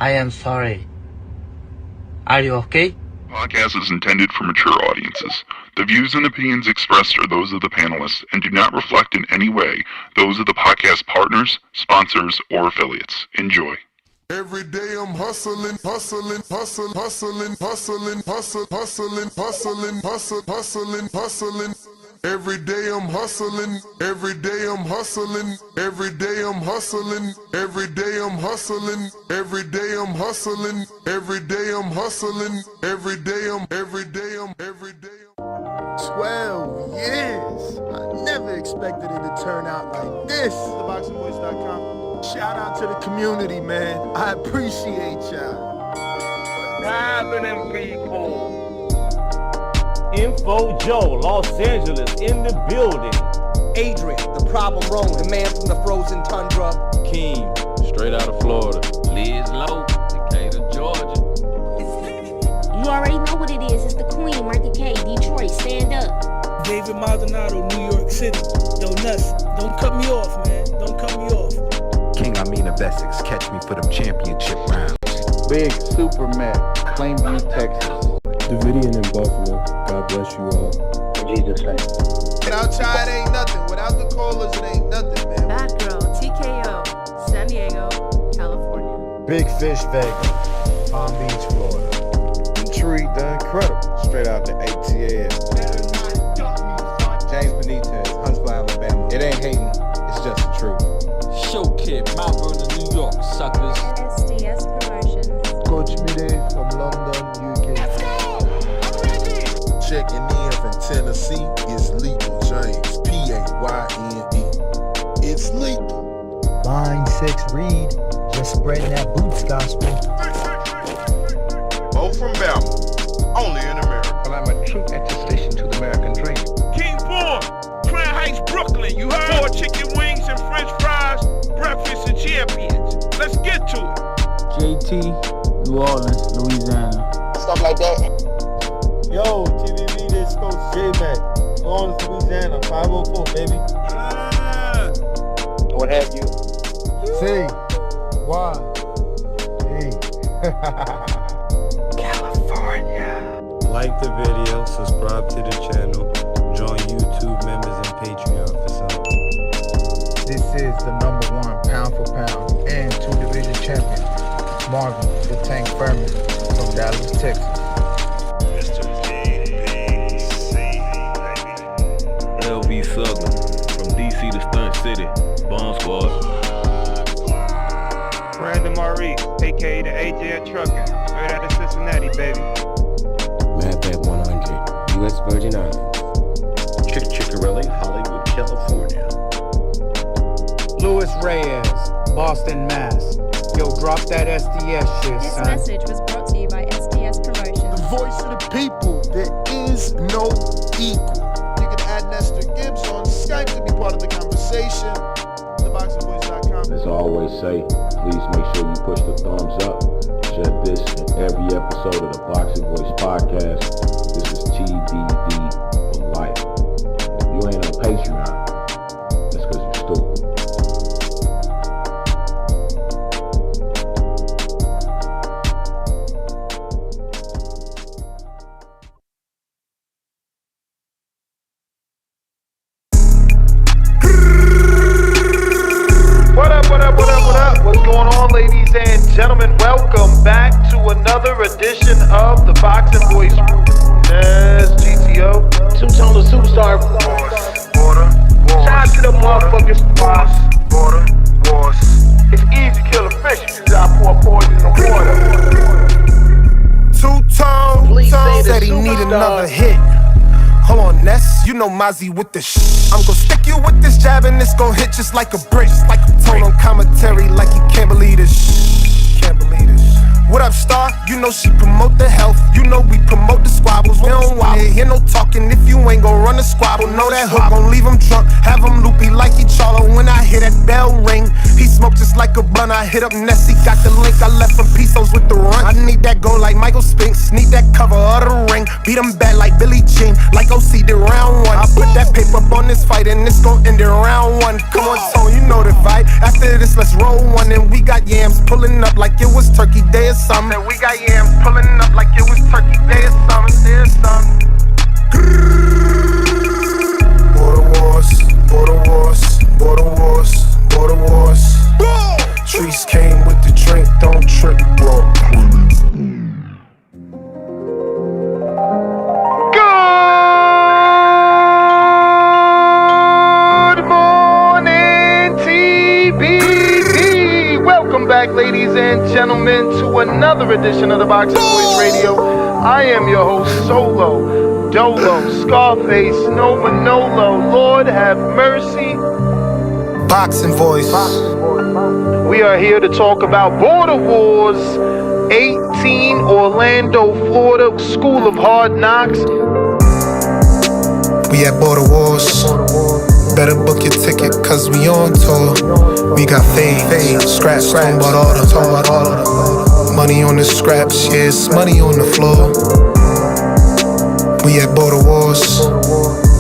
I am sorry. Are you okay? Podcast is intended for mature audiences. The views and opinions expressed are those of the panelists and do not reflect in any way those of the podcast partners, sponsors, or affiliates. Enjoy. Every day I'm hustling, hustling, hustling, hustling, hustling, hustling, hustling, hustling, hustling, hustling, hustling. Every day I'm hustling, every day I'm hustling, every day I'm hustling, every day I'm hustling, every day I'm hustling, every day I'm hustling, every day I'm 12 years. I never expected it to turn out like this. TheBoxingVoice.com. Shout out to the community, man. I appreciate y'all. What's happening, people? Info Joe, Los Angeles, in the building. Adrian, the problem wrong, the man from the frozen tundra. Keem, straight out of Florida. Liz Lowe, Decatur, Georgia. You already know what it is. It's the Queen, Martha K, Detroit, stand up. David Maldonado, New York City. Yo, Nuts, don't cut me off, man. Don't cut me off. King Amin of Essex, catch me for them championship rounds. Big Super Mac, Plainview, Texas. Davidian in Buffalo. God bless you all. In Jesus' name. Without Chad ain't nothing. Without the callers, it ain't nothing, man. Bad Girl, TKO, San Diego, California. Big Fish, Vegas, Palm Beach, Florida. Intrigue, the incredible, straight out the ATL. James Benitez, Huntsville, Alabama. It ain't hating, it's just the truth. Show Kid, Mount Vernon, New York, suckers. SDS Promotions. Coach Mide from London, UK. Checking in from Tennessee, it's Lethal James, P-A-Y-N-E. It's lethal. Line 6 Reed, just spreading that boots gospel. Bo from Bama, only in America. Well, I'm a true attestation to the American dream. King Born, Crown Heights, Brooklyn. You heard? 4 chicken wings and french fries, breakfast of champions. Let's get to it. JT, New Orleans, Louisiana. Stuff like that. Yo, TVV, this Coach J-Mac. New Orleans, Louisiana, 504, baby. What have you? C. Y. E. California. Like the video, subscribe to the channel, join YouTube members and Patreon for some. This is the #1 pound for pound and 2-division champion, Marvin the Tank Furman from Dallas, Texas. LV Southern, from DC to Stunt City, Bomb Squad. Brandon Maurice, a.k.a. the AJ Trucker, straight out of Cincinnati, baby. Madbat 100, U.S. Virgin Islands. Chickarelli, Hollywood, California. Louis Reyes, Boston, Mass. Yo, drop that SDS shit, This son. message was brought to you by SDS Promotions. The voice of the people, there is no equal. You can add Nestor Gibbs on Skype to be part of the conversation. TheBoxingVoice.com. As I always say, please make sure you push the thumbs up. Share this in every episode of the Boxing Voice podcast. This is TBV for life. If you ain't on Patreon, that's because you're stupid. What's going on, ladies and gentlemen? Welcome back to another edition of the Boxing Voice. Yes, GTO. Two-toner superstar. Border, wars. Shout out to the motherfuckers. Border, wars. It's easy to kill a fish. You just gotta pour poison in the water. Two-tone said he need another hit. Hold on, Ness, you know Mozzie with the I'm gon' stick you with this jab and it's gon' hit just like a brick. Like a tone on commentary like you can't believe this. Can't believe this. What up, Star? You know she promote the health. You know we promote the squabbles. We don't wanna hear no talking if you ain't gon' run the squabble. Know that hook gon' leave him drunk, have him loopy like he Charlo. When I hear that bell ring, he smoke just like like a blunt. I hit up Nessie, got the link. I left from Pesos with the run. I need that goal like Michael Spinks. Need that cover of the ring. Beat him back like Billie Jean, like OC did round one. I put that paper up on this fight and it's gon' end in round one. Come on, Tone, you know the vibe. After this, let's roll one. And we got yams pulling up like it was Turkey Day or something. And we got yams pulling up like it was Turkey Day or something. Day or something. Border wars, border wars, border wars, border wars. Trees came with the drink, don't trip, bro. Good morning, TBD. Welcome back, ladies and gentlemen, to another edition of the Boxing Voice Radio. I am your host, Solo, Dolo, Scarface, No Manolo. Lord have mercy. Boxing Voice. We are here to talk about Border Wars 18, Orlando, Florida, School of Hard Knocks. We at Border Wars. Better book your ticket, cause we on tour. We got fade, scratch, talking about all the money on the scraps, yeah, it's money on the floor. We at Border Wars.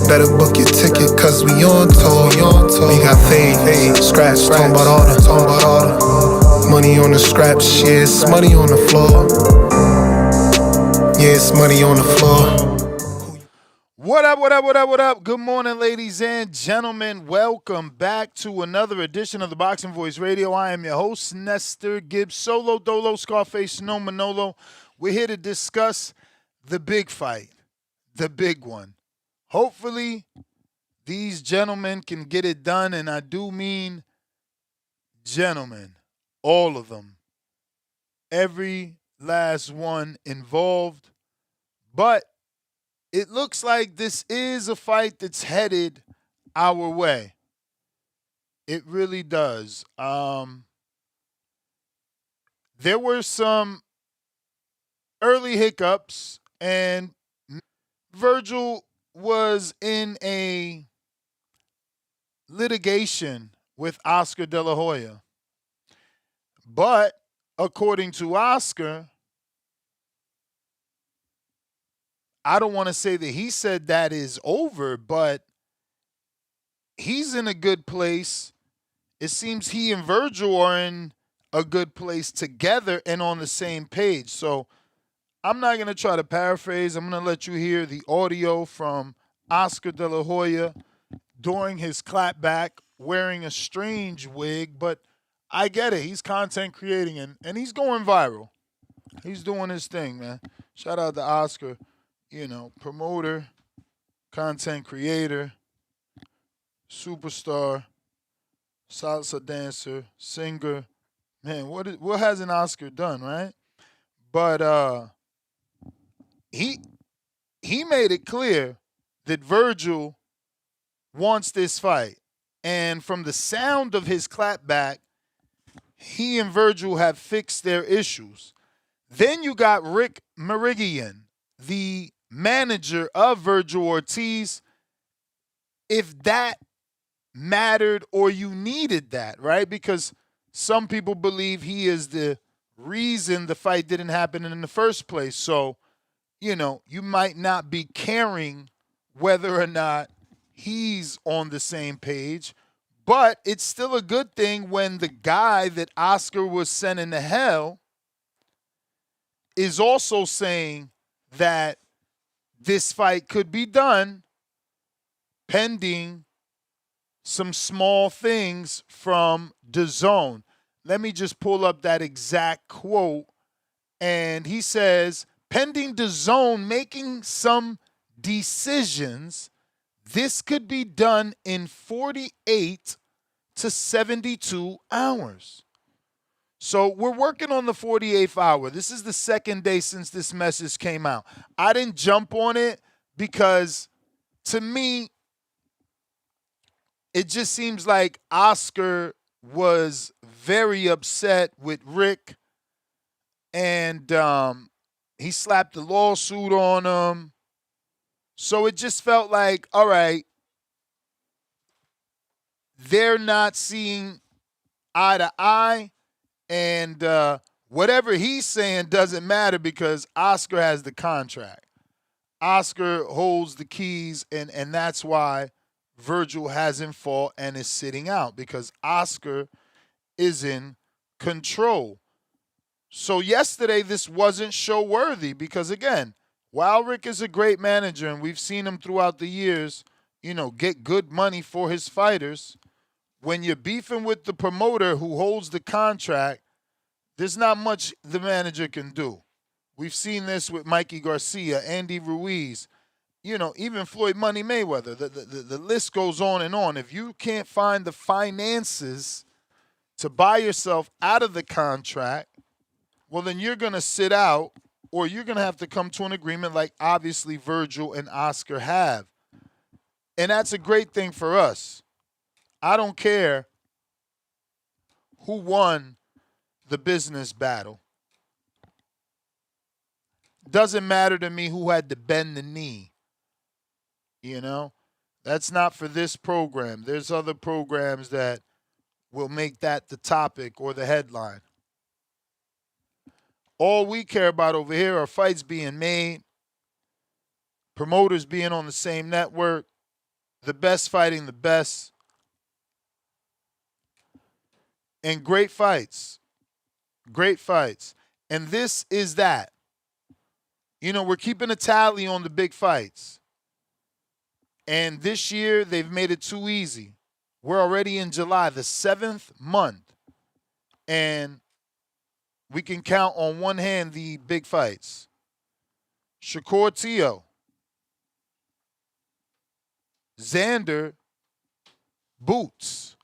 Better book your ticket, cause we on tour. We got fade, scratch, talking about all the money on the scraps, yeah, it's money on the floor. Yeah, it's money on the floor. What up, what up, what up, what up? Good morning, ladies and gentlemen. Welcome back to another edition of the Boxing Voice Radio. I am your host, Nestor Gibbs, Solo, Dolo, Scarface, No Manolo. We're here to discuss the big fight, the big one. Hopefully, these gentlemen can get it done, and I do mean gentlemen, all of them. Every last one involved. But it looks like this is a fight that's headed our way. It really does. There were some early hiccups, and Vergil was in a litigation with Oscar De La Hoya. But according to Oscar, I don't want to say that he said that is over, but he's in a good place. It seems he and Vergil are in a good place together and on the same page. So I'm not going to try to paraphrase. I'm going to let you hear the audio from Oscar De La Hoya during his clapback, wearing a strange wig, but I get it. He's content creating, and he's going viral. He's doing his thing, man. Shout out to Oscar. You know, promoter, content creator, superstar, salsa dancer, singer. Man, what hasn't Oscar done, right? But he made it clear that Vergil wants this fight. And from the sound of his clapback, he and Vergil have fixed their issues. Then you got Rick Mirigian, the manager of Vergil Ortiz, if that mattered or you needed that, right? Because some people believe he is the reason the fight didn't happen in the first place. So, you know, you might not be caring whether or not he's on the same page, but it's still a good thing when the guy that Oscar was sending to hell is also saying that this fight could be done pending some small things from DAZN. Let me just pull up that exact quote. And he says, pending DAZN making some decisions, this could be done in 48 to 72 hours. So we're working on the 48th hour. This is the second day since this message came out. I didn't jump on it because, to me, it just seems like Oscar was very upset with Rick, and he slapped a lawsuit on him. So it just felt like, all right, they're not seeing eye to eye, and whatever he's saying doesn't matter because Oscar has the contract. Oscar holds the keys, and that's why Vergil hasn't fought and is sitting out because Oscar is in control. So yesterday, this wasn't show worthy because, again, while Rick is a great manager and we've seen him throughout the years, get good money for his fighters, when you're beefing with the promoter who holds the contract, there's not much the manager can do. We've seen this with Mikey Garcia, Andy Ruiz, even Floyd Money Mayweather. The list goes on and on. If you can't find the finances to buy yourself out of the contract, well, then you're going to sit out or you're going to have to come to an agreement like obviously Vergil and Oscar have. And that's a great thing for us. I don't care who won the business battle. Doesn't matter to me who had to bend the knee. That's not for this program. There's other programs that will make that the topic or the headline. All we care about over here are fights being made, promoters being on the same network, the best fighting the best, and great fights. Great fights. And this is that. We're keeping a tally on the big fights. And this year, they've made it too easy. We're already in July, the 7th month. And we can count on one hand the big fights. Shakur Teo. Xander Boots.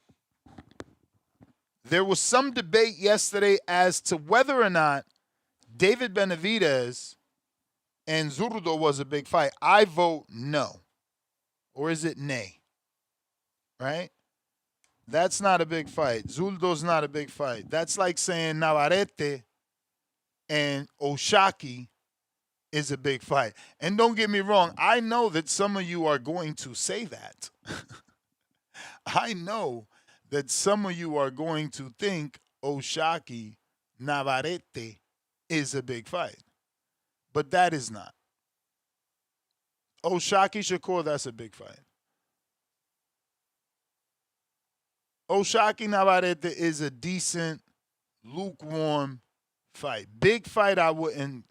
There was some debate yesterday as to whether or not David Benavidez and Zurdo was a big fight. I vote no. Or is it nay? Right? That's not a big fight. Zurdo's not a big fight. That's like saying Navarrete and Oshaki is a big fight. And don't get me wrong, I know that some of you are going to say that. I know that some of you are going to think Oshaki Navarrete is a big fight. But that is not. Oshaki Shakur, that's a big fight. Oshaki Navarrete is a decent, lukewarm fight. Big fight, I wouldn't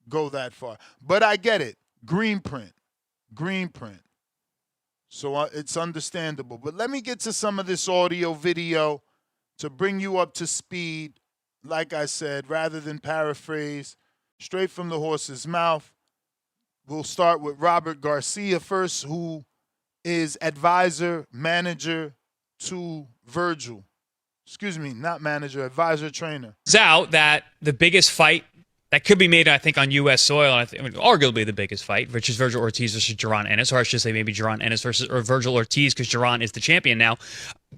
go that far. But I get it. Green print. So it's understandable. But let me get to some of this audio video to bring you up to speed. Like I said, rather than paraphrase, straight from the horse's mouth. We'll start with Robert Garcia first, who is advisor, manager to Vergil. Excuse me, not manager, advisor, trainer. It's out that the biggest fight that could be made, I think, on U.S. soil, I think, arguably the biggest fight, which is Vergil Ortiz versus Jaron Ennis, or I should say maybe Jaron Ennis versus or Vergil Ortiz because Jaron is the champion now,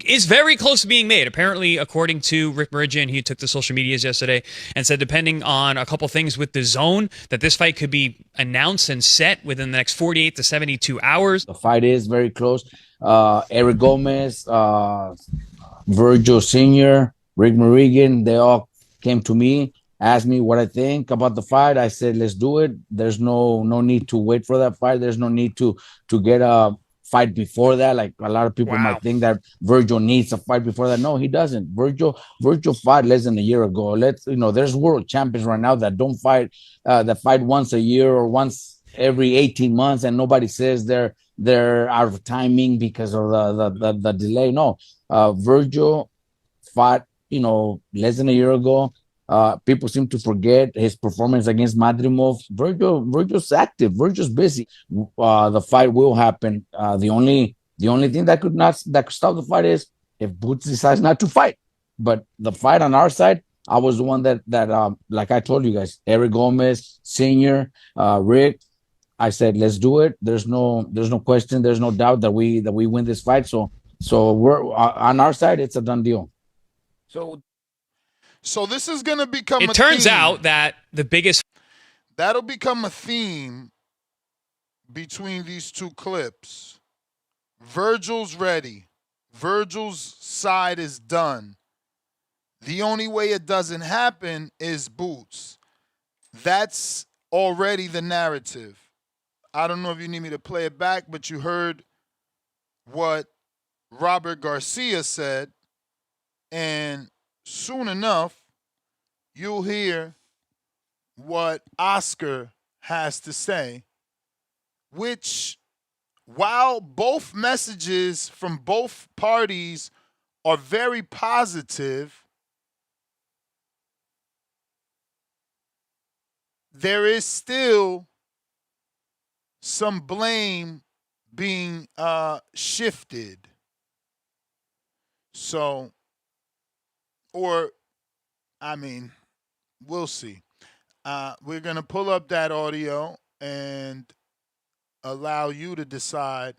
is very close to being made. Apparently, according to Rick Mirigian, he took the social medias yesterday and said, depending on a couple things with the DAZN, that this fight could be announced and set within the next 48 to 72 hours. The fight is very close. Eric Gomez, Vergil Sr., Rick Mirigian, they all came to me, asked me what I think about the fight. I said, let's do it. There's no need to wait for that fight. There's no need to get a fight before that. Like a lot of people might think that Vergil needs a fight before that. No, he doesn't. Vergil fought less than a year ago. There's world champions right now that don't fight, that fight once a year or once every 18 months, and nobody says they're out of timing because of the delay. No, Vergil fought, less than a year ago. People seem to forget his performance against Madrimov. Vergil's active. Vergil's busy. The fight will happen. The only thing that could stop the fight is if Boots decides not to fight. But the fight on our side, I was the one that like I told you guys, Eric Gomez, Senior, Rick. I said, let's do it. There's no question. There's no doubt that we win this fight. So we're on our side. It's a done deal. So this is going to become a theme. It turns out that the biggest... That'll become a theme between these two clips. Vergil's ready. Vergil's side is done. The only way it doesn't happen is Boots. That's already the narrative. I don't know if you need me to play it back, but you heard what Robert Garcia said, and soon enough, you'll hear what Oscar has to say, which, while both messages from both parties are very positive, there is still some blame being shifted. So, or, I mean, we'll see. We're going to pull up that audio and allow you to decide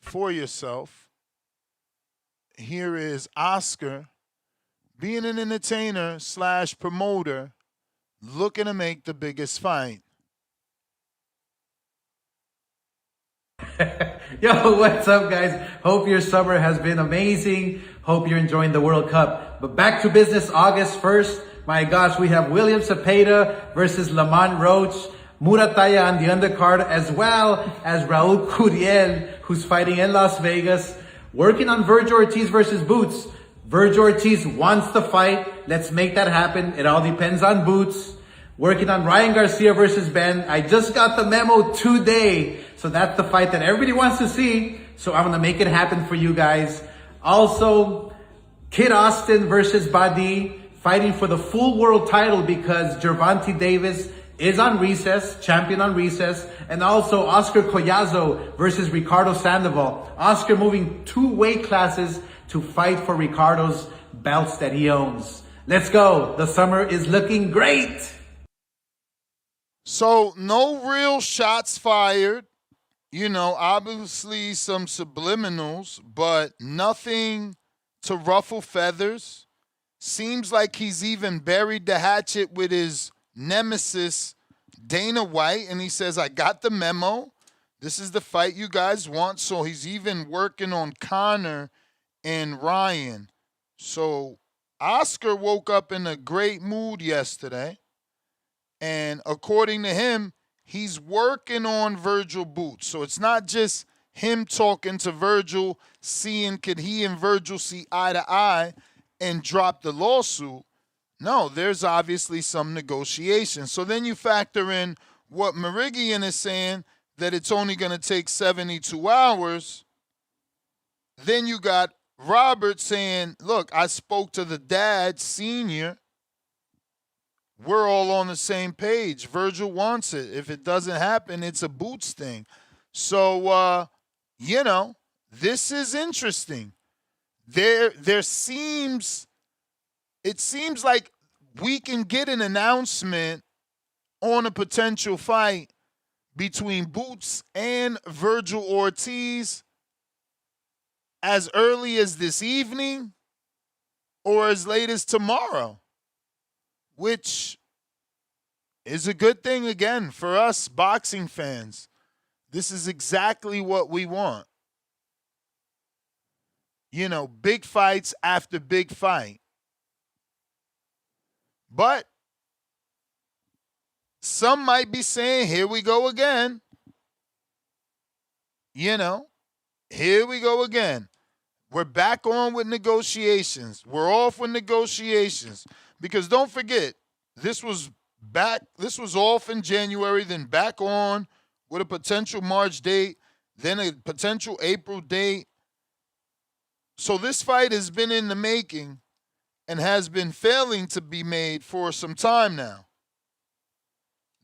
for yourself. Here is Oscar, being an entertainer / promoter, looking to make the biggest fight. Yo, what's up, guys? Hope your summer has been amazing. Hope you're enjoying the World Cup. But back to business, August 1st. My gosh, we have William Cepeda versus Lamont Roach, Murataya on the undercard, as well as Raul Curiel, who's fighting in Las Vegas, working on Vergil Ortiz versus Boots. Vergil Ortiz wants the fight. Let's make that happen. It all depends on Boots. Working on Ryan Garcia versus Ben. I just got the memo today. So that's the fight that everybody wants to see. So I'm going to make it happen for you guys. Also, Kid Austin versus Badi, fighting for the full world title because Gervonta Davis is on recess, champion on recess. And also Oscar Collazo versus Ricardo Sandoval. Oscar moving 2 weight classes to fight for Ricardo's belts that he owns. Let's go. The summer is looking great. So no real shots fired. You know, obviously some subliminals, but nothing to ruffle feathers. Seems like he's even buried the hatchet with his nemesis, Dana White, and he says, I got the memo. This is the fight you guys want. So he's even working on Connor and Ryan. So Oscar woke up in a great mood yesterday. And according to him, he's working on Vergil Boots. So it's not just him talking to Vergil, seeing could he and Vergil see eye to eye and drop the lawsuit. No, there's obviously some negotiation. So then you factor in what Mirigian is saying, that it's only going to take 72 hours. Then you got Robert saying, look, I spoke to the dad, senior. We're all on the same page. Vergil wants it. If it doesn't happen, it's a Boots thing. So, you know, this is interesting. It seems like we can get an announcement on a potential fight between Boots and Vergil Ortiz as early as this evening or as late as tomorrow, which is a good thing, again, for us boxing fans. This is exactly what we want. You know, big fights after big fight. But some might be saying, here we go again. You know, here we go again. We're back on with negotiations. We're off with negotiations. Because don't forget, this was off in January, then back on with a potential March date, then a potential April date. So this fight has been in the making and has been failing to be made for some time now.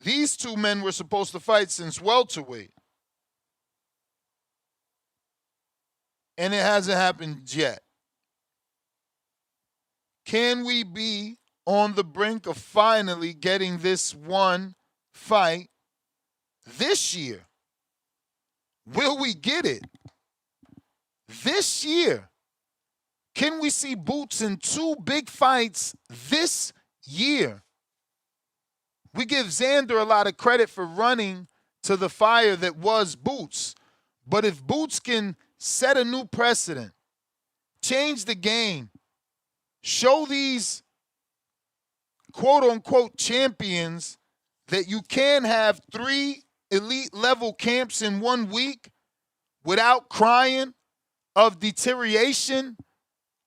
These two men were supposed to fight since welterweight. And it hasn't happened yet. Can we be on the brink of finally getting this one fight this year? Will we get it this year? Can we see Boots in 2 big fights this year? We give Xander a lot of credit for running to the fire that was Boots. But if Boots can set a new precedent, change the game, Show these quote-unquote champions that you can have 3 elite-level camps in 1 week without crying of deterioration,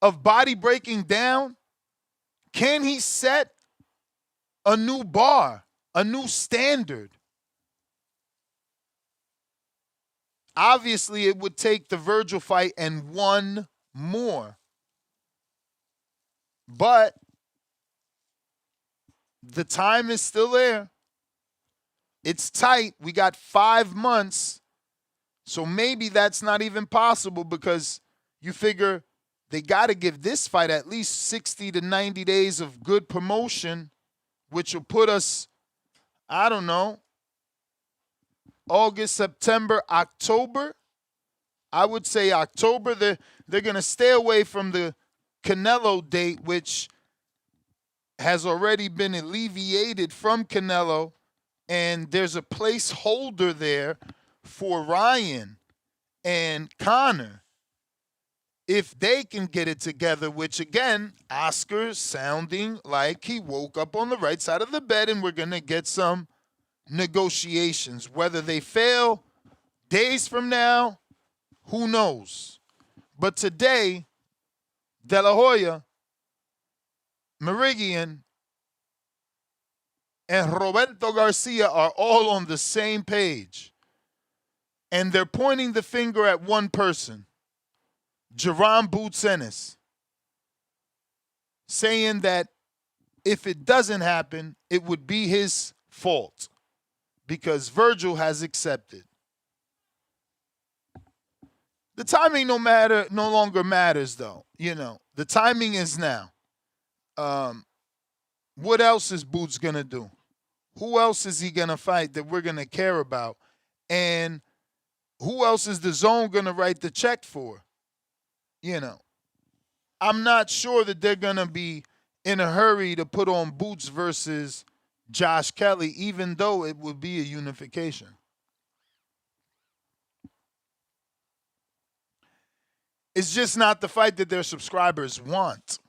of body breaking down. Can he set a new bar, a new standard? Obviously, it would take the Vergil fight and 1 more. But the time is still there. It's tight. We got 5 months. So maybe that's not even possible because you figure they got to give this fight at least 60 to 90 days of good promotion, which will put us, I don't know, August, September, October. I would say October. They're going to stay away from the Canelo date, which has already been alleviated from Canelo, and there's a placeholder there for Ryan and Conor if they can get it together, which again, Oscar sounding like he woke up on the right side of the bed and we're going to get some negotiations. Whether they fail days from now, who knows? But today, De La Hoya, Mirigian, and Roberto Garcia are all on the same page. And they're pointing the finger at one person, Jaron Ennis, saying that if it doesn't happen, it would be his fault because Vergil has accepted. The timing no longer matters, though. You know, the timing is now. What else is Boots going to do? Who else is he going to fight that we're going to care about? And who else is the DAZN going to write the check for? You know, I'm not sure that they're going to be in a hurry to put on Boots versus Josh Kelly, even though it would be a unification. It's just not the fight that their subscribers want.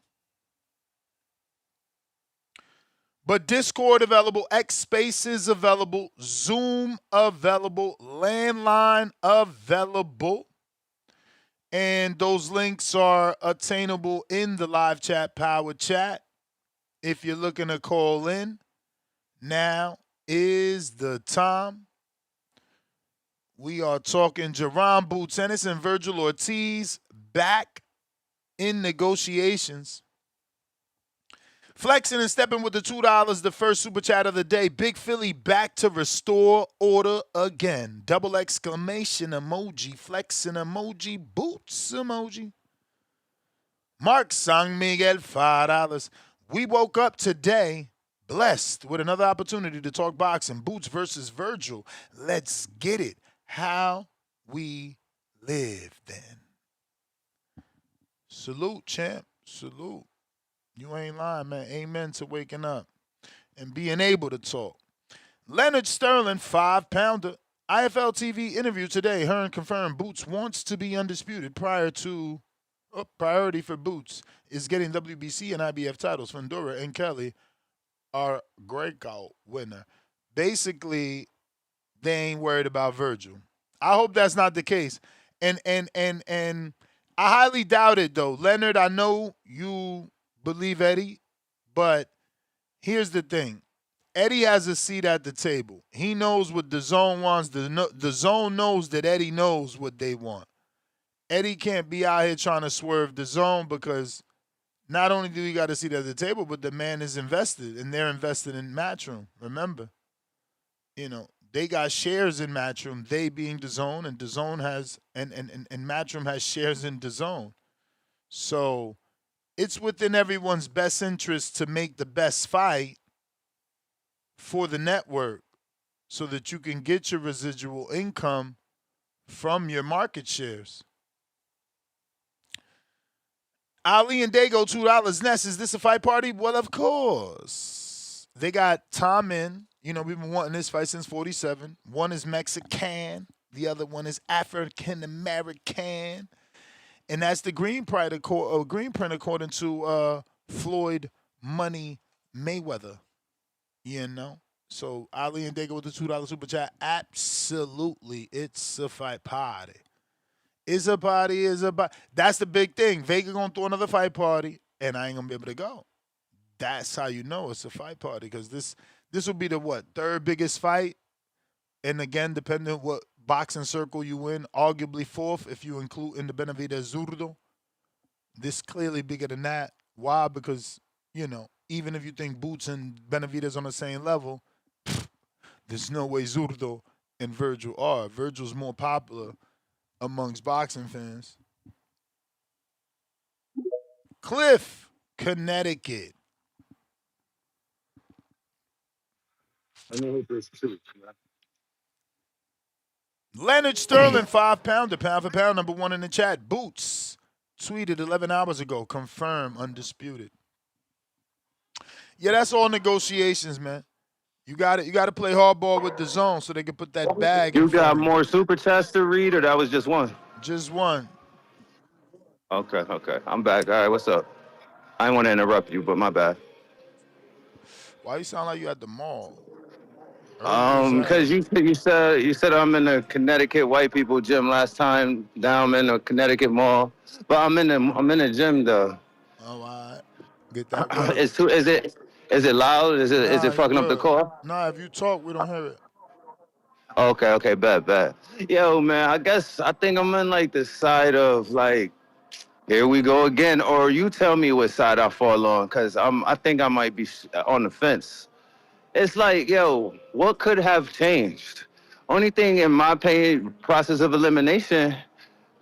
But Discord available, X Spaces available, Zoom available, Landline available. And those links are attainable in the live chat, Power Chat. If you're looking to call in, now is the time. We are talking Jaron Ennis and Vergil Ortiz back in negotiations. Flexing and stepping with the $2, the first super chat of the day. Big Philly back to restore order again. Double exclamation emoji, flexing emoji, boots emoji. Mark San Miguel, $5. We woke up today blessed with another opportunity to talk boxing. Boots versus Vergil. Let's get it. How we live then. Salute, champ. Salute. You ain't lying, man. Amen to waking up and being able to talk. Leonard Sterling, 5-pounder. IFL TV interview today. Hearn confirmed Boots wants to be undisputed priority for Boots is getting WBC and IBF titles. Fundora and Kelly are breakout winner. Basically, they ain't worried about Vergil. I hope that's not the case. And I highly doubt it, though. Leonard, I know you believe Eddie, but here's the thing. Eddie has a seat at the table. He knows what the DAZN wants. The DAZN knows that Eddie knows what they want. Eddie can't be out here trying to swerve the DAZN because not only do you got a seat at the table, but the man is invested, and they're invested in Matchroom. Remember, you know, they got shares in Matchroom, they being DAZN, and DAZN has and Matchroom has shares in DAZN. So it's within everyone's best interest to make the best fight for the network so that you can get your residual income from your market shares. Ali and Dago, $2. Ness, is this a fight party? Well, of course. They got Tom in. You know, we've been wanting this fight since 47. One is Mexican. The other one is African-American. And that's the green print according to Floyd Money Mayweather. You know? So Ali and Dago with the $2 super chat. Absolutely. It's a fight party. It's a party, it's a party. That's the big thing. Vega gonna throw another fight party, and I ain't gonna be able to go. That's how you know it's a fight party, because this will be the what, third biggest fight. And again, depending on what boxing circle you in, arguably fourth if you include in the Benavidez Zurdo. This clearly bigger than that. Why? Because, even if you think Boots and Benavidez on the same level, there's no way Zurdo and Vergil are. Virgil's more popular amongst boxing fans. Cliff, Connecticut. Let me hit this too. Leonard Sterling, 5-pounder, pound for pound, number one in the chat. Boots tweeted 11 hours ago, confirmed, undisputed. Yeah, that's all negotiations, man. You got to play hardball with the zone so they can put that bag in You front got of you. more super chats to read, or that was just one? Just one. Okay. I'm back. All right, what's up? I didn't want to interrupt you, but my bad. Why you sound like you at the mall? Early as Because you said I'm in the Connecticut white people gym last time down in the Connecticut mall, but I'm in the gym though. Oh, all right. Get that work. Is it loud? Is Nah, it you fucking up the good. call? Nah, if you talk, we don't hear it. Okay, bet. Yo, man, I think I'm in like the side of like, here we go again, or you tell me what side I fall on, cause I think I might be on the fence. It's like, yo, what could have changed? Only thing in my opinion, process of elimination,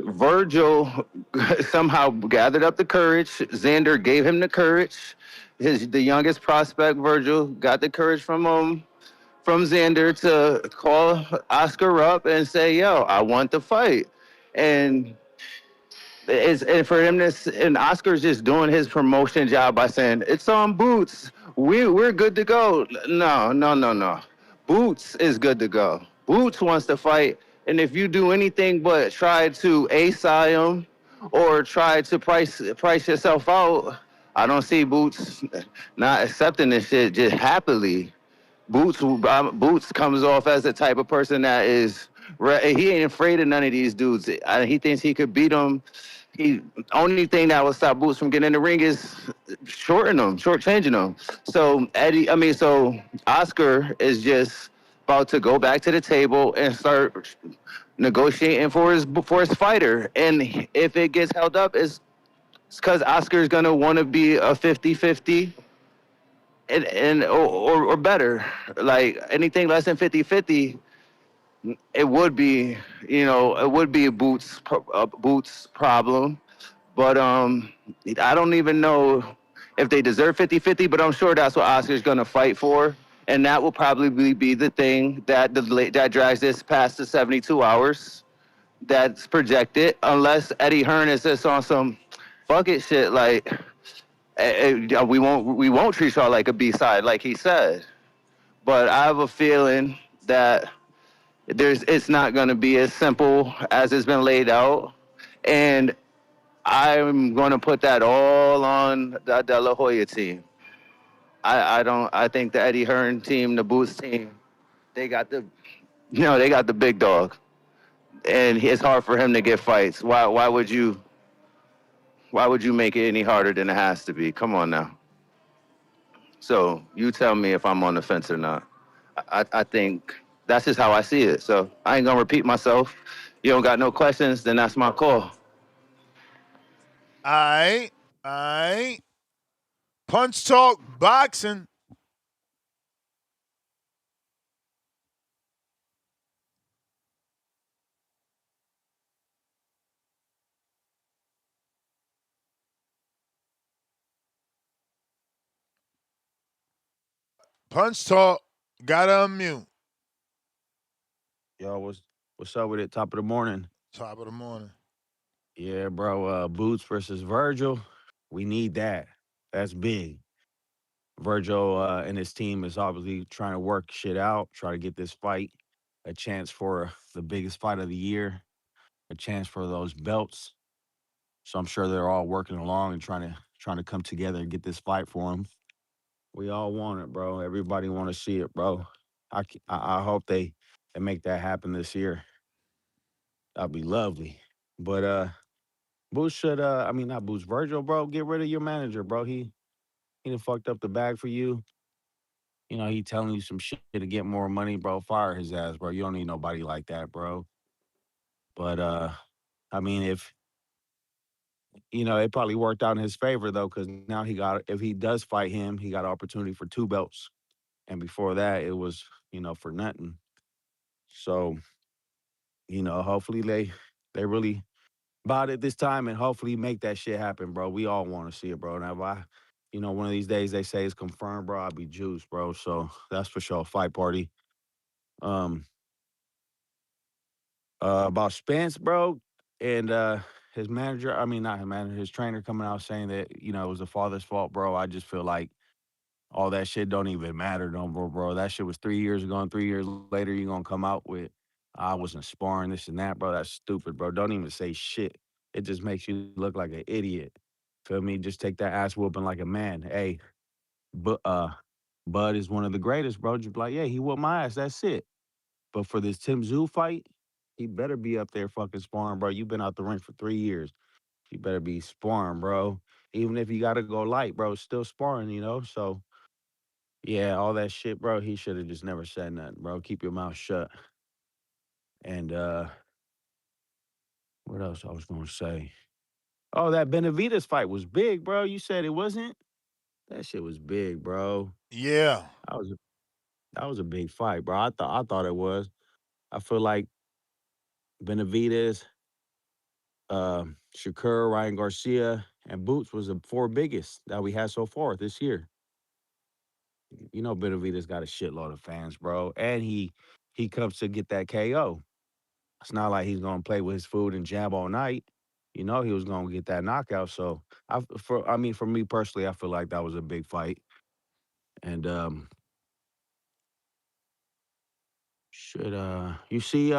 Virgil somehow gathered up the courage. Xander gave him the courage. The youngest prospect, Virgil, got the courage from Xander to call Oscar up and say, yo, I want the fight. And and for him and Oscar's just doing his promotion job by saying, it's on Boots. We're good to go. No. Boots is good to go. Boots wants to fight. And if you do anything but try to A-side him or try to price yourself out, I don't see Boots not accepting this shit just happily. Boots comes off as the type of person that is he ain't afraid of none of these dudes. He thinks he could beat them. He only thing that will stop Boots from getting in the ring is shortchanging them. So Oscar is just about to go back to the table and start negotiating for his fighter. And if it gets held up, it's because Oscar's gonna want to be a 50-50 or better. Like anything less than 50-50, it would be a Boots problem. But I don't even know if they deserve 50-50, but I'm sure that's what Oscar's gonna fight for. And that will probably be the thing that drags this past the 72 hours that's projected, unless Eddie Hearn is just on some fuck it shit like we won't treat y'all like a B-side, like he said. But I have a feeling that it's not going to be as simple as it's been laid out, and I'm going to put that all on the De La Hoya team. I think the Eddie Hearn team, the Boots team, they got the big dog, and it's hard for him to get fights. Why would you make it any harder than it has to be? Come on now. So you tell me if I'm on the fence or not. I think that's just how I see it. So I ain't gonna repeat myself. You don't got no questions, then that's my call. All right. Punch Talk Boxing. Punch Talk. Gotta unmute. Yo, what's up with it? Top of the morning. Top of the morning. Yeah, bro. Boots versus Virgil. We need that. That's big. Virgil and his team is obviously trying to work shit out, try to get this fight a chance for the biggest fight of the year, a chance for those belts. So I'm sure they're all working along and trying to trying to come together and get this fight for him. We all want it, bro. Everybody want to see it, bro. I hope they make that happen this year. That'd be lovely. But Boots should I mean not Boots, Virgil, bro, get rid of your manager, bro. He done fucked up the bag for you. You know, he telling you some shit to get more money, bro. Fire his ass, bro. You don't need nobody like that, bro. But I mean, if you know, it probably worked out in his favor though, because now he got if he does fight him, he got an opportunity for 2 belts. And before that, it was, you know, for nothing. So, you know, hopefully they really about it this time and hopefully make that shit happen, bro. We all want to see it, bro. Now, if I, you know, one of these days they say it's confirmed, bro, I'll be juiced, bro. So that's for sure. Fight party. Um, about Spence, bro, and his manager. I mean, not his manager, his trainer coming out saying that you know it was the father's fault, bro. I just feel like all that shit don't even matter no more, bro. That shit was 3 years ago, and 3 years later you gonna come out with I wasn't sparring this and that, bro. That's stupid, bro. Don't even say shit. It just makes you look like an idiot. Feel me? Just take that ass whooping like a man. Hey, but Bud is one of the greatest, bro. Just be like, yeah, he whooped my ass. That's it. But for this Tim Zoo fight, he better be up there fucking sparring, bro. You've been out the ring for 3 years. You better be sparring, bro. Even if you gotta go light, bro, it's still sparring, you know? So yeah, all that shit, bro. He should have just never said nothing, bro. Keep your mouth shut. And what else I was gonna say? Oh, that Benavides fight was big, bro. You said it wasn't? That shit was big, bro. Yeah. That was a that was a big fight, bro. I thought it was. I feel like Benavides, Shakur, Ryan Garcia, and Boots was the 4 biggest that we had so far this year. You know, Benavides got a shitload of fans, bro, and he comes to get that KO. It's not like he's gonna play with his food and jab all night. You know, he was gonna get that knockout. So, I mean, for me personally, I feel like that was a big fight. And should you see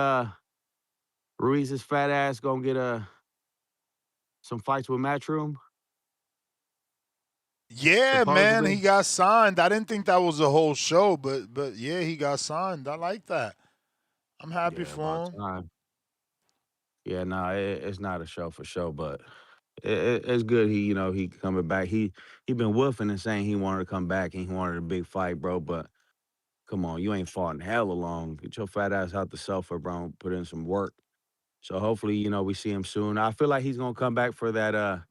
Ruiz's fat ass gonna get some fights with Matchroom? Yeah, man, Supposedly. he got signed. I didn't think that was a whole show, but yeah, he got signed. I like that. I'm happy Yeah, about for him. time. Yeah, no, it's not a show for show, but it's good. He coming back. He been woofing and saying he wanted to come back and he wanted a big fight, bro. But come on, you ain't fought in hell along. Get your fat ass out the sofa, bro. And put in some work. So hopefully, we see him soon. I feel like he's gonna come back for that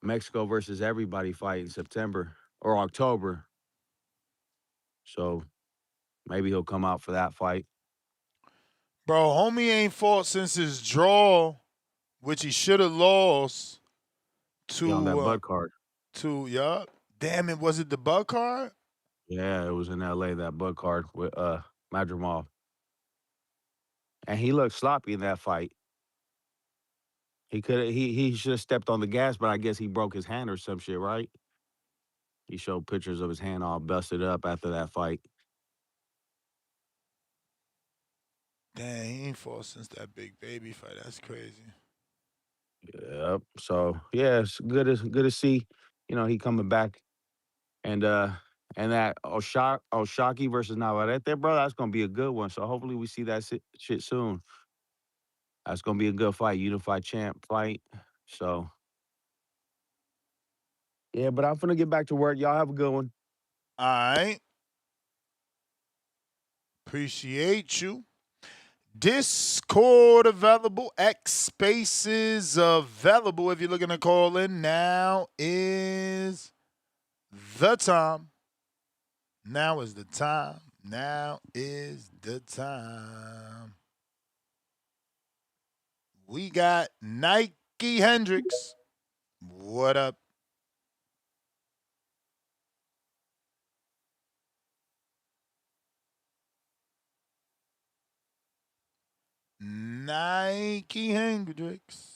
Mexico versus everybody fight in September or October. So maybe he'll come out for that fight. Bro, homie ain't fought since his draw, which he should have lost Yeah, on that to Bud card. yup. Damn it, was it the Buck card? Yeah, it was in LA, that Bud card with Madrimov. And he looked sloppy in that fight. He should have stepped on the gas, but I guess he broke his hand or some shit, right? He showed pictures of his hand all busted up after that fight. Damn, he ain't fought since that big baby fight. That's crazy. Yep. So yeah, it's good to see, he coming back. And that Oshaki versus Navarrete, bro, that's gonna be a good one. So hopefully we see that shit soon. That's gonna be a good fight, unified champ fight. So yeah, but I'm gonna get back to work. Y'all have a good one. All right. Appreciate you. Discord available. X Spaces available. If you're looking to call in, now is the time. Now is the time. Now is the time. We got Nike Hendricks. What up? Nike Hendricks.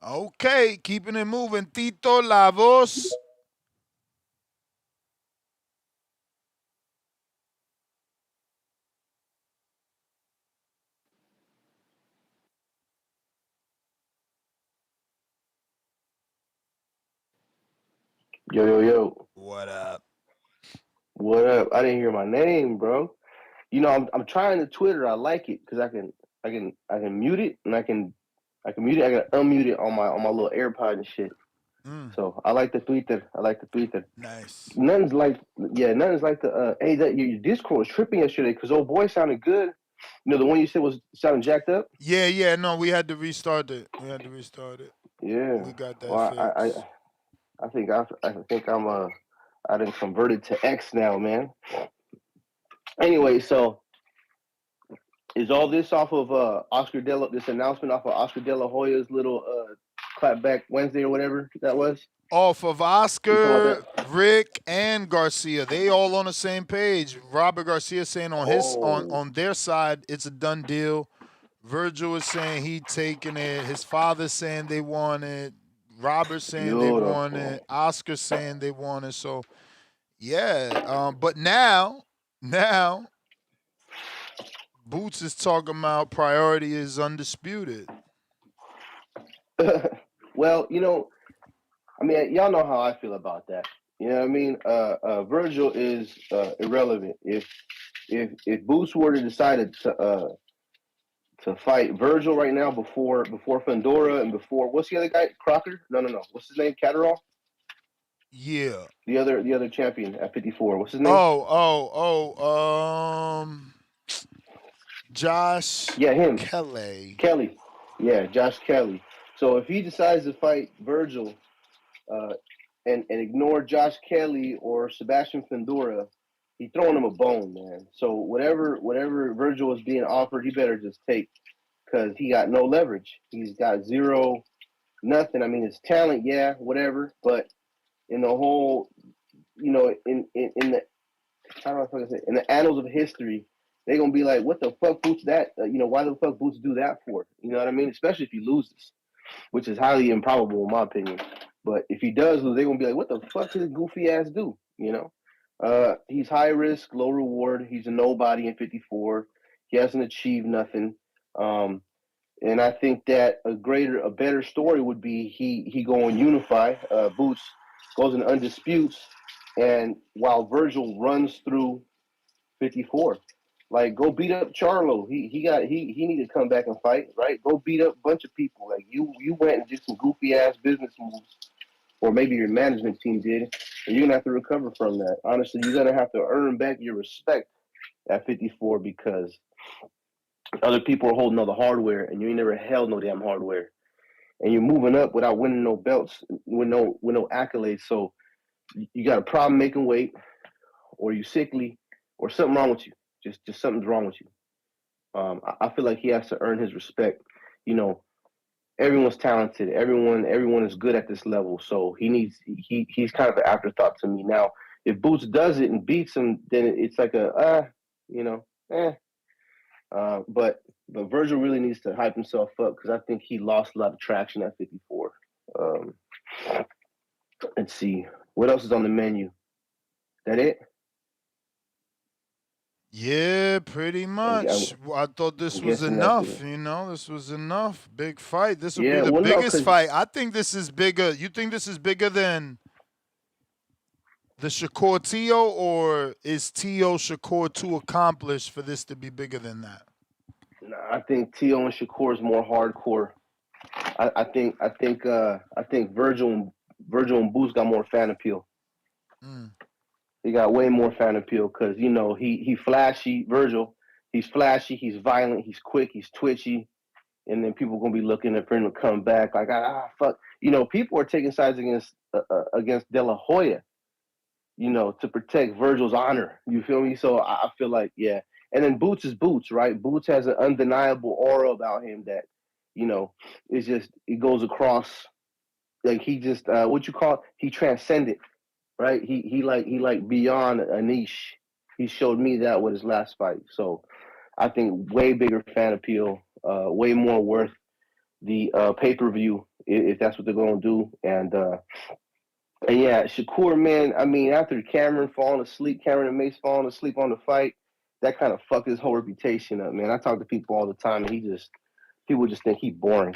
Okay, keeping it moving. Tito La Voz. Yo, yo, yo. What up? What up? I didn't hear my name, bro. You know, I'm trying the Twitter. I like it because I can mute it and I can mute it. I can unmute it on my little AirPod and shit. So I like the Twitter. Nice. Nothing's like the hey, that your Discord was tripping yesterday because old boy sounded good. You know, the one you said was sounding jacked up. Yeah. No, we had to restart it. Yeah. We got that Well, fixed. I think I'm I done converted to X now, man. Anyway, so is all this off of this announcement off of Oscar De La Hoya's little clapback Wednesday or whatever that was? Off of You talking Oscar, about that? Rick, and Garcia. They all on the same page. Robert Garcia saying on their side it's a done deal. Vergil is saying he taking it. His father's saying they want it. Robert saying they want it. Oscar saying they want it. So yeah. But now Boots is talking about priority is undisputed. Well, you know, I mean, y'all know how I feel about that. You know what I mean? Vergil is irrelevant. If Boots were to decide to fight Vergil right now before Fundora and before what's the other guy? Crocker? No. What's his name? Catterall? Yeah. The other champion at 54. What's his name? Josh. Yeah, him. Kelly. Yeah, Josh Kelly. So if he decides to fight Vergil, and ignore Josh Kelly or Sebastian Fundora, he throwing him a bone, man. So whatever Vergil is being offered, he better just take because he got no leverage. He's got zero, nothing. I mean, his talent, yeah, whatever, but in the whole, you know, in the I don't know if I can say in the annals of history, they're gonna be like, what the fuck Boots that? You know, why the fuck Boots do that for? You know what I mean? Especially if he loses, which is highly improbable in my opinion. But if he does lose, they're gonna be like, what the fuck did this goofy ass do? You know? He's high risk, low reward. He's a nobody in 54. He hasn't achieved nothing. And I think that a better story would be he go and unify. Boots goes and undisputes, and while Vergil runs through 54, like go beat up Charlo. He needed to come back and fight, right? Go beat up a bunch of people. Like you went and did some goofy ass business moves, or maybe your management team did, and you're gonna have to recover from that. Honestly, you're gonna have to earn back your respect at 54 because other people are holding all the hardware, and you ain't never held no damn hardware, and you're moving up without winning no belts, with no accolades. So you got a problem making weight, or you sickly, or something wrong with you. Just something's wrong with you. I feel like he has to earn his respect. You know, everyone's talented. Everyone is good at this level. So he's kind of an afterthought to me. Now, if Boots does it and beats him, then it's like but Vergil really needs to hype himself up because I think he lost a lot of traction at 54. Let's see. What else is on the menu? That it? Yeah, pretty much. I thought this was enough. You know, this was enough. Big fight. This will be the biggest fight. I think this is bigger. You think this is bigger than the Shakur Tio, or is Tio Shakur too accomplished for this to be bigger than that? Nah, I think Tio and Shakur is more hardcore. I think Vergil and Boots got more fan appeal. He got way more fan appeal because you know he flashy. Vergil, he's flashy, he's violent, he's quick, he's twitchy, and then people are gonna be looking for him to come back like fuck. You know, people are taking sides against De La Hoya, you know, to protect Vergil's honor. You feel me? So I feel like yeah. And then Boots is Boots, right? Boots has an undeniable aura about him that, you know, it's just it goes across. Like he just what you call it? He transcended. Right, he like beyond a niche. He showed me that with his last fight. So I think way bigger fan appeal, way more worth the pay-per-view if that's what they're gonna do. And yeah, Shakur, man. I mean, after Cameron and Mace falling asleep on the fight, that kind of fucked his whole reputation up, man. I talk to people all the time, and people just think he's boring.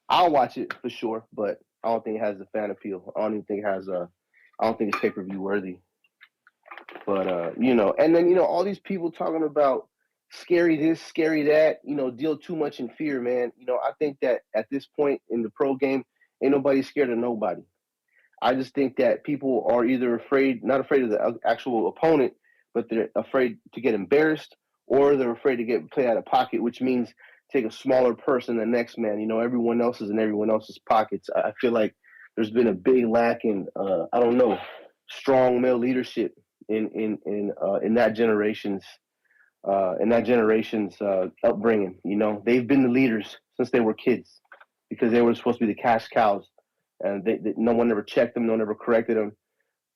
I'll watch it for sure, but I don't think it has the fan appeal. I don't even think it has I don't think it's pay-per-view worthy. But you know, and then all these people talking about scary this, scary that, deal too much in fear, man. I think that at this point in the pro game, ain't nobody scared of nobody. I just think that people are either not afraid of the actual opponent, but they're afraid to get embarrassed, or they're afraid to get played out of pocket, which means take a smaller person than the next man. Everyone else is in everyone else's pockets. I feel like there's been a big lack in, I don't know, strong male leadership in that generation's upbringing. They've been the leaders since they were kids because they were supposed to be the cash cows, and no one ever checked them, no one ever corrected them.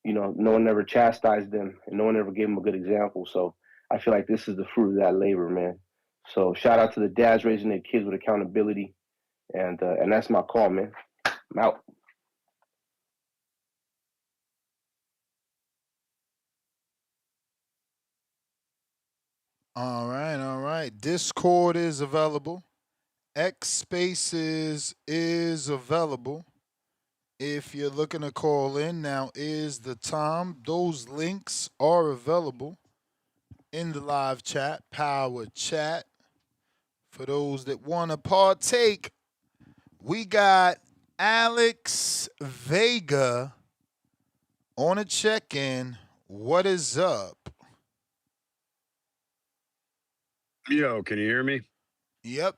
No one ever chastised them, and no one ever gave them a good example. So I feel like this is the fruit of that labor, man. So shout out to the dads raising their kids with accountability, and that's my call, man. I'm out. All right, all right. Discord is available. X Spaces is available. If you're looking to call in, now is the time. Those links are available in the live chat, Power Chat. For those that want to partake, we got Alex Vega on a check-in. What is up? Yo, can you hear me? Yep.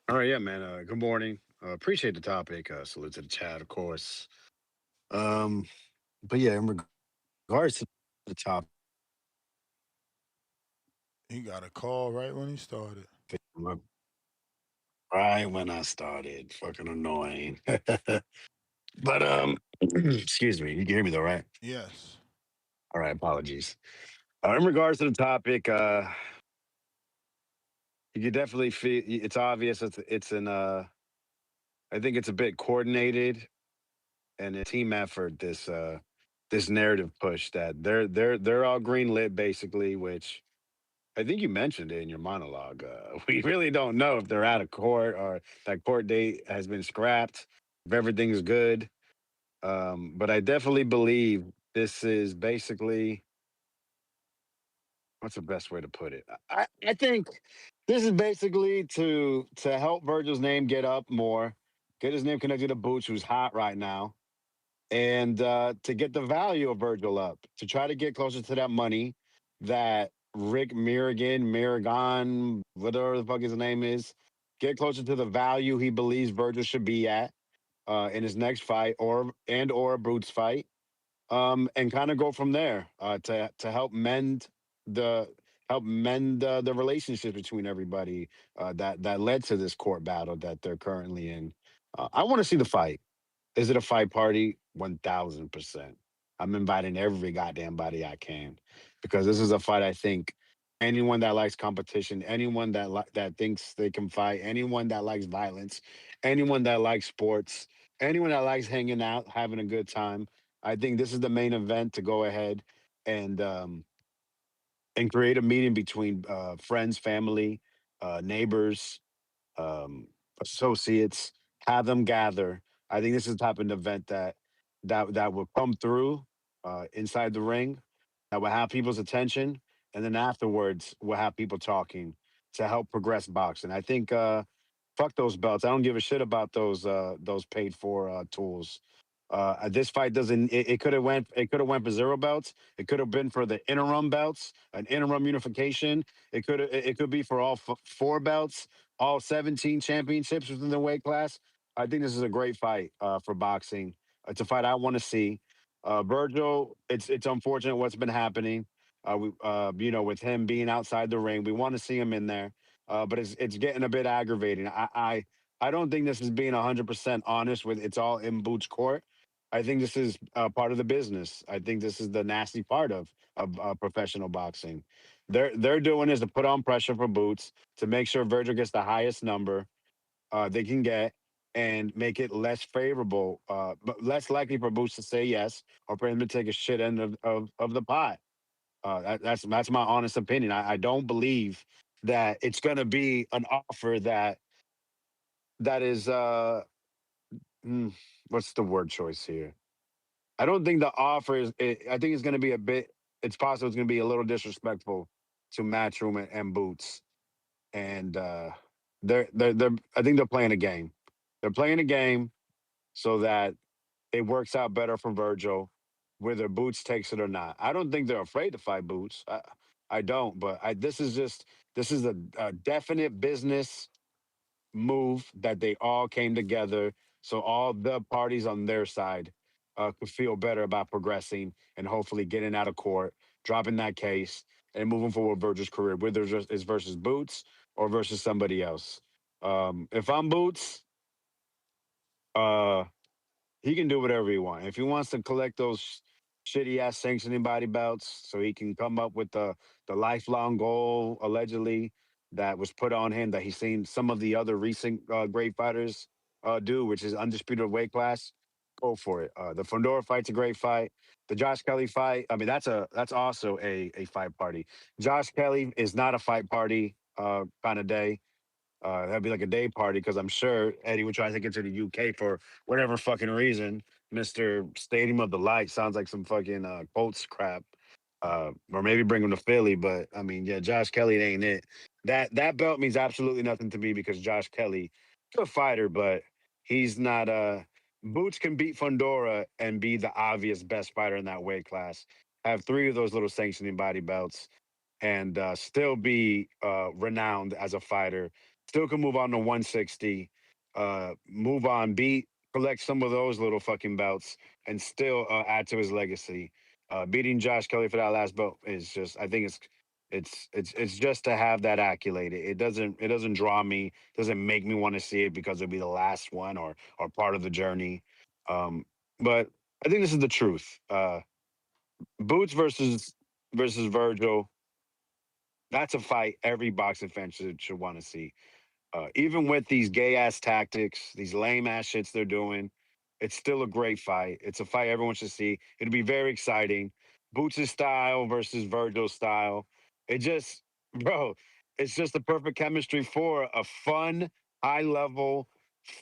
All right, yeah, man. Good morning. Appreciate the topic. Salute to the chat, of course. Um, but yeah, in regards to the topic, He got a call right when he started. right when I started, fucking annoying. But excuse me. You can hear me though, right? Yes. All right, apologies. In regards to the topic, you can definitely feel it's obvious. It's an I think it's a bit coordinated and a team effort. This narrative push that they're all green lit basically, which I think you mentioned it in your monologue. We really don't know if they're out of court or that court date has been scrapped. If everything's good, but I definitely believe this is basically what's the best way to put it? I think this is basically to help Virgil's name get up more, get his name connected to Boots, who's hot right now, and to get the value of Virgil up, to try to get closer to that money that Rick Mirigan, whatever the fuck his name is, get closer to the value he believes Virgil should be at in his next fight or a Boots fight, and kind of go from there to the help mend the relationship between everybody that led to this court battle that they're currently in. I want to see the fight. Is it a fight party? 1000%. I'm inviting every goddamn body I can because this is a fight I think anyone that likes competition, anyone that thinks they can fight, anyone that likes violence, anyone that likes sports, anyone that likes hanging out, having a good time. I think this is the main event to go ahead and um, and create a meeting between friends, family, neighbors, um, associates, have them gather. I think this is the type of event that will come through inside the ring, that will have people's attention, and then afterwards we'll have people talking to help progress boxing. I think fuck those belts. I don't give a shit about those paid for tools. This fight doesn't. It could have went. It could have went for zero belts. It could have been for the interim belts, an interim unification. It could. It could be for all four belts, all 17 championships within the weight class. I think this is a great fight for boxing. It's a fight I want to see. Virgil, it's unfortunate what's been happening. With him being outside the ring, we want to see him in there, but it's getting a bit aggravating. I don't think this is being 100% honest with it's all in Boots court. I think this is part of the business. I think this is the nasty part of professional boxing. They're doing is to put on pressure for Boots to make sure Virgil gets the highest number they can get and make it less favorable, but less likely for Boots to say yes or for him to take a shit end of the pot. That's my honest opinion. I don't believe that it's going to be an offer that is mm, what's the word choice here? I don't think the offer is. I think it's going to be a bit. It's possible it's going to be a little disrespectful to Matchroom and Boots, and they're. I think they're playing a game. They're playing a game so that it works out better for Vergil, whether Boots takes it or not. I don't think they're afraid to fight Boots. I don't. But this is a definite business move that they all came together, so all the parties on their side could feel better about progressing and hopefully getting out of court, dropping that case, and moving forward with Vergil's career, whether it's versus Boots or versus somebody else. If I'm Boots, uh, he can do whatever he wants. If he wants to collect those shitty ass sanctioning body belts, so he can come up with the lifelong goal allegedly that was put on him that he's seen some of the other recent great fighters do, which is undisputed weight class. Go for it. The Fondora fight's a great fight. The Josh Kelly fight, I mean, that's also a fight party. Josh Kelly is not a fight party kind of day. That'd be like a day party because I'm sure Eddie would try to take it to the UK for whatever fucking reason. Mr. Stadium of the Light sounds like some fucking Colts crap. Or maybe bring him to Philly, but I mean, yeah, Josh Kelly it ain't it. That belt means absolutely nothing to me because Josh Kelly, good fighter, but he's not Boots can beat Fondora and be the obvious best fighter in that weight class. Have three of those little sanctioning body belts and still be renowned as a fighter. Still can move on to 160, move on, collect some of those little fucking belts, and still add to his legacy. Beating Josh Kelly for that last belt is just, I think it's just to have that accolade. It doesn't draw me, doesn't make me want to see it because it'll be the last one or part of the journey. But I think this is the truth. Boots versus Vergil. That's a fight every boxing fan should want to see. Even with these gay ass tactics, these lame ass shits they're doing, it's still a great fight. It's a fight everyone should see. It'll be very exciting. Boots' style versus Virgil's style. It just, bro, it's just the perfect chemistry for a fun, high level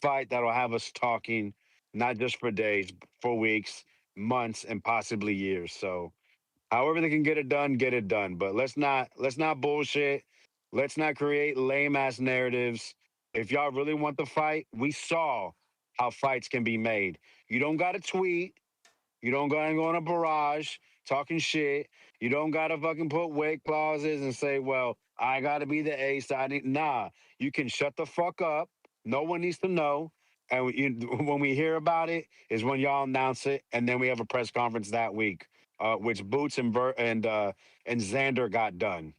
fight that'll have us talking, not just for days, for weeks, months, and possibly years. So however they can get it done. But let's not bullshit. Let's not create lame ass narratives. If y'all really want the fight, we saw how fights can be made. You don't gotta tweet. You don't gotta go on a barrage talking shit. You don't gotta fucking put weight clauses and say, well, I gotta be the ace. Nah, you can shut the fuck up. No one needs to know. And when we hear about it is when y'all announce it, and then we have a press conference that week, which Boots and Xander got done.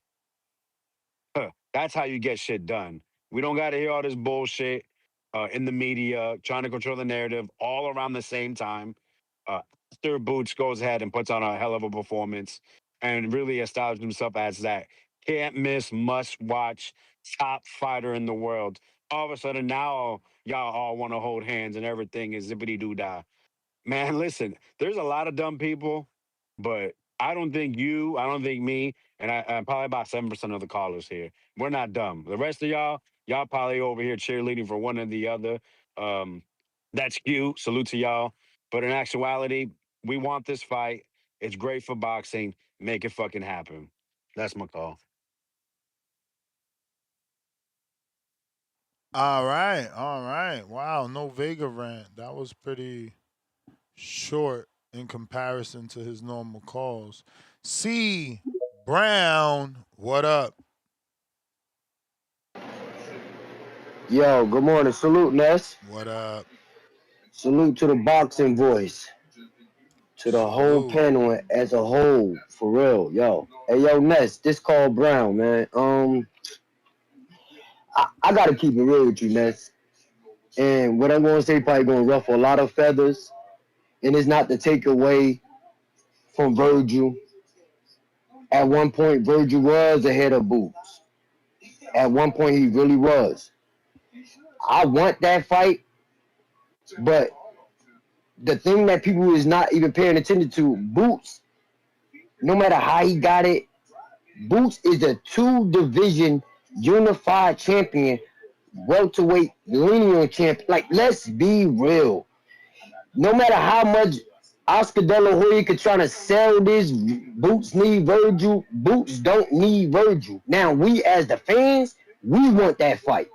That's how you get shit done. We don't got to hear all this bullshit in the media trying to control the narrative all around the same time. After Boots goes ahead and puts on a hell of a performance and really establishes himself as that can't miss, must watch top fighter in the world. All of a sudden now y'all all want to hold hands and everything is zippity doo dah. Man, listen, there's a lot of dumb people, but I don't think I don't think me, and I'm probably about 7% of the callers here. We're not dumb. The rest of y'all probably over here cheerleading for one or the other. That's cute. Salute to y'all. But in actuality, we want this fight. It's great for boxing. Make it fucking happen. That's my call. All right, all right. Wow, no Vega rant. That was pretty short in comparison to his normal calls. C. Brown, what up? Yo, good morning. Salute, Ness. What up? Salute to the boxing voice. To the whole Salute. panel as a whole. For real, yo. Hey, yo, Ness, this called Brown, man. I gotta keep it real with you, Ness. And what I'm gonna say probably gonna ruffle a lot of feathers. And it's not to take away from Vergil. At one point, Vergil was ahead of Boots. At one point, he really was. I want that fight, but the thing that people is not even paying attention to, Boots, no matter how he got it, Boots is a 2-division unified champion, welterweight lineal champion. Like, let's be real. No matter how much Oscar De La Hoya could try to sell this. Boots need Vergil. Boots don't need Vergil. Now, we as the fans, we want that fight.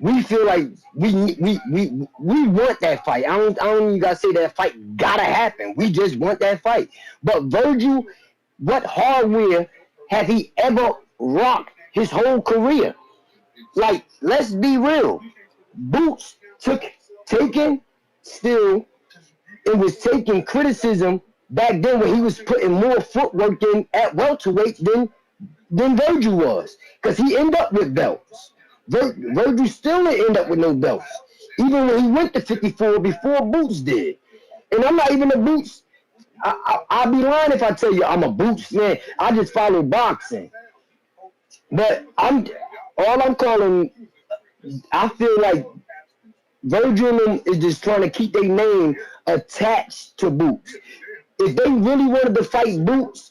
We feel like we want that fight. I don't even gotta say that fight gotta happen. We just want that fight. But Vergil, what hardware have he ever rocked his whole career? Like, let's be real. Boots taking still. It was taking criticism back then when he was putting more footwork in at welterweight than Vergil was, because he ended up with belts. Vergil still didn't end up with no belts, even when he went to 54 before Boots did. And I'm not even a Boots. I'd be lying if I tell you I'm a Boots fan. I just follow boxing. But all I'm calling, I feel like Vergil is just trying to keep their name attached to Boots. If they really wanted to fight Boots,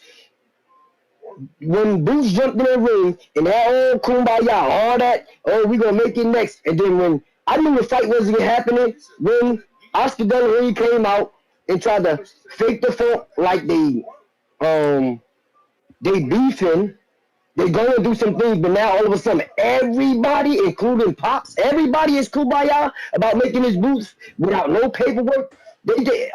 when Boots jumped in the ring and that old kumbaya, all that, oh, we gonna make it next. And then when I knew the fight wasn't happening, when Oscar De La Hoya came out and tried to fake the fault like they beefing, they going to do some things, but now all of a sudden everybody, including Pops, everybody is kumbaya about making his Boots without no paperwork.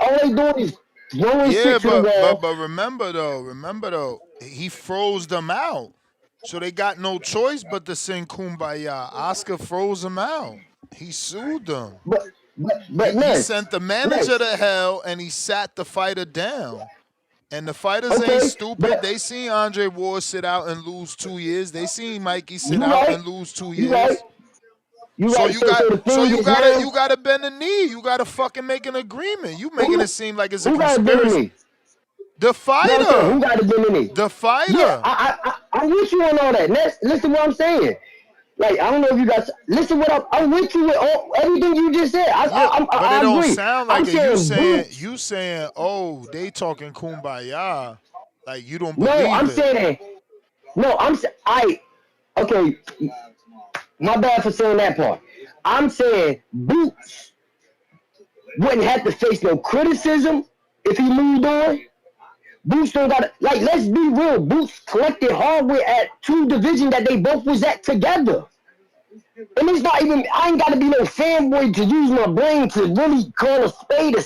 All they doing is throwing shit to the wall. But remember though, he froze them out. So they got no choice but to sing Kumbaya. Oscar froze them out. He sued them. But he sent the manager to hell and he sat the fighter down. And the fighters ain't stupid. They seen Andre Ward sit out and lose 2 years. They seen Mikey sit out and lose 2 years. You gotta bend the knee. You gotta fucking make an agreement. You making it seem like it's a conspiracy. The fighter. No, who got to bend the knee? The fighter. Yeah, I'm with you on all that. Listen to what I'm saying. Like, I don't know if you guys listen. I'm with you with everything you just said. But it don't agree. sound like it. You saying, oh, they talking kumbaya. Like, you don't believe it. No, I'm saying. Okay. My bad for saying that part. I'm saying Boots wouldn't have to face no criticism if he moved on. Boots don't got to, like, let's be real. Boots collected hardware at 2 divisions that they both was at together. And it's not even, I ain't got to be no fanboy to use my brain to really call a spade,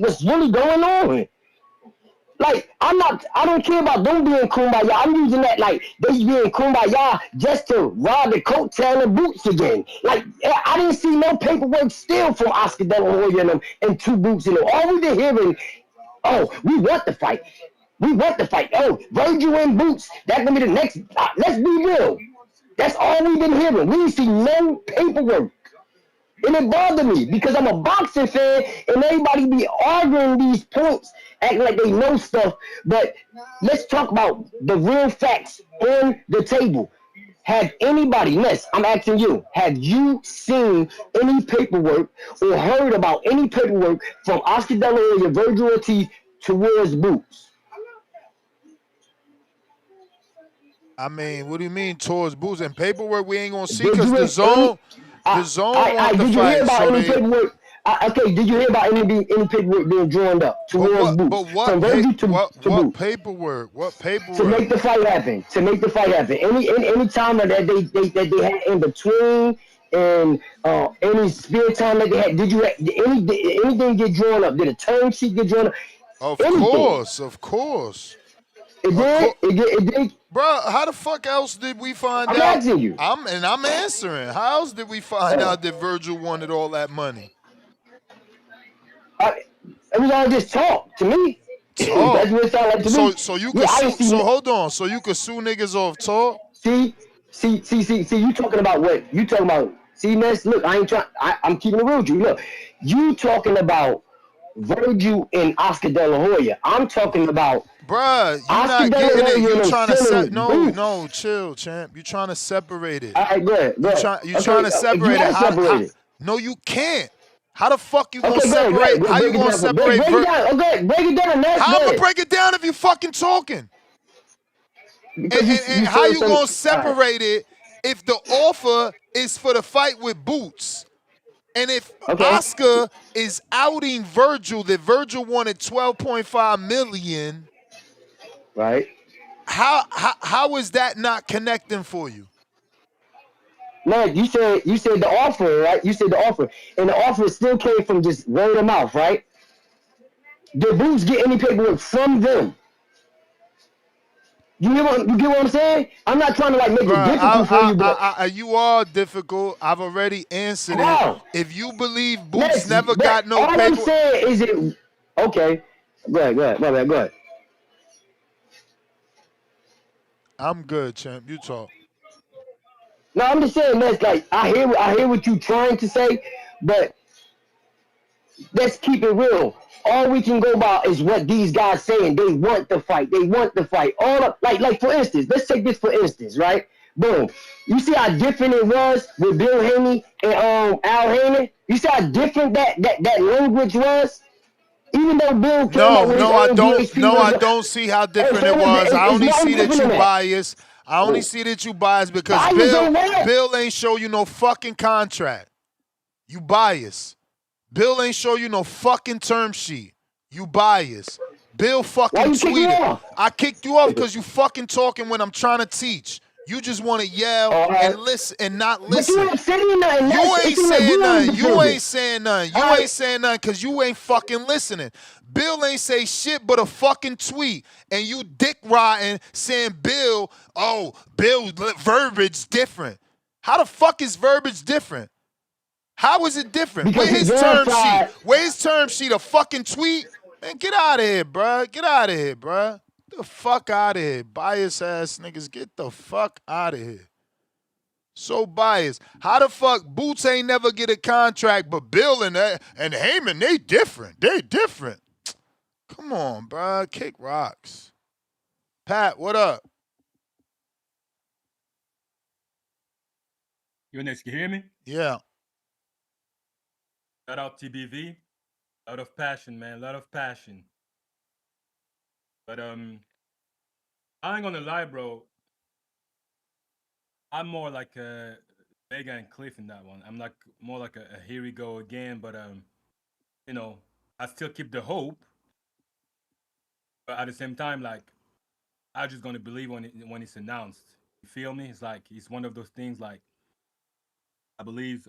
what's really going on. Like, I don't care about them being kumbaya. I'm using that, like, they being kumbaya just to rob the coattail of Boots again. Like, I didn't see no paperwork still from Oscar De La Hoya and them and 2 Boots in them. All we been hearing, oh, we want the fight. Oh, Vergil and Boots, that's going to be the next. Let's be real. That's all we've been hearing. We didn't see no paperwork. And it bothered me because I'm a boxing fan and everybody be arguing these points, acting like they know stuff. But let's talk about the real facts on the table. Have anybody, Ness, I'm asking you, have you seen any paperwork or heard about any paperwork from Oscar De La Hoya, Vergil Ortiz towards Boots? I mean, what do you mean towards Boots and paperwork? We ain't gonna see because the zone want the did you fight. Hear about any paperwork? Did you hear about any paperwork being drawn up towards Boots? But what? From Vergil to Boots? Paperwork? What paperwork? To make the fight happen. Any time that they had in between and any spare time that they had, anything get drawn up? Did a term sheet get drawn up? Of course. It did. Bro, how the fuck else did we find out? I'm asking you. I'm answering. How else did we find out that Vergil wanted all that money? It was all just talk to me. Talk. That's what it sounded like to me. So you could sue. So hold on. So you could sue niggas off talk. See. You talking about what? You talking about? See, Ness. Look, I ain't trying. I'm keeping it real with you. Look, you talking about Vergil and Oscar De La Hoya. I'm talking about. Bruh, you not getting it. You trying to no, chill, champ. You trying to separate it. All right, go ahead. You trying to separate it. No, you can't. How the fuck you gonna separate? How you gonna separate? Break it down. How I'm gonna break it down if you fucking talking? And how you gonna separate it if the offer is for the fight with Boots? And if Okay. Oscar is outing Vergil, that Vergil wanted 12.5 million, Right. how is that not connecting for you? Man, you said the offer, right? You said the offer, and the offer still came from just word of mouth, right? Did Boots get any paperwork from them? You get what I'm saying? I'm not trying to like make it Bruh, difficult for you, but you are difficult. I've already answered it. how? If you believe Boots Next, never got no all I'm paper, saying is it okay. Go ahead, my bad, go ahead. I'm good, champ. You talk. No, I'm just saying that's like I hear what you trying to say, but let's keep it real. All we can go by is what these guys saying. They want the fight. They want the fight. All of, like for instance, let's take this for instance, right? Boom. You see how different it was with Bill Haney and Al Haney? You see how different that language was? Even though Bill came out No, with his no, I own don't. GHP No, I version, don't see how hey, different so it was. I it's only see nothing that different you than that. biased. I only see that you biased because Bias on what? Bill ain't show you no fucking contract. You biased. Bill ain't show you no fucking term sheet. You biased. Bill Why fucking you kick me tweeted. off? I kicked you off because you fucking talking when I'm trying to teach. You just want to yell All right. and listen and not But you listen. ain't saying nothing. You It ain't seems like saying you ain't nothing. You defending. ain't saying nothing. All You right. ain't saying nothing because you ain't fucking listening. Bill ain't say shit but a fucking tweet. And you dick riding saying Bill, verbiage different. How the fuck is verbiage different? How is it different? Because Where he his term sheet? verified. Where his term sheet? A fucking tweet? Man, get out of here, bruh. Get out of here, bruh. Get the fuck out of here. Bias ass niggas. Get the fuck out of here. So biased. How the fuck Boots ain't never get a contract, but Bill and Heyman, they different. They different. Come on, bruh. Kick rocks. Pat, what up? Ennis, can you hear me? Yeah. Shout out TBV. Lot of passion, man. Lot of passion. But I ain't gonna lie, bro. I'm more like a Vega and Cliff in that one. I'm like more like a here we go again. But you know, I still keep the hope. But at the same time, like I just gonna believe when it's announced. You feel me? It's like it's one of those things. Like I believe,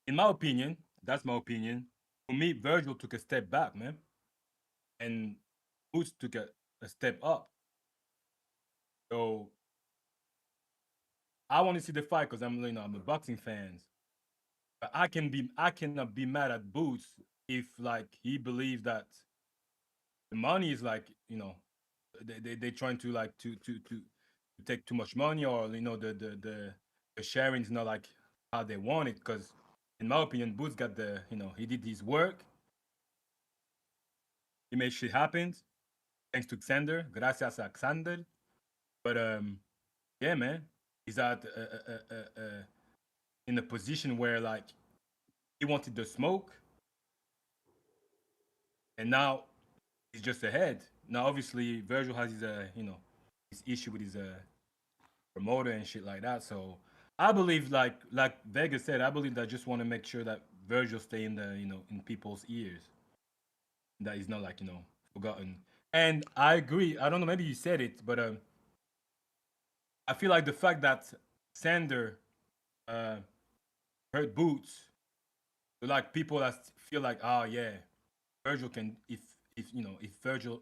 in my opinion, that's my opinion. For me, Virgil took a step back, man, and Boots took a step up. So I want to see the fight because I'm a boxing fan. But I cannot be mad at Boots if like he believes that the money is like they trying to like to take too much money, or the sharing is not like how they want it. Because in my opinion, Boots got he did his work, he made shit happen thanks to Xander. Gracias a Xander. But yeah, man, he's at in a position where like he wanted the smoke, and now he's just ahead. Now, obviously, Virgil has his his issue with his promoter and shit like that. So I believe, like Vega said, I believe that I just want to make sure that Virgil stay in the in people's ears, that he's not like forgotten. And I agree. I don't know. Maybe you said it, but I feel like the fact that Sander uh, hurt Boots, like people that feel like, oh yeah, Virgil can if Virgil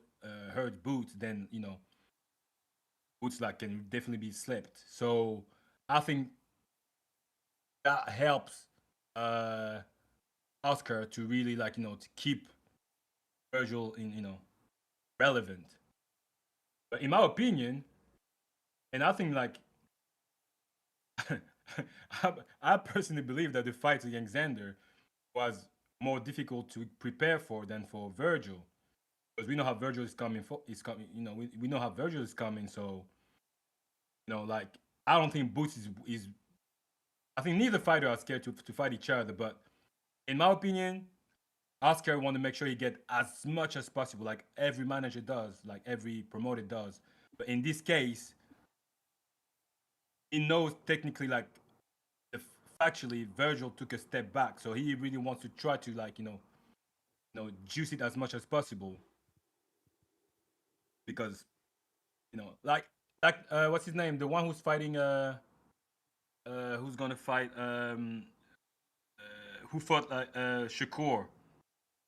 hurt Boots, then Boots like can definitely be slept. So I think that helps uh Oscar to really like to keep Virgil in relevant. But in my opinion, and I think like I personally believe that the fight against Xander was more difficult to prepare for than for Virgil, because we know how Virgil is coming. Is coming. We know how Virgil is coming. So like I don't think Boots is. I think neither fighter are scared to fight each other. But in my opinion, Oscar want to make sure he get as much as possible, like every manager does, like every promoter does. But in this case, he knows technically like the actually Virgil took a step back, so he really wants to try to like juice it as much as possible because what's his name, the one who's fighting who's gonna fight who fought Shakur,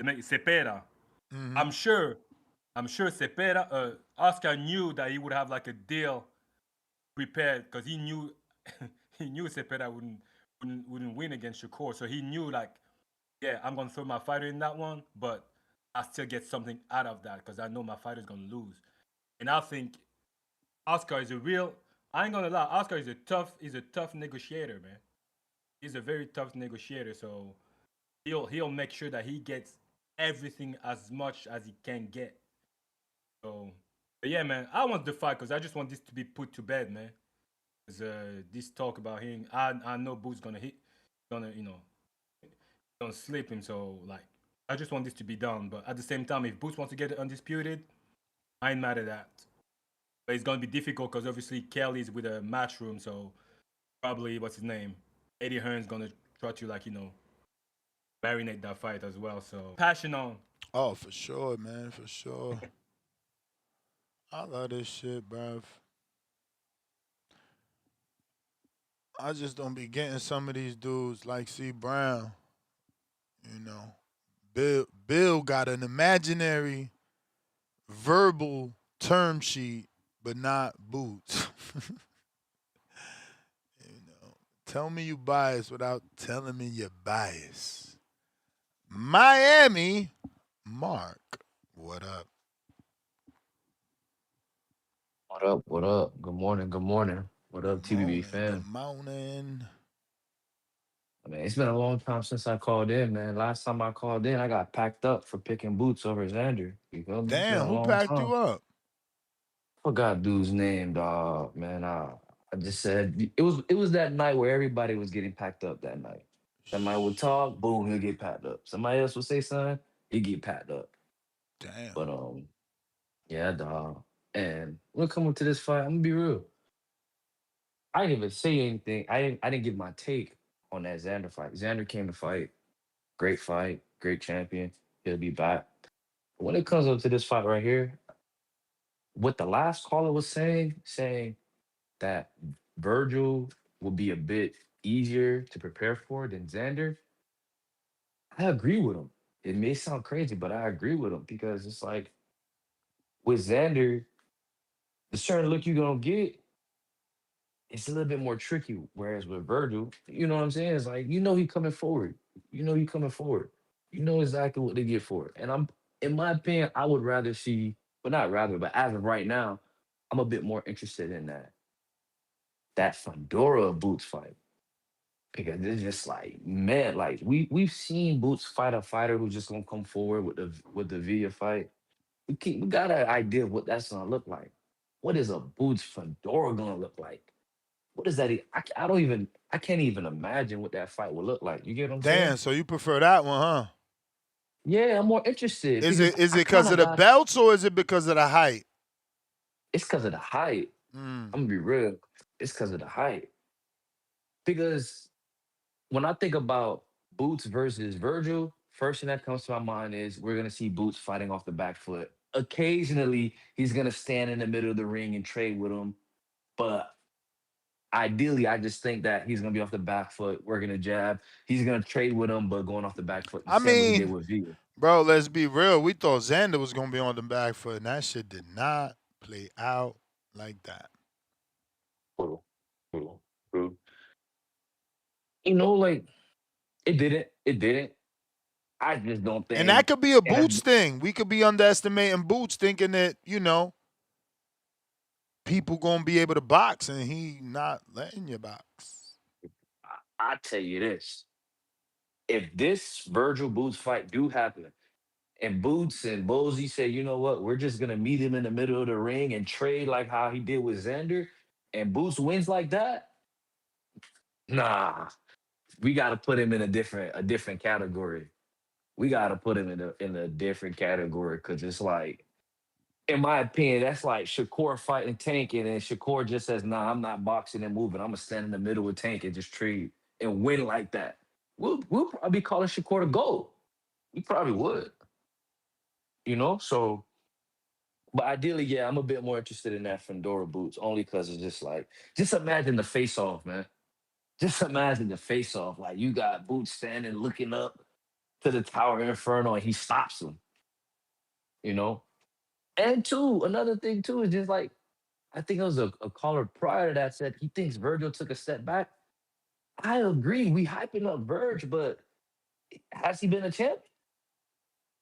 Cepeda. Mm-hmm. I'm sure Cepeda, Oscar knew that he would have like a deal prepared because he knew he knew Cepeda wouldn't win against Shakur, so he knew like, yeah, I'm gonna throw my fighter in that one, but I still get something out of that because I know my fighter's gonna lose. And I think Oscar is a real. I ain't gonna lie, Oscar is a tough negotiator, man. He's a very tough negotiator, so he'll make sure that he gets everything as much as he can get. So, but yeah, man, I want the fight because I just want this to be put to bed, man. Cause this talk about him, I know Boots gonna gonna slip him. So like, I just want this to be done. But at the same time, if Boots wants to get it undisputed, I ain't mad at that. But it's gonna be difficult because obviously Kelly's with a matchroom, so probably what's his name, Eddie Hearn's gonna try to like marinate that fight as well. So passion on. Oh, for sure, man, for sure. I love this shit, bruv. I just don't be getting some of these dudes like C Brown. You know, Bill got an imaginary verbal term sheet, but not boots. You know, tell me you biased without telling me you're biased. Miami, Mark, what up? What up? What up? Good morning. Good morning. What up, Good TBB morning, good fam? morning. I mean, it's been a long time since I called in, man. Last time I called in, I got packed up for picking boots over Xander. You feel me? It's been Damn, a who long packed time. you up? Forgot dude's name, dog. Man, I just said it was that night where everybody was getting packed up that night. Somebody would talk, boom, he'll get packed up. Somebody else would say something, he get packed up. Damn. But yeah, dog. And when it come to this fight, I'm gonna be real. I didn't even say anything. I didn't give my take on that Xander fight. Xander came to fight. Great fight, great champion. He'll be back. When it comes up to this fight right here, what the last caller was saying that Virgil will be a bit easier to prepare for than Xander, I agree with him. It may sound crazy, but I agree with him because it's like with Xander, the certain look you're gonna get, it's a little bit more tricky. Whereas with Virgil, you know what I'm saying? It's like he coming forward. He coming forward. You know exactly what to get for it. And in my opinion, I would rather see, but not rather, but as of right now, I'm a bit more interested in that Fedora Boots fight because it's just like man, like we've seen Boots fight a fighter who's just gonna come forward with the Villa fight. We got an idea of what that's gonna look like. What is a Boots Fedora gonna look like? What is that? I don't even. I can't even imagine what that fight would look like. You get what I'm saying? Damn, so you prefer that one, huh? Yeah, I'm more interested Is because it is I it kind because of of the got. belts or is it because of the height? It's because of the height. Mm. I'm gonna be real. It's because of the height. Because when I think about Boots versus Virgil, first thing that comes to my mind is we're gonna see Boots fighting off the back foot. Occasionally, he's gonna stand in the middle of the ring and trade with him, but ideally, I just think that he's gonna be off the back foot, working a jab. He's gonna trade with him, but going off the back foot, the I same way he did mean, with Villa. bro, let's be real. We thought Xander was gonna be on the back foot, and that shit did not play out like that. True, true, true. Like it didn't. It didn't. I just don't And that think could be a it has. Boots thing. We could be underestimating Boots, thinking that people gonna be able to box, and he not letting you box. I tell you this: if this Virgil Boots fight do happen, and Boots and Bozy say, you know what, we're just gonna meet him in the middle of the ring and trade like how he did with Xander, and Boots wins like that, nah, we got to put him in a different category. We got to put him in a different category because it's like, in my opinion, that's like Shakur fighting Tank, and then Shakur just says, "Nah, I'm not boxing and moving. I'm gonna stand in the middle with Tank and just trade." and win like that, we'll probably be calling Shakur a GOAT. We probably would, So, but ideally, yeah, I'm a bit more interested in that Fedora boots only because it's just like, just imagine the face off, man. Just imagine the face off. Like you got Boots standing looking up to the Tower Inferno and he stops him, you know? And two, another thing too is just like, I think it was a caller prior to that said he thinks Virgil took a step back. I agree. We hyping up Verge, but has he been a champ?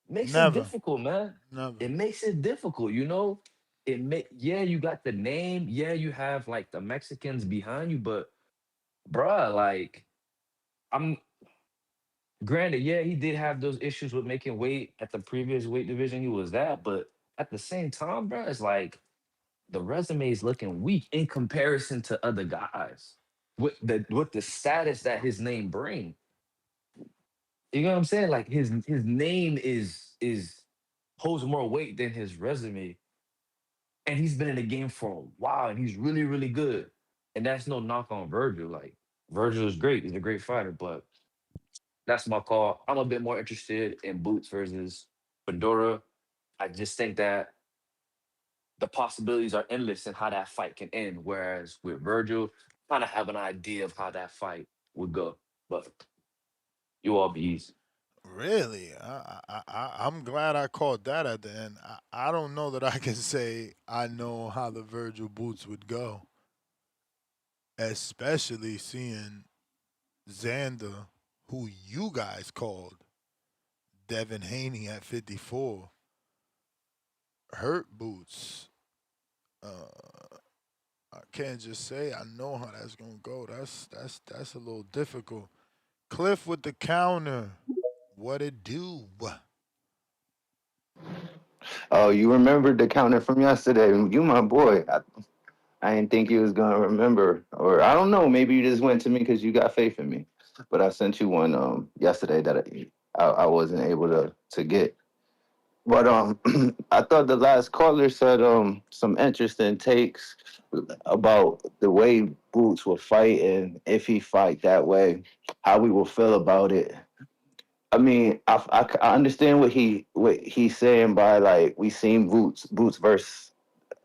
Makes it Never. difficult, man. Never. It makes it difficult. Yeah, you got the name. Yeah, you have like the Mexicans behind you, but bruh, like I'm granted, yeah, he did have those issues with making weight at the previous weight division he was at, but at the same time, bruh, it's like the resume is looking weak in comparison to other guys with the status that his name bring. You know what I'm saying? Like his name is holds more weight than his resume. And he's been in the game for a while and he's really, really good. And that's no knock on Virgil. Like Virgil is great. He's a great fighter, but that's my call. I'm a bit more interested in Boots versus Fedora. I just think that the possibilities are endless in how that fight can end. Whereas with Virgil, kind of have an idea of how that fight would go. But you all be easy. Really, I'm glad I caught that at the end. I don't know that I can say I know how the Virgil boots would go, especially seeing Xander, who you guys called Devin Haney at 54, hurt boots. I can't just say I know how that's gonna go. That's a little difficult. Cliff with the counter. What it do? Oh, you remembered the counter from yesterday. You my boy. I didn't think you was gonna remember, or I don't know. Maybe you just went to me because you got faith in me. But I sent you one yesterday that I wasn't able to get. But I thought the last caller said some interesting takes about the way Boots will fight and if he fight that way, how we will feel about it. I mean, I understand what he's saying by like we seen Boots versus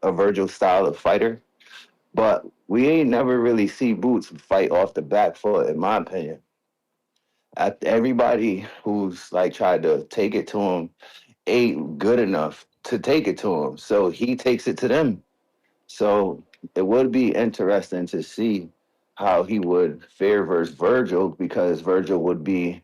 a Virgil style of fighter, but we ain't never really see Boots fight off the back foot, in my opinion. Everybody who's like tried to take it to him ain't good enough to take it to him, so he takes it to them. So it would be interesting to see how he would fare versus Virgil because Virgil would be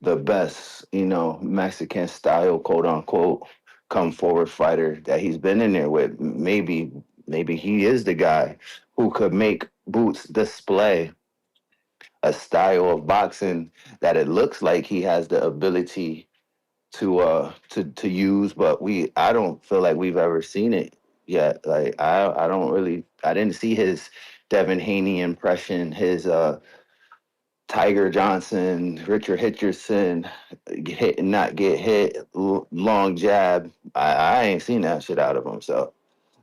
the best, Mexican style, quote unquote, come forward fighter that he's been in there with. Maybe he is the guy who could make Boots display a style of boxing that it looks like he has the ability to use, but I don't feel like we've ever seen it yet. Like I didn't see his Devin Haney impression, his Tiger Johnson, Richard Hitcherson, hit and not get hit, long jab. I ain't seen that shit out of him, so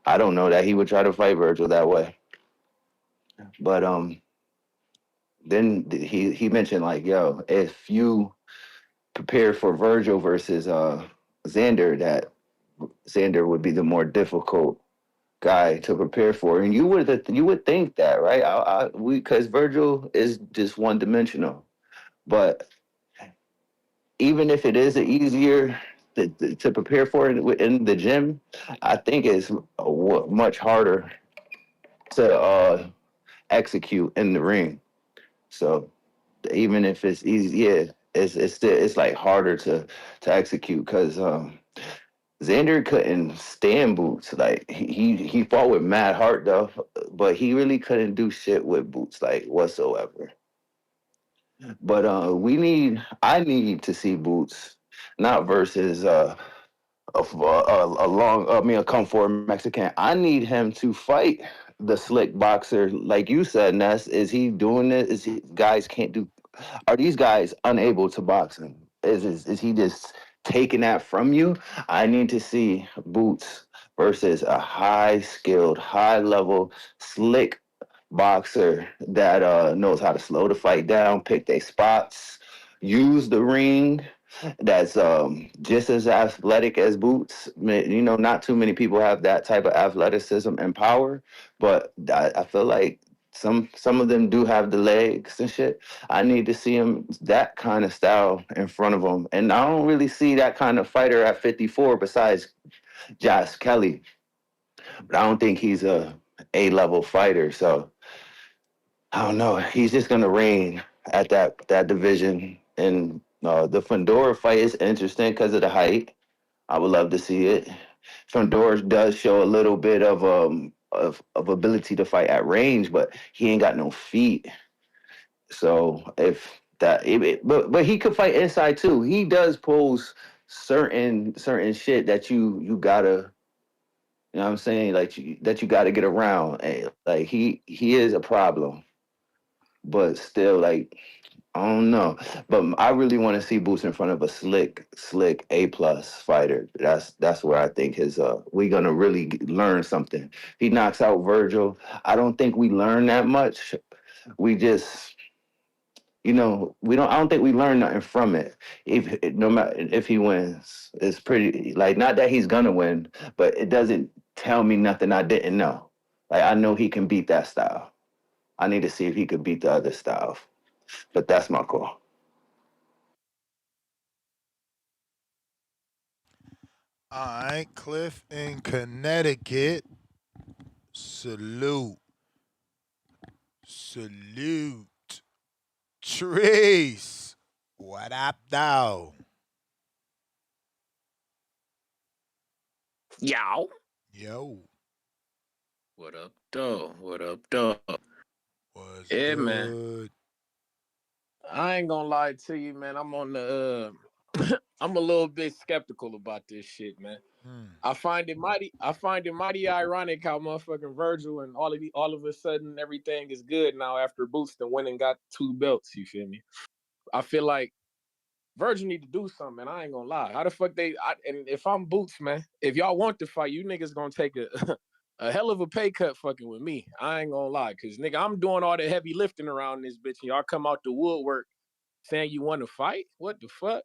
I don't know that he would try to fight Virgil that way. But then he mentioned like, yo, if you prepare for Virgil versus Xander, that Xander would be the more difficult guy to prepare for, and you would think that, right? Because Virgil is just one dimensional, but even if it is easier to prepare for it in the gym, I think it's much harder to execute in the ring. So even if it's easy, yeah, it's still it's like harder to execute because Xander couldn't stand Boots. Like he fought with mad heart though, but he really couldn't do shit with Boots like whatsoever. But I need to see Boots not versus a long, a come forward Mexican. I need him to fight the slick boxer, like you said, Ness. Is he doing it? Guys can't do? Are these guys unable to box him? Is he just taking that from you? I need to see Boots versus a high skilled, high level, slick boxer that knows how to slow the fight down, pick their spots, use the ring. That's just as athletic as Boots. You know, not too many people have that type of athleticism and power, but I feel like some of them do have the legs and shit. I need to see him that kind of style in front of him, and I don't really see that kind of fighter at 54 besides Josh Kelly. But I don't think he's a level fighter, so I don't know. He's just gonna reign at that division, and the Fedor fight is interesting because of the height. I would love to see it. Fedor does show a little bit of ability to fight at range, but he ain't got no feet. So if that, but he could fight inside too. He does pose certain shit that you gotta. You know what I'm saying? Like that you got to get around. Like he is a problem, but still, like I don't know. But I really want to see Boots in front of a slick A+ fighter. That's where I think his we gonna really learn something. If he knocks out Vergil, I don't think we learn that much. We just we don't. I don't think we learn nothing from it. If no matter if he wins, it's pretty like not that he's gonna win, but it doesn't tell me nothing I didn't know. Like I know he can beat that style. I need to see if he could beat the other styles. But that's my call. All right, Cliff in Connecticut. Salute. Salute. Trace. What up, though? Yow. Yo. What up, though? What up, though? What's Yeah, good? man. I ain't gonna lie to you, man. I'm on the I'm a little bit skeptical about this shit, man. I find it mighty ironic how motherfucking Vergil and all of a sudden everything is good now after Boots and went and got 2 belts, you feel me? I feel like Vergil need to do something, man. I ain't gonna lie. How the fuck and if I'm Boots, man, if y'all want to fight, you niggas gonna take a hell of a pay cut fucking with me. I ain't gonna lie, cause nigga, I'm doing all the heavy lifting around this bitch, and y'all come out the woodwork saying you want to fight? What the fuck?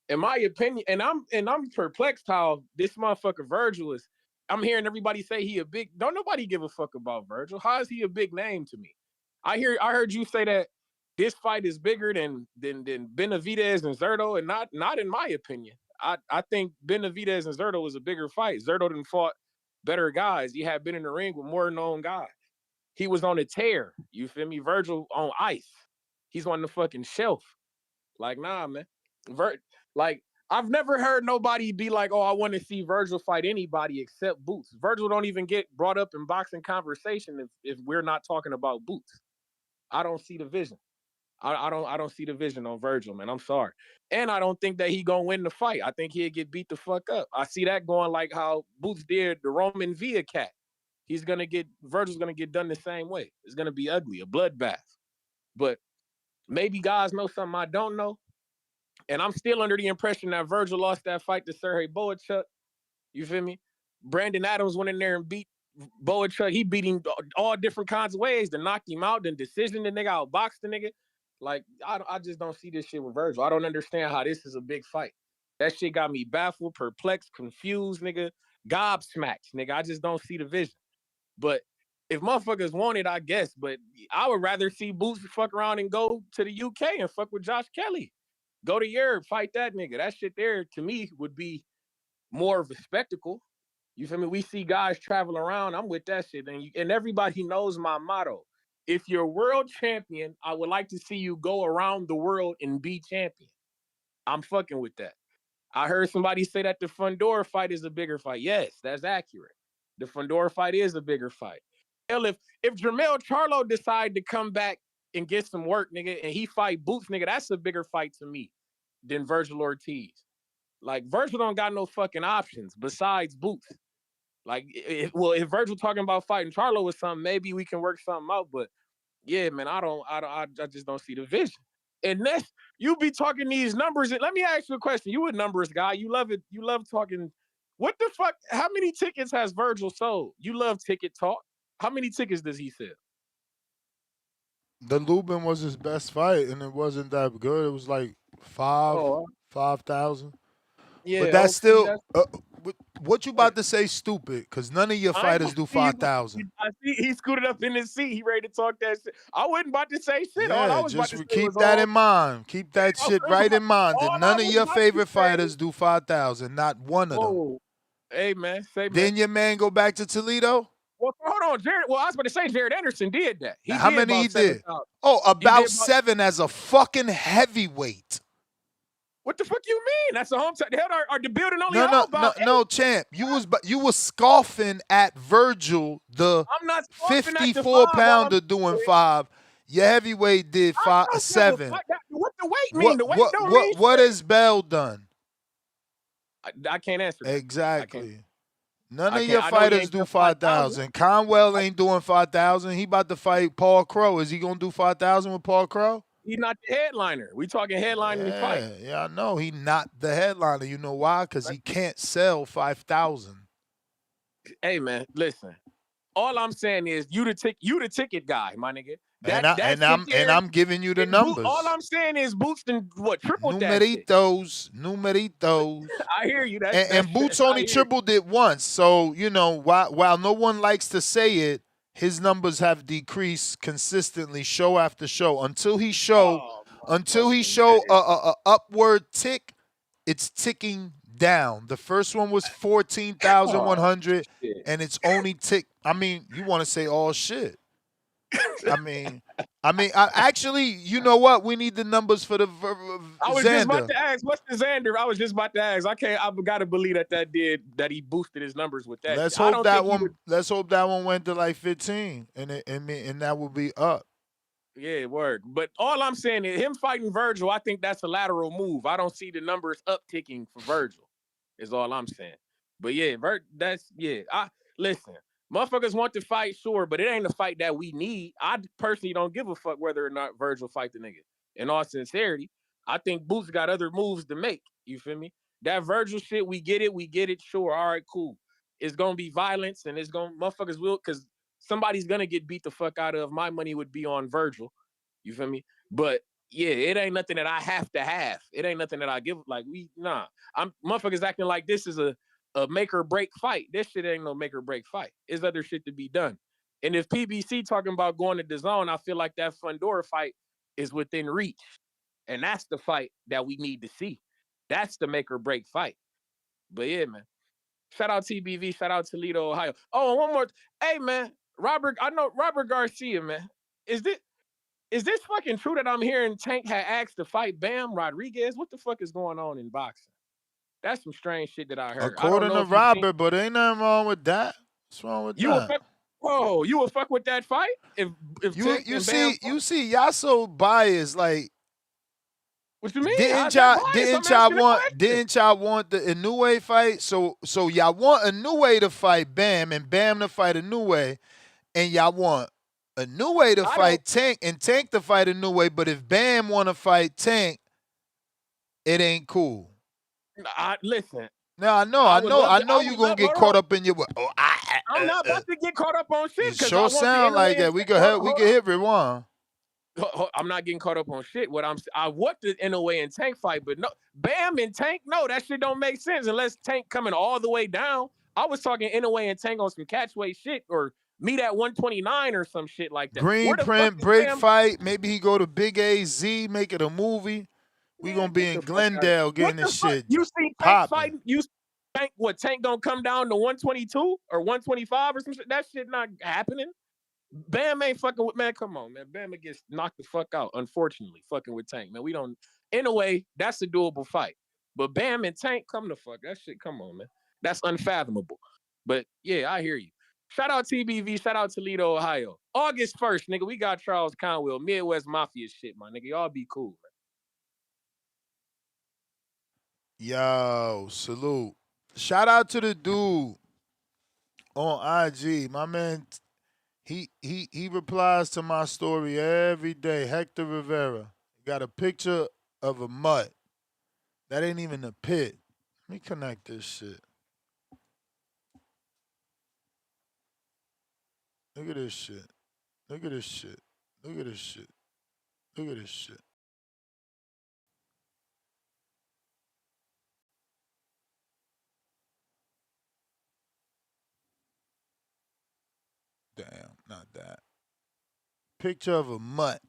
In my opinion, and I'm perplexed how this motherfucker Vergil is. I'm hearing everybody say he a big. Don't nobody give a fuck about Vergil. How is he a big name to me? I heard you say that this fight is bigger than Benavidez and Zerto, and not in my opinion. I think Benavidez and Zerto was a bigger fight. Zerto done fought better guys. He had been in the ring with more known guys. He was on a tear. You feel me? Vergil on ice. He's on the fucking shelf. Like, nah, man. Like, I've never heard nobody be like, oh, I want to see Vergil fight anybody except Boots. Vergil don't even get brought up in boxing conversation if we're not talking about Boots. I don't see the vision. I don't see the vision on Vergil, man. I'm sorry. And I don't think that he gonna win the fight. I think he'll get beat the fuck up. I see that going like how Boots did the Roman Via cat. Vergil's gonna get done the same way. It's gonna be ugly, a bloodbath. But maybe guys know something I don't know. And I'm still under the impression that Vergil lost that fight to Sergey Boachuk. You feel me? Brandon Adams went in there and beat Boachuk. He beat him all different kinds of ways, then knocked him out, then decision the nigga, outboxed the nigga. Like, I just don't see this shit with Vergil. I don't understand how this is a big fight. That shit got me baffled, perplexed, confused, nigga, gobsmacked, nigga. I just don't see the vision. But if motherfuckers want it, I guess. But I would rather see Boots fuck around and go to the UK and fuck with Josh Kelly. Go to Europe, fight that nigga. That shit there, to me, would be more of a spectacle. You feel me? We see guys travel around. I'm with that shit. And everybody knows my motto. If you're world champion, I would like to see you go around the world and be champion. I'm fucking with that. I heard somebody say that the Fedor fight is a bigger fight. Yes, that's accurate. The Fedor fight is a bigger fight. Hell, if Jermell Charlo decide to come back and get some work, nigga, and he fight Boots, nigga, that's a bigger fight to me than Vergil Ortiz. Like, Vergil don't got no fucking options besides Boots. Like, if Vergil talking about fighting Charlo or something, maybe we can work something out. But yeah, man, I just don't see the vision. And next, you be talking these numbers. And let me ask you a question. You a numbers guy. You love it. You love talking. What the fuck? How many tickets has Vergil sold? You love ticket talk. How many tickets does he sell? The Lubin was his best fight, and it wasn't that good. It was like five, Oh, 5,000. But yeah. that's Oh, see, still that's what you about to say stupid? Because none of your I ain't fighters gonna do see you. 5,000. I see he scooted up in his seat. He ready to talk that shit. I wasn't about to say shit. All I Yeah, was about just to say was keep that in mind. Keep that all shit right in mind. That I none of was your about to favorite say. fighters do 5,000. Not one of them. Whoa, hey man, say man. Then your man go back to Toledo. Well, hold on, Jared. Well, I was about to say Jared Anderson did that. He How did many he about did? 7,000. Oh, He about did about 7 as a fucking heavyweight. what the fuck you mean? That's a hometown. Hell, the building only No, no, hold no, about 8. no, champ. You was scoffing at Vergil, the I'm not scoffing at the 54 5. All I'm pounder doing 5. Your heavyweight did I don't give a 7. fuck. What the weight mean? What The weight what don't mean what what shit. has Bell done? I can't answer that. I can't. Exactly. None I of your can't. I know he fighters ain't do done 5,000. 5,000. Conwell ain't doing 5,000. He about to fight Paul Crow. Is he gonna do 5,000 with Paul Crow? He's not the headliner. We talking headlining fight. Yeah, I know. He not the headliner. You know why? Because he can't sell 5,000. Hey man, listen. All I'm saying is you the ticket guy, my nigga. And That shit there. I'm giving you the All numbers. I'm saying is boosting what tripled that shit. Numeritos. I hear you. And Boots I only hear you. tripled it once. So, while no one likes to say it, his numbers have decreased consistently show after show. Until he show a upward tick, it's ticking down. The first one was 14,100 shit. and it's only tick. I mean, you want to say all shit. Actually, you know what? We need the numbers for the I was just about Xander. to ask, what's the Xander? I was just about to ask. I've got to believe that he boosted his numbers with that Let's shit. I hope don't that think he one. would. Let's hope that one went to like 15, and that will be up. Yeah, word. But all I'm saying is him fighting Vergil, I think that's a lateral move. I don't see the numbers upticking for Vergil, is all I'm saying. But yeah, I listen, motherfuckers want to fight, sure, but it ain't a fight that we need. I personally don't give a fuck whether or not Vergil fight the nigga. In all sincerity, I think Boots got other moves to make. You feel me? That Vergil shit, we get it, sure. All right, cool. It's gonna be violence and motherfuckers will, because somebody's gonna get beat the fuck out of. My money would be on Vergil. You feel me? But yeah, it ain't nothing that I have to have. It ain't nothing that I give. Like I'm motherfuckers acting like this is a make or break fight. This shit ain't no make or break fight. There's other shit to be done. And if PBC talking about going to DAZN, I feel like that Fundora fight is within reach, and that's the fight that we need to see. That's the make or break fight. But yeah, man. Shout out TBV. Shout out Toledo, Ohio. Oh, and one more. Hey, man. I know Robert Garcia, man. Is this fucking true that I'm hearing Tank had asked to fight Bam Rodriguez? What the fuck is going on in boxing? That's some strange shit that I heard. I don't According know to if you seen. Robert, but ain't nothing wrong with that. What's wrong with You will that? fuck. Whoa, you will fuck with that fight if You Tank you and Bam. see y'all so biased. Like, What you mean? didn't How's that y'all bias? I'm didn't y'all asking a want question. didn't y'all want the Inoue fight? So y'all want Inoue to fight Bam and Bam to fight Inoue, and y'all want Inoue to I don't. fight Tank and Tank to fight Inoue. But if Bam want to fight Tank, it ain't cool. Listen. Now I I would love to. I you would gonna love. get Hold caught on. up in your. I'm not about to get caught up on You shit because I sure want the sound like Inoue that. and We Tank. we could hit rewind. I'm not getting caught up on shit. I want the Inoue and Tank fight, but no, Bam and Tank, no, that shit don't make sense unless Tank coming all the way down. I was talking Inoue and Tank on some catchweight shit or meet at 129 or some shit like that. Where Green the fuck print is break Bam? fight. Maybe he go to Big AZ, make it a movie. We gonna Man, be get in the fuck out. Glendale What getting the this fuck? shit You see Tank popping. fighting? Tank gonna come down to 122 or 125 or some shit? That shit not happening. Bam ain't fucking with, man. Come on, man. Bam gets knocked the fuck out. Unfortunately, fucking with Tank, man. We don't. In a way, that's a doable fight. But Bam and Tank, come the fuck. That shit, come on, man. That's unfathomable. But yeah, I hear you. Shout out TBV. Shout out Toledo, Ohio. August 1st, nigga. We got Charles Conwell, Midwest Mafia shit, my nigga. Y'all be cool, man. Yo, salute. Shout out to the dude on IG. My man, he replies to my story every day. Hector Rivera. Got a picture of a mutt. That ain't even a pit. Let me connect this shit. Look at this shit. Look at this shit. Look at this shit. Look at this shit. Damn, not that. Picture of a mutt.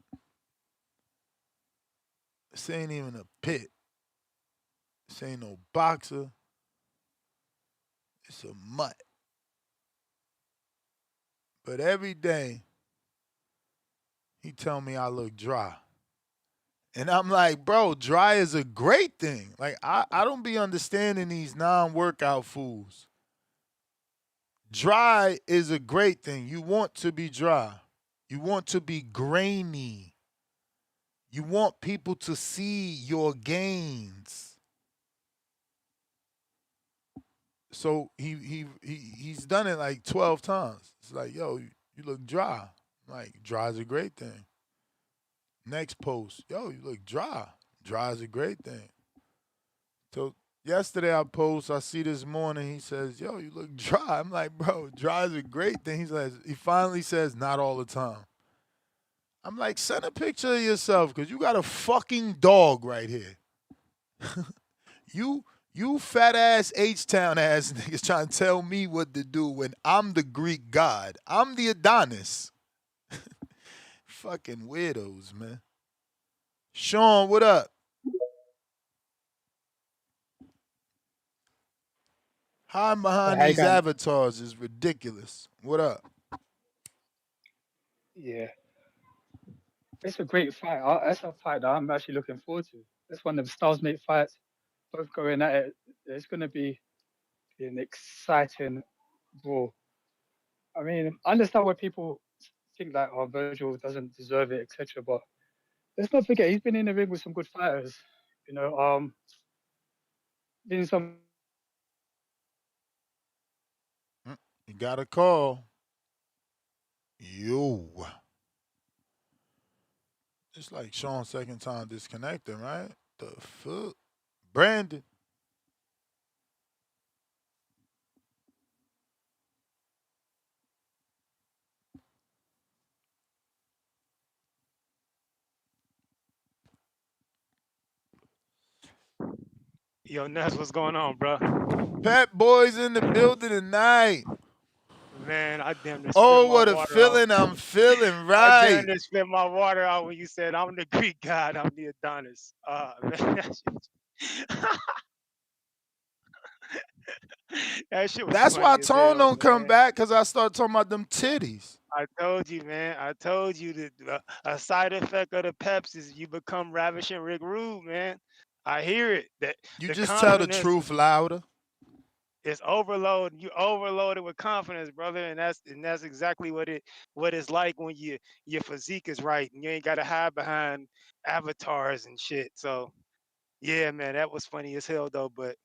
This ain't even a pit. This ain't no boxer. It's a mutt. But every day, he tell me I look dry. And I'm like, bro, dry is a great thing. Like, I don't be understanding these non-workout fools. Dry is a great thing. You want to be dry. You want to be grainy. You want people to see your gains. So he's done it like 12 times. It's like, yo, you look dry. I'm like, dry is a great thing. Next post, yo, you look dry. Dry is a great thing. So yesterday I post, I see this morning, he says, yo, you look dry. I'm like, bro, dry is a great thing. He finally says, not all the time. I'm like, send a picture of yourself because you got a fucking dog right here. You fat ass H-Town ass niggas trying to tell me what to do when I'm the Greek god. I'm the Adonis. Fucking weirdos, man. Sean, what up? Hiding behind How you these going? avatars is ridiculous. What up? Yeah, it's a great fight. That's a fight that I'm actually looking forward to. That's one of the Styles Mate fights. Both going at it. It's going to be an exciting brawl. I mean, I understand why people think that Virgil doesn't deserve it, etc. But let's not forget he's been in the ring with some good fighters. You know, been some. You got a call. Yo. It's like Sean's second time disconnecting, right? The fuck? Brandon. Yo, Ness, what's going on, bro? Pep Boys in the building tonight. Man, I damn near spit Oh, my what a water out. feeling I'm feeling, I right? damn near spit my water out when you said I'm the Greek god, I'm the Adonis. Man, that shit was That's why funny as Tone hell, don't come man. back, because I start talking about them titties. I told you, man. I told you that a side effect of the Peps is you become ravishing Rick Rude, man. I hear it. That You the just tell the confidence truth louder. is overload. You overloaded with confidence, brother, and that's exactly what it's like when your physique is right and you ain't got to hide behind avatars and shit. So yeah, man, that was funny as hell though. But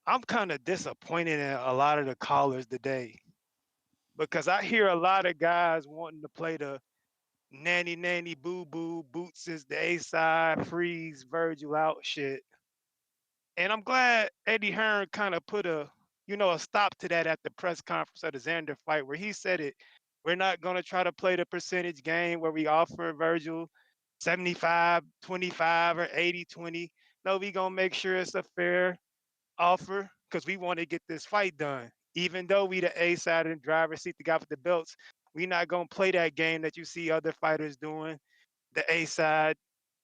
I'm kind of disappointed in a lot of the callers today because I hear a lot of guys wanting to play the nanny boo boo boots is the A side freeze Virgil out shit. And I'm glad Eddie Hearn kind of put a stop to that at the press conference of the Xander fight where he said it. We're not going to try to play the percentage game where we offer Virgil 75-25 or 80-20. No, we going to make sure it's a fair offer because we want to get this fight done. Even though we the A side and driver's seat, the guy with the belts, we not going to play that game that you see other fighters doing the A side,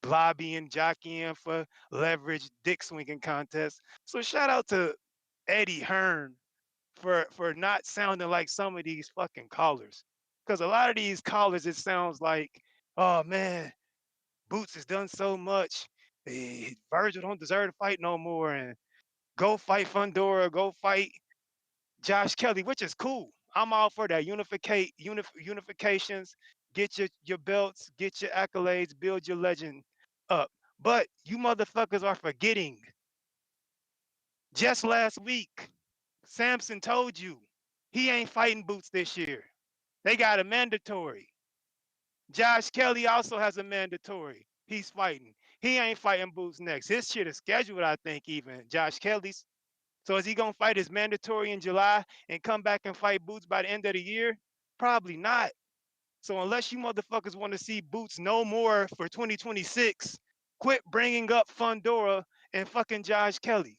lobbying, jockeying for leverage, dick swinging contests. So shout out to Eddie Hearn for not sounding like some of these fucking callers. Because a lot of these callers, it sounds like, oh man, Boots has done so much. Virgil don't deserve to fight no more. And go fight Fundora, go fight Josh Kelly, which is cool. I'm all for that. Unifications, get your belts, get your accolades, build your legend up. But you motherfuckers are forgetting. Just last week, Samson told you he ain't fighting Boots this year. They got a mandatory. Josh Kelly also has a mandatory. He's fighting. He ain't fighting Boots next. His shit is scheduled, I think, even. Josh Kelly's. So is he gonna fight his mandatory in July and come back and fight Boots by the end of the year? Probably not. So unless you motherfuckers want to see Boots no more for 2026, quit bringing up Fundora and fucking Josh Kelly.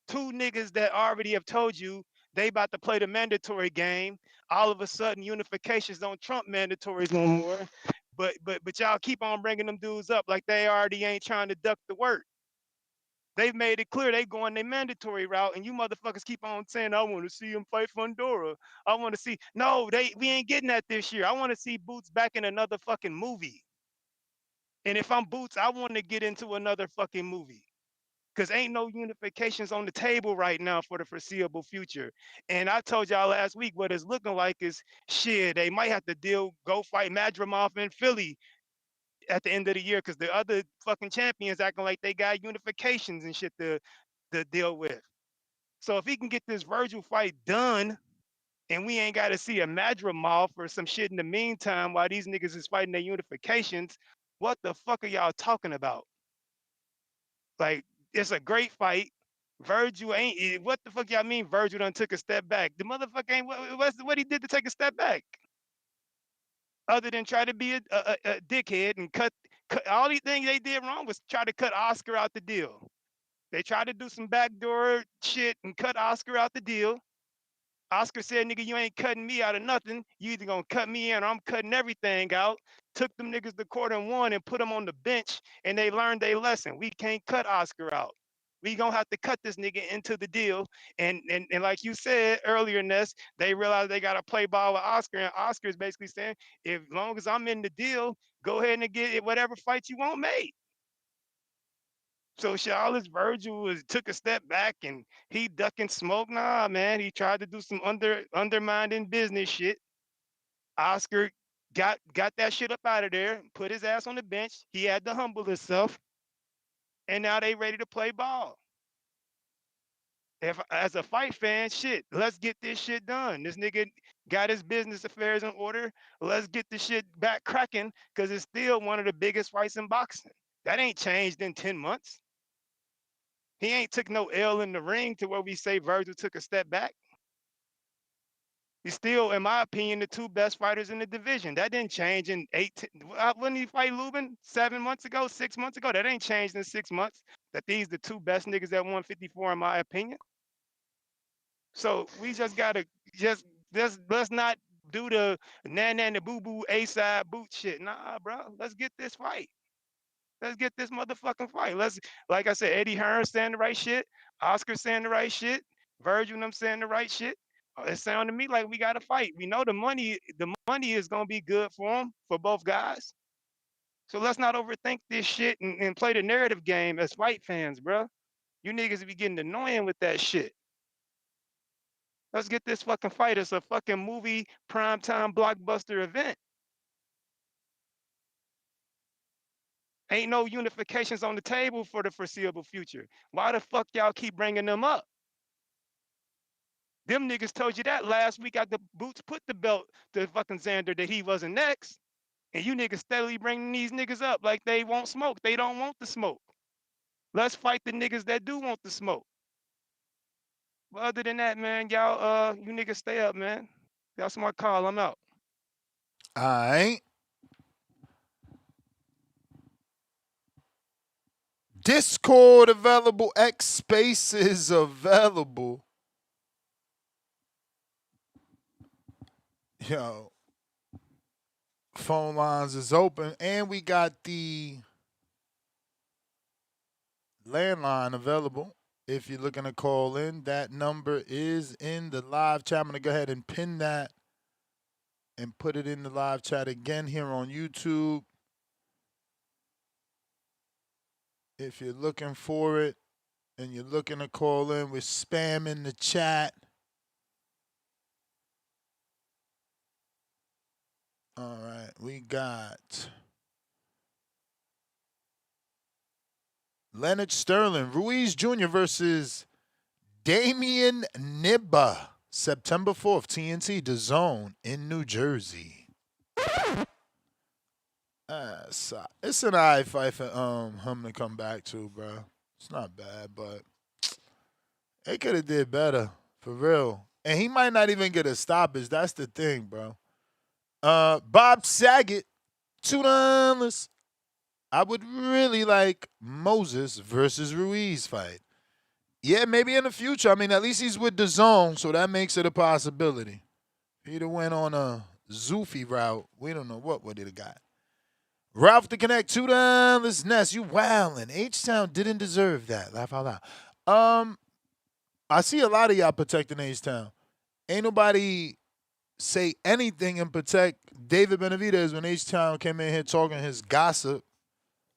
Two niggas that already have told you they about to play the mandatory game. All of a sudden, unifications don't trump mandatories no more. But y'all keep on bringing them dudes up like they already ain't trying to duck the work. They've made it clear they going their mandatory route, and you motherfuckers keep on saying, "I want to see him fight Fundora. I want to see." No, we ain't getting that this year. I want to see Boots back in another fucking movie. And if I'm Boots, I want to get into another fucking movie. Because ain't no unifications on the table right now for the foreseeable future. And I told y'all last week what it's looking like is shit. They might have to go fight Madrimov in Philly at the end of the year because the other fucking champions acting like they got unifications and shit to deal with. So if he can get this Vergil fight done and we ain't got to see a Madrimov or some shit in the meantime while these niggas is fighting their unifications, what the fuck are y'all talking about? Like, it's a great fight. Vergil ain't. What the fuck y'all mean? Vergil done took a step back. The motherfucker ain't. What he did to take a step back? Other than try to be a dickhead and cut all these things they did wrong was try to cut Oscar out the deal. They tried to do some backdoor shit and cut Oscar out the deal. Oscar said, "Nigga, you ain't cutting me out of nothing. You either gonna cut me in or I'm cutting everything out." Took them niggas to court and won and put them on the bench, and they learned their lesson. We can't cut Oscar out. We gonna have to cut this nigga into the deal. And like you said earlier, Ness, they realized they gotta play ball with Oscar, and Oscar is basically saying, as long as I'm in the deal, go ahead and get it, whatever fight you want made. So Charles Vergil took a step back and he ducking smoke. Nah, man, he tried to do some undermining business shit. Oscar got that shit up out of there, put his ass on the bench. He had to humble himself, and now they ready to play ball. If as a fight fan, shit, let's get this shit done. This nigga got his business affairs in order. Let's get the shit back cracking because it's still one of the biggest fights in boxing. That ain't changed in 10 months. He ain't took no L in the ring to where we say Vergil took a step back. He's still, in my opinion, the two best fighters in the division. That didn't change in 8. When he fight Lubin 7 months ago, 6 months ago, that ain't changed in 6 months. That these the two best niggas at 154, in my opinion. So we just gotta let's not do the nan and the boo boo A side boot shit. Nah, bro, let's get this fight. Let's get this motherfucking fight. Let's, like I said, Eddie Hearn saying the right shit. Oscar saying the right shit. Vergil and them saying the right shit. It sounded to me like we got to fight. We know the money is gonna be good for them, for both guys. So let's not overthink this shit and play the narrative game as fight fans, bro. You niggas be getting annoying with that shit. Let's get this fucking fight. It's a fucking movie primetime blockbuster event. Ain't no unifications on the table for the foreseeable future. Why the fuck y'all keep bringing them up? Them niggas told you that last week after Boots put the belt to fucking Xander that he wasn't next. And you niggas steadily bringing these niggas up like they won't smoke. They don't want the smoke. Let's fight the niggas that do want the smoke. But other than that, man, y'all, you niggas stay up, man. That's my call. I'm out. I ain't. Discord available. X Spaces available. Yo, phone lines is open, and we got the landline available. If you're looking to call in, that number is in the live chat. I'm going to go ahead and pin that and put it in the live chat again here on YouTube. If you're looking for it and you're looking to call in, we're spamming the chat. All right, we got Leonard Sterling, Ruiz Jr. versus Damian Nibba, September 4th, TNT DAZN in New Jersey. It's an eye fight for him to come back to, bro. It's not bad, but they could have did better, for real. And he might not even get a stoppage. That's the thing, bro. Bob Saget, $2. I would really like Moses versus Ruiz fight. Yeah, maybe in the future. I mean, at least he's with DAZN, so that makes it a possibility. He'd have went on a Zufi route. We don't know what would have got. Ralph the Connect, $2. Ness, you wildin'. H-Town didn't deserve that. Laugh out loud. I see a lot of y'all protecting H-Town. Ain't nobody say anything and protect David Benavidez when H-Town came in here talking his gossip,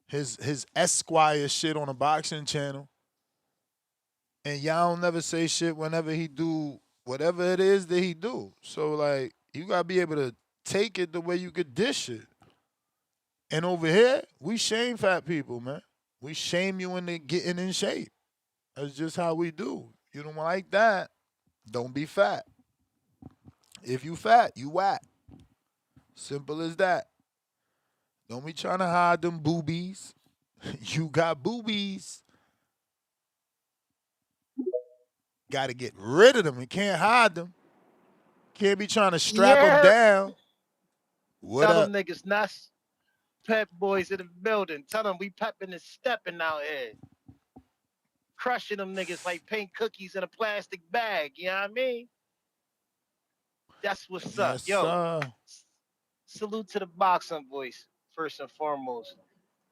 his Esquire shit on a boxing channel. And y'all don't never say shit whenever he do whatever it is that he do. So, like, you got to be able to take it the way you could dish it. And over here, we shame fat people, man. We shame you into getting in shape. That's just how we do. You don't like that, don't be fat. If you fat, you whack. Simple as that. Don't be trying to hide them boobies. You got boobies. Got to get rid of them. You can't hide them. Can't be trying to strap them down. What Tell up? them niggas nuts. Pep boys in the building. Tell them we pepping and stepping out here. Crushing them niggas like pink cookies in a plastic bag. You know what I mean? That's what's up. Yes, Yo, sir. salute to the boxing voice, first and foremost.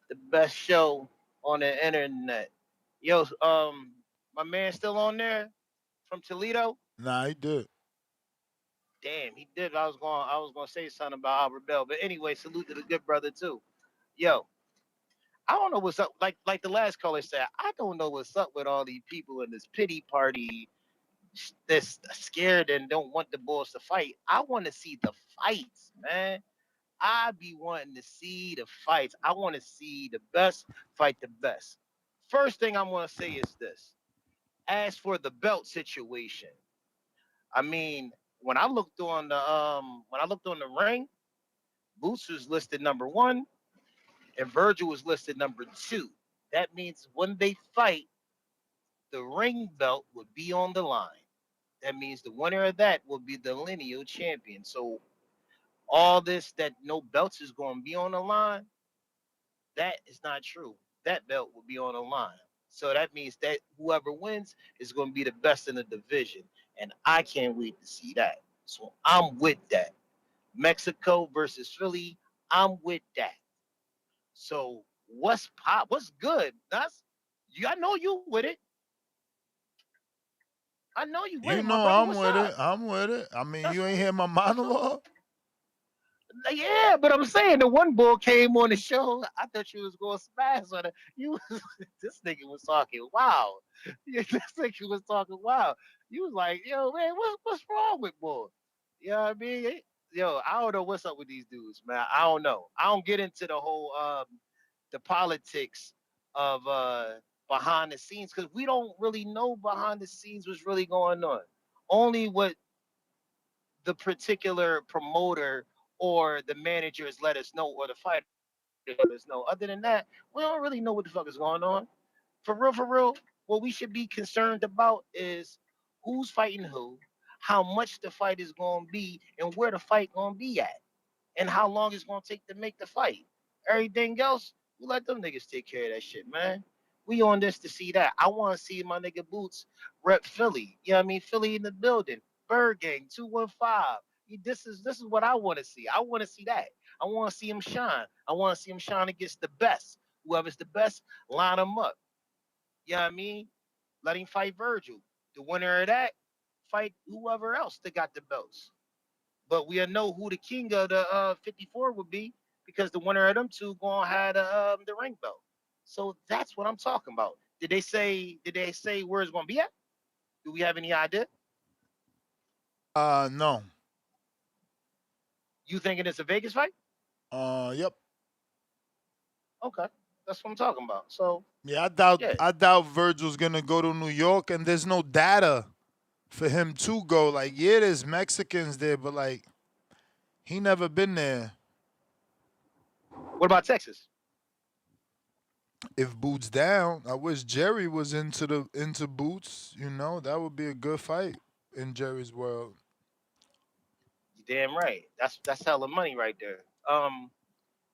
The best show on the internet. Yo, my man still on there from Toledo? Nah, he did. Damn, he did. I was gonna say something about Albert Bell. But anyway, salute to the good brother too. Yo, I don't know what's up. Like the last caller said, I don't know what's up with all these people in this pity party that's scared and don't want the bulls to fight. I want to see the fights, man. I be wanting to see the fights. I want to see the best fight the best. First thing I want to say is this. As for the belt situation, I mean, when I looked on the ring, Boots was listed number 1 and Vergil was listed number 2. That means when they fight, the ring belt would be on the line. That means the winner of that will be the lineal champion. So all this that no belts is going to be on the line, that is not true. That belt will be on the line. So that means that whoever wins is going to be the best in the division. And I can't wait to see that. So I'm with that. Mexico versus Philly, I'm with that. So what's pop? What's good? I know you with it. I know you with You it, my know brother. I'm What's with up? it. I'm with it. I mean, you ain't hear my monologue? Yeah, but I'm saying the one bull came on the show. I thought you was going to smash on it. This nigga was talking wow. Yeah, this nigga was talking wow. You was like, yo, man, what's wrong with bull? You know what I mean? Yo, I don't know what's up with these dudes, man. I don't know. I don't get into the whole the politics of behind the scenes because we don't really know behind the scenes what's really going on. Only what the particular promoter or the managers let us know or the fighters let us know. Other than that, we don't really know what the fuck is going on. For real, what we should be concerned about is who's fighting who, how much the fight is going to be, and where the fight going to be at, and how long it's going to take to make the fight. Everything else, we let them niggas take care of that shit, man. We on this to see that. I want to see my nigga Boots rep Philly. You know what I mean? Philly in the building. Bird Gang 215. This is what I want to see. I want to see that. I want to see him shine. I want to see him shine against the best. Whoever's the best, line him up. You know what I mean? Let him fight Vergil. The winner of that, fight whoever else that got the belts. But we'll know who the king of the 54 would be because the winner of them two gonna have the ring belt. So that's what I'm talking about. Did they say where it's gonna be at? Do we have any idea? No. You thinking it's a Vegas fight? Yep. Okay, that's what I'm talking about. So Yeah, yeah, I doubt Virgil's gonna go to New York, and there's no data for him to go. Like, yeah, there's Mexicans there, but like, he never been there. what about Texas? If Boots down, I wish Jerry was into Boots. You know, that would be a good fight in Jerry's world. You're damn right. That's hella money right there.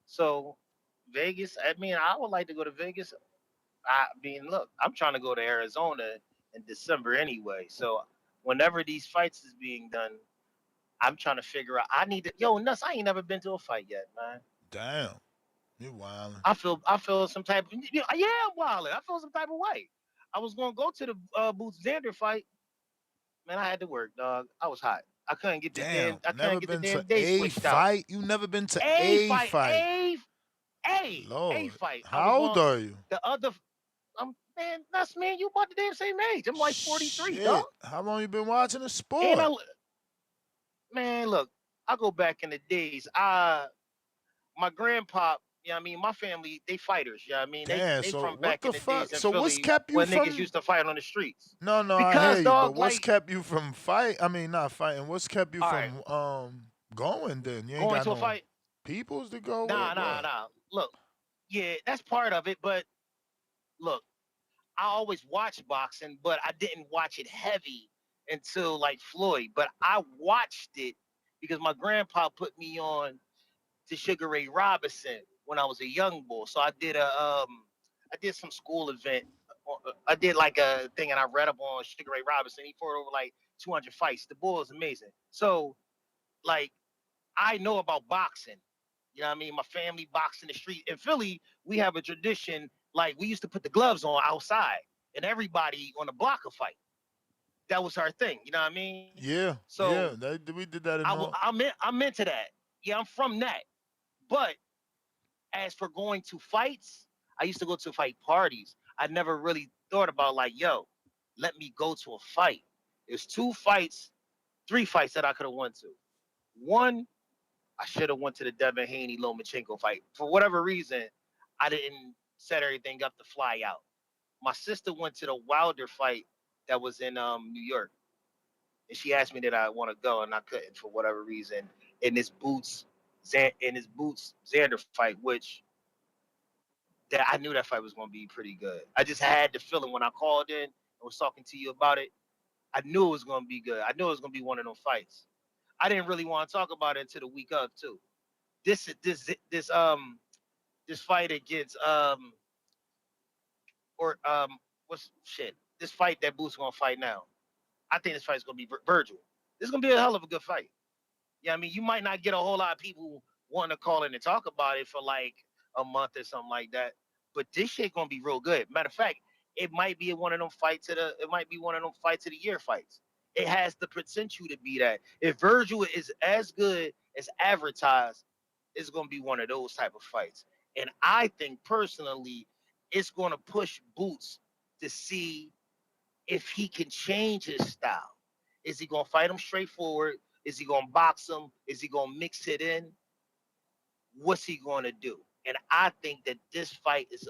So Vegas. I mean, I would like to go to Vegas. I mean, look, I'm trying to go to Arizona in December anyway. So whenever these fights is being done, I'm trying to figure out. I need to. Yo, nuts. I ain't never been to a fight yet, man. Damn, you wildin'. I feel some type of yeah, I'm wilding. I feel some type of way. I was gonna go to the Boots Xander fight. Man, I had to work, dog. I was hot. Damn, I couldn't never get the been to damn day a switched out. fight. You never been to A a fight, fight. A Lord, fight. I was how old going are you? the other man, that's me and you about the damn same age. I'm like 43, dog. Shit, how long you been watching the And sport? man, look, I go back in the days. My grandpa, you know what I mean, my family, they fighters, you know what I mean? Damn, They so from what back the in the days fuck? in So what's Philly kept you when niggas from? used to fight on the streets. No, I hear Because you, but dog, what's like, kept you from fight? I mean, not fighting. What's kept you all right, from going? Then you ain't going got to a no fight. peoples to go with. What? Nah. Look, yeah, that's part of it, but look, I always watched boxing, but I didn't watch it heavy until like Floyd. But I watched it because my grandpa put me on to Sugar Ray Robinson when I was a young boy. So I did some school event. I did like a thing and I read up on Sugar Ray Robinson. He fought over like 200 fights. The boy was amazing. So like I know about boxing. You know what I mean? My family boxed in the street. In Philly, we have a tradition like we used to put the gloves on outside and everybody on the block would fight. That was our thing. You know what I mean? Yeah, So we did that in all. I'm into that. Yeah, I'm from that. But as for going to fights, I used to go to fight parties. I never really thought about like, yo, let me go to a fight. There's three fights that I could have went to. One, I should have went to the Devin Haney Lomachenko fight. For whatever reason, I didn't set everything up to fly out. My sister went to the Wilder fight that was in New York, and she asked me did I want to go, and I couldn't for whatever reason. In this Boots Xander fight, which that I knew that fight was going to be pretty good. I just had the feeling when I called in and was talking to you about it. I knew it was going to be good. I knew it was going to be one of those fights. I didn't really want to talk about it until the week of too. This fight against or what's shit. This fight that Boots gonna fight now. I think this fight's gonna be Vergil. This is gonna be a hell of a good fight. Yeah, I mean, you might not get a whole lot of people wanting to call in and talk about it for like a month or something like that. But this shit gonna be real good. Matter of fact, it might be one of them fights of the year fights. It has the potential to be that. If Vergil is as good as advertised, it's gonna be one of those type of fights. And I think personally, it's gonna push Boots to see if he can change his style. Is he gonna fight him straightforward? Is he gonna box him? Is he gonna mix it in? What's he gonna do? And I think that this fight is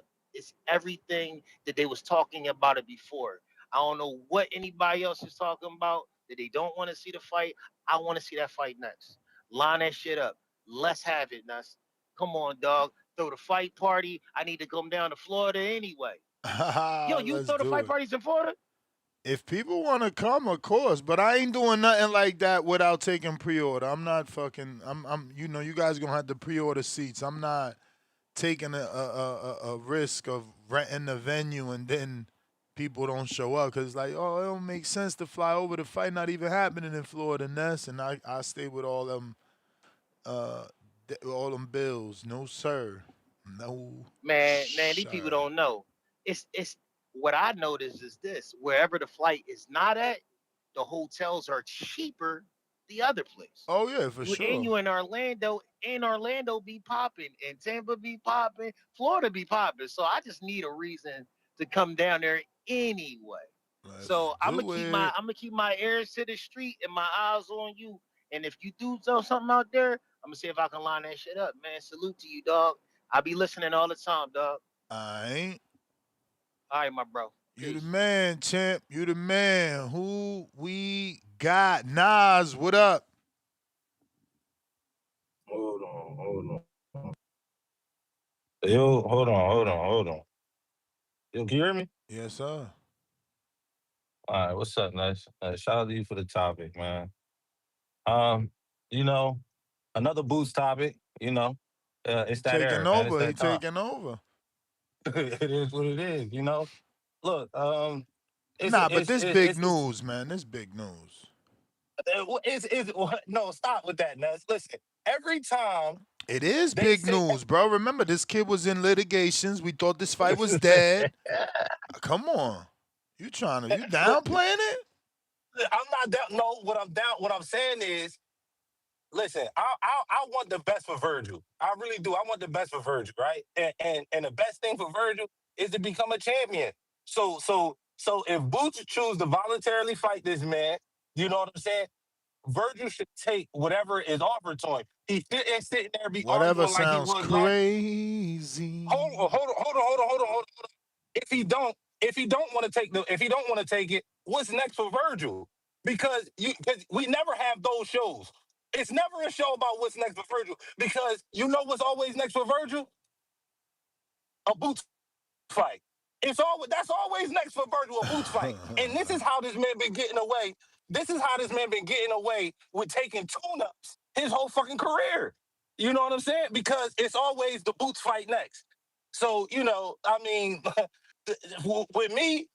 everything that they was talking about it before. I don't know what anybody else is talking about that they don't want to see the fight. I want to see that fight next. Line that shit up. Let's have it, Nuts. Come on, dog. Throw the fight party. I need to come down to Florida anyway. Yo, you Let's throw the do fight it. parties in Florida? If people want to come, of course, but I ain't doing nothing like that without taking pre-order. I'm not fucking. You guys gonna have to pre-order seats. I'm not taking a risk of renting the venue and then people don't show up because like, oh, it don't make sense to fly over the fight not even happening in Florida Nest, and I stay with uh all them bills. No sir, no Man, these people sir. don't know. It's what I noticed is this: wherever the flight is not at, the hotels are cheaper the other place. Oh yeah, for You sure. in Orlando, be popping, and Tampa be popping, Florida be popping. So I just need a reason to come down there anyway. Let's So do it. I'm gonna keep my ears to the street and my eyes on you. And if you do throw something out there, I'm gonna see if I can line that shit up, man. Salute to you, dog. I be listening all the time, dog. I ain't. All right, my bro. You the Peace. man, champ. You the man. Who we got? Nas, what up? Hold on, hold on. Yo, hold on. Yo, can you hear me? Yes, sir. All right, what's up, nice? Shout out to you for the topic, man. Um, you know, another Boots topic. It's that Taking era, man. It's over. He that time. taking over. It is what it is. Look, Nah, but this big it's news, man. This big news. no, stop with that, Ness. Listen, every time It is they big say, news, bro. Remember, this kid was in litigations. We thought this fight was dead. Come on. You downplaying it? I'm not down. No, what I'm down. What I'm saying is, listen, I want the best for Vergil. I really do. I want the best for Vergil, right? And the best thing for Vergil is to become a champion. So if Boots choose to voluntarily fight this man, you know what I'm saying? Vergil should take whatever is offered to him. He ain't sitting there be Whatever arguing like he sounds was last. crazy. Hold on. If he don't want to take it, what's next for Vergil? Because we never have those shows. It's never a show about what's next for Vergil. Because you know what's always next for Vergil? A Boots fight. That's always next for Vergil, a Boots fight. And this is how this man been getting away. This is how this man been getting away with taking tune-ups his whole fucking career. You know what I'm saying? Because it's always the Boots fight next. So, I mean, with me,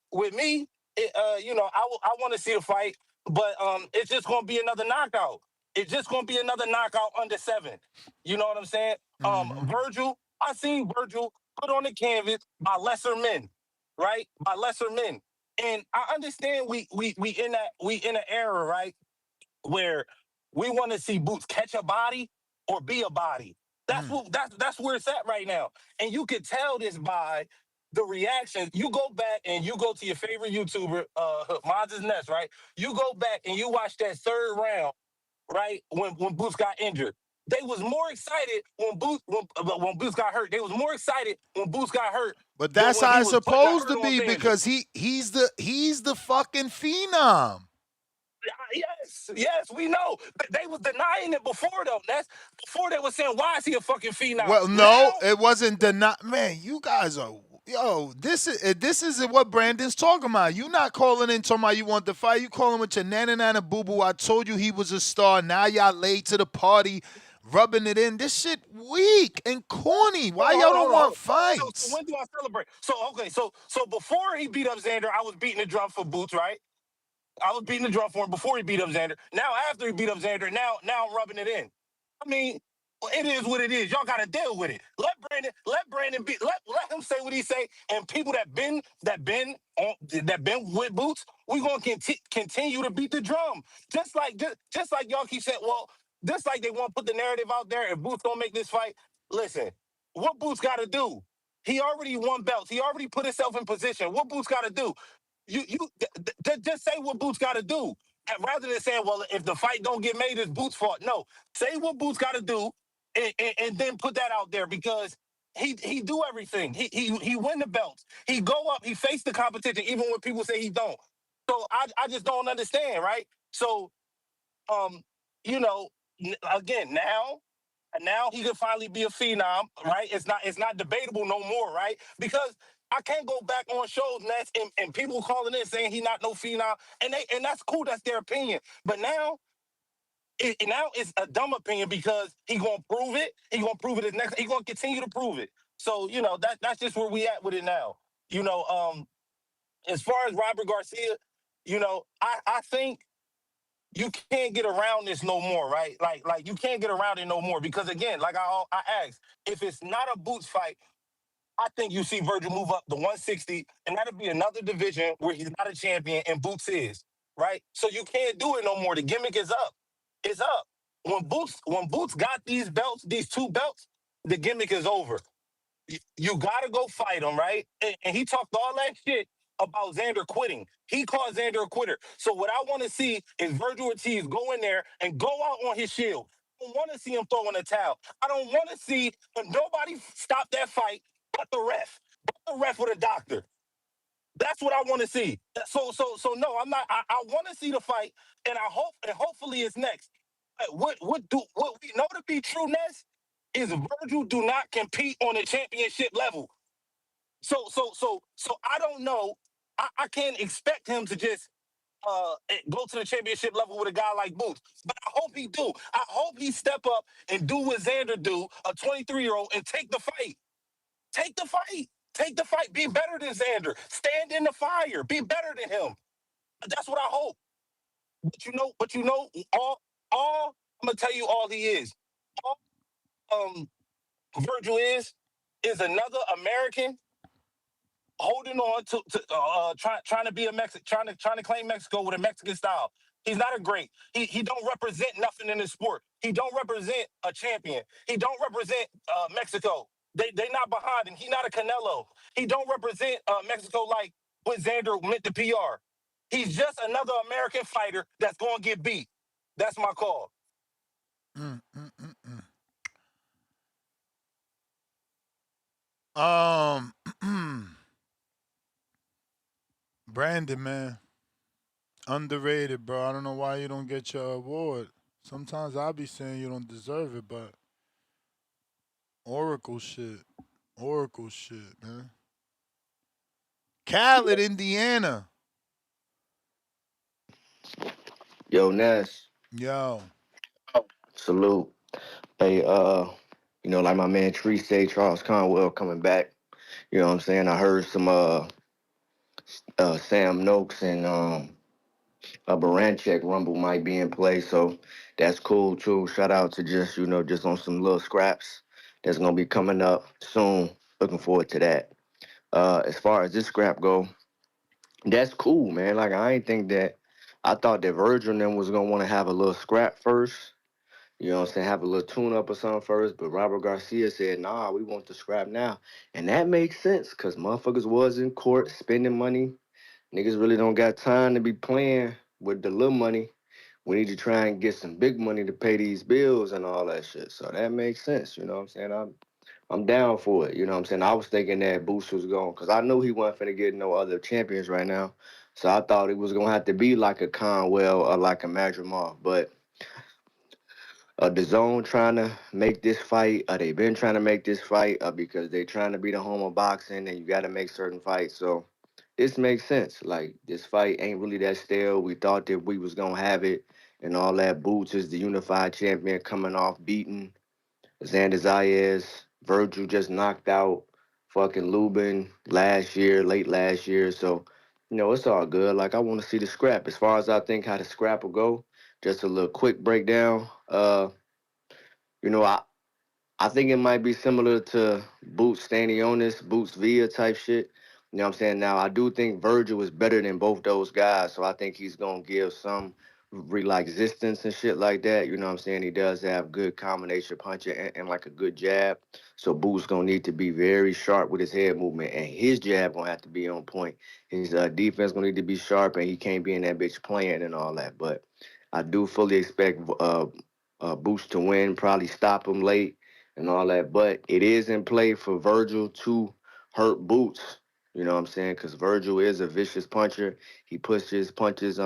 I want to see a fight, but it's just gonna be another knockout. It's just gonna be another knockout under 7. You know what I'm saying? Vergil, I seen Vergil put on the canvas by lesser men, right? By lesser men. And I understand we in an era, right, where we want to see Boots catch a body or be a body. That's where it's at right now. And you could tell this by the reaction. You go back and you go to your favorite YouTuber, Moz's Nest, right? You go back and you watch that 3rd round, right? When Boots got injured. They was more excited when Boots got hurt. They was more excited when Boots got hurt. But Than that's when how he it's was putting the supposed hurt to on be Xander. because he's the fucking phenom. Yes, we know. They was denying it before, though. That's before they was saying, why is he a fucking phenom? Well, no, it wasn't denied. Man, you guys are this is what Brandon's talking about. You not calling in talking about you want the fight. You calling with your nana boo boo. I told you he was a star. Now y'all late to the party, rubbing it in. This shit weak and corny. Why y'all don't want fights? So when do I celebrate? So before he beat up Xander, I was beating the drum for Boots, right? I was beating the drum for him before he beat up Xander. Now after he beat up Xander, now I'm rubbing it in. I mean, it is what it is. Y'all got to deal with it. Let Brandon be. Let him say what he say. And people that been with Boots, we gonna continue to beat the drum. Just like y'all keep saying. Well, just like they want to put the narrative out there. If Boots don't make this fight, listen. What Boots got to do? He already won belts. He already put himself in position. What Boots got to do? Just say what Boots got to do. And rather than saying, well, if the fight don't get made, it's Boots' fault. No, say what Boots got to do, and then put that out there because he do everything. He win the belts. He go up. He face the competition, even when people say he don't. So I just don't understand, right? So again now he could finally be a phenom, right? It's not debatable no more, right? Because I can't go back on shows and people calling in saying he not no phenom, and that's cool. That's their opinion. But now it's a dumb opinion because he gonna prove it. He gonna prove it his next. He gonna continue to prove it. So that's just where we at with it now. As far as Robert Garcia, I think you can't get around this no more, right? Like you can't get around it no more because again, like I asked, if it's not a Boots fight, I think you see Vergil move up to 160, and that'll be another division where he's not a champion and Boots is, right? So you can't do it no more. The gimmick is up. It's up. When Boots got these belts, these 2 belts, the gimmick is over. You gotta go fight him, right? And he talked all that shit about Xander quitting. He called Xander a quitter. So what I want to see is Vergil Ortiz go in there and go out on his shield. I don't want to see him throw in a towel. I don't want to see nobody stop that fight but the ref. But the ref with a doctor. That's what I want to see. So no, I'm not. I want to see the fight, and hopefully it's next. What we know to be true, Ness, is Vergil do not compete on a championship level. So I don't know. I can't expect him to just go to the championship level with a guy like Boots. But I hope he do. I hope he step up and do what Xander do, a 23-year-old, and take the fight. Take the fight. Take the fight. Be better than Xander. Stand in the fire. Be better than him. That's what I hope. But all I'm gonna tell you all he is. All Virgil is another American holding on to trying to be a Mexican, trying to claim Mexico with a Mexican style. He's not a great. He don't represent nothing in the sport. He don't represent a champion. He don't represent Mexico. They not behind him. He not a Canelo. He don't represent Mexico like what Xander meant to PR. He's just another American fighter that's going to get beat. That's my call. Brandon, man, underrated, bro. I don't know why you don't get your award. Sometimes I'll be saying you don't deserve it, but Oracle shit, man. Khaled, Indiana. Yo, Ness. Yo. Salute. Hey, like my man Tree say, Charles Conwell coming back. You know what I'm saying? I heard some Sam Noakes and a Baranchek Rumble might be in play, so that's cool too. Shout out to just on some little scraps that's gonna be coming up soon. Looking forward to that. As far as this scrap go, that's cool, man. Like I thought that Virgil and them was gonna want to have a little scrap first. You know what I'm saying? Have a little tune up or something first. But Robert Garcia said, nah, we want the scrap now. And that makes sense because motherfuckers was in court spending money. Niggas really don't got time to be playing with the little money. We need to try and get some big money to pay these bills and all that shit. So that makes sense. You know what I'm saying? I'm down for it. You know what I'm saying? I was thinking that Boost was going because I knew he wasn't finna get no other champions right now. So I thought it was gonna have to be like a Conwell or like a Madrimov. But DAZN trying to make this fight. They've been trying to make this fight because they trying to be the home of boxing, and you got to make certain fights. So this makes sense. Like this fight ain't really that stale. We thought that we was gonna have it, and all that. Boots is the unified champion coming off beating Xander Zayas. Virgil just knocked out fucking Lubin late last year. So it's all good. Like I want to see the scrap. As far as I think how the scrap will go, just a little quick breakdown. You know, I think it might be similar to Boots Stanionis, Boots Villa type shit. You know what I'm saying? Now, I do think Virgil is better than both those guys, so I think he's going to give some resistance and shit like that. You know what I'm saying? He does have good combination punching and like a good jab. So Boots going to need to be very sharp with his head movement, and his jab going to have to be on point. His defense going to need to be sharp, and he can't be in that bitch playing and all that. But I do fully expect Boots to win, probably stop him late and all that. But it is in play for Virgil to hurt Boots. You know what I'm saying? Because Virgil is a vicious puncher. He puts his punches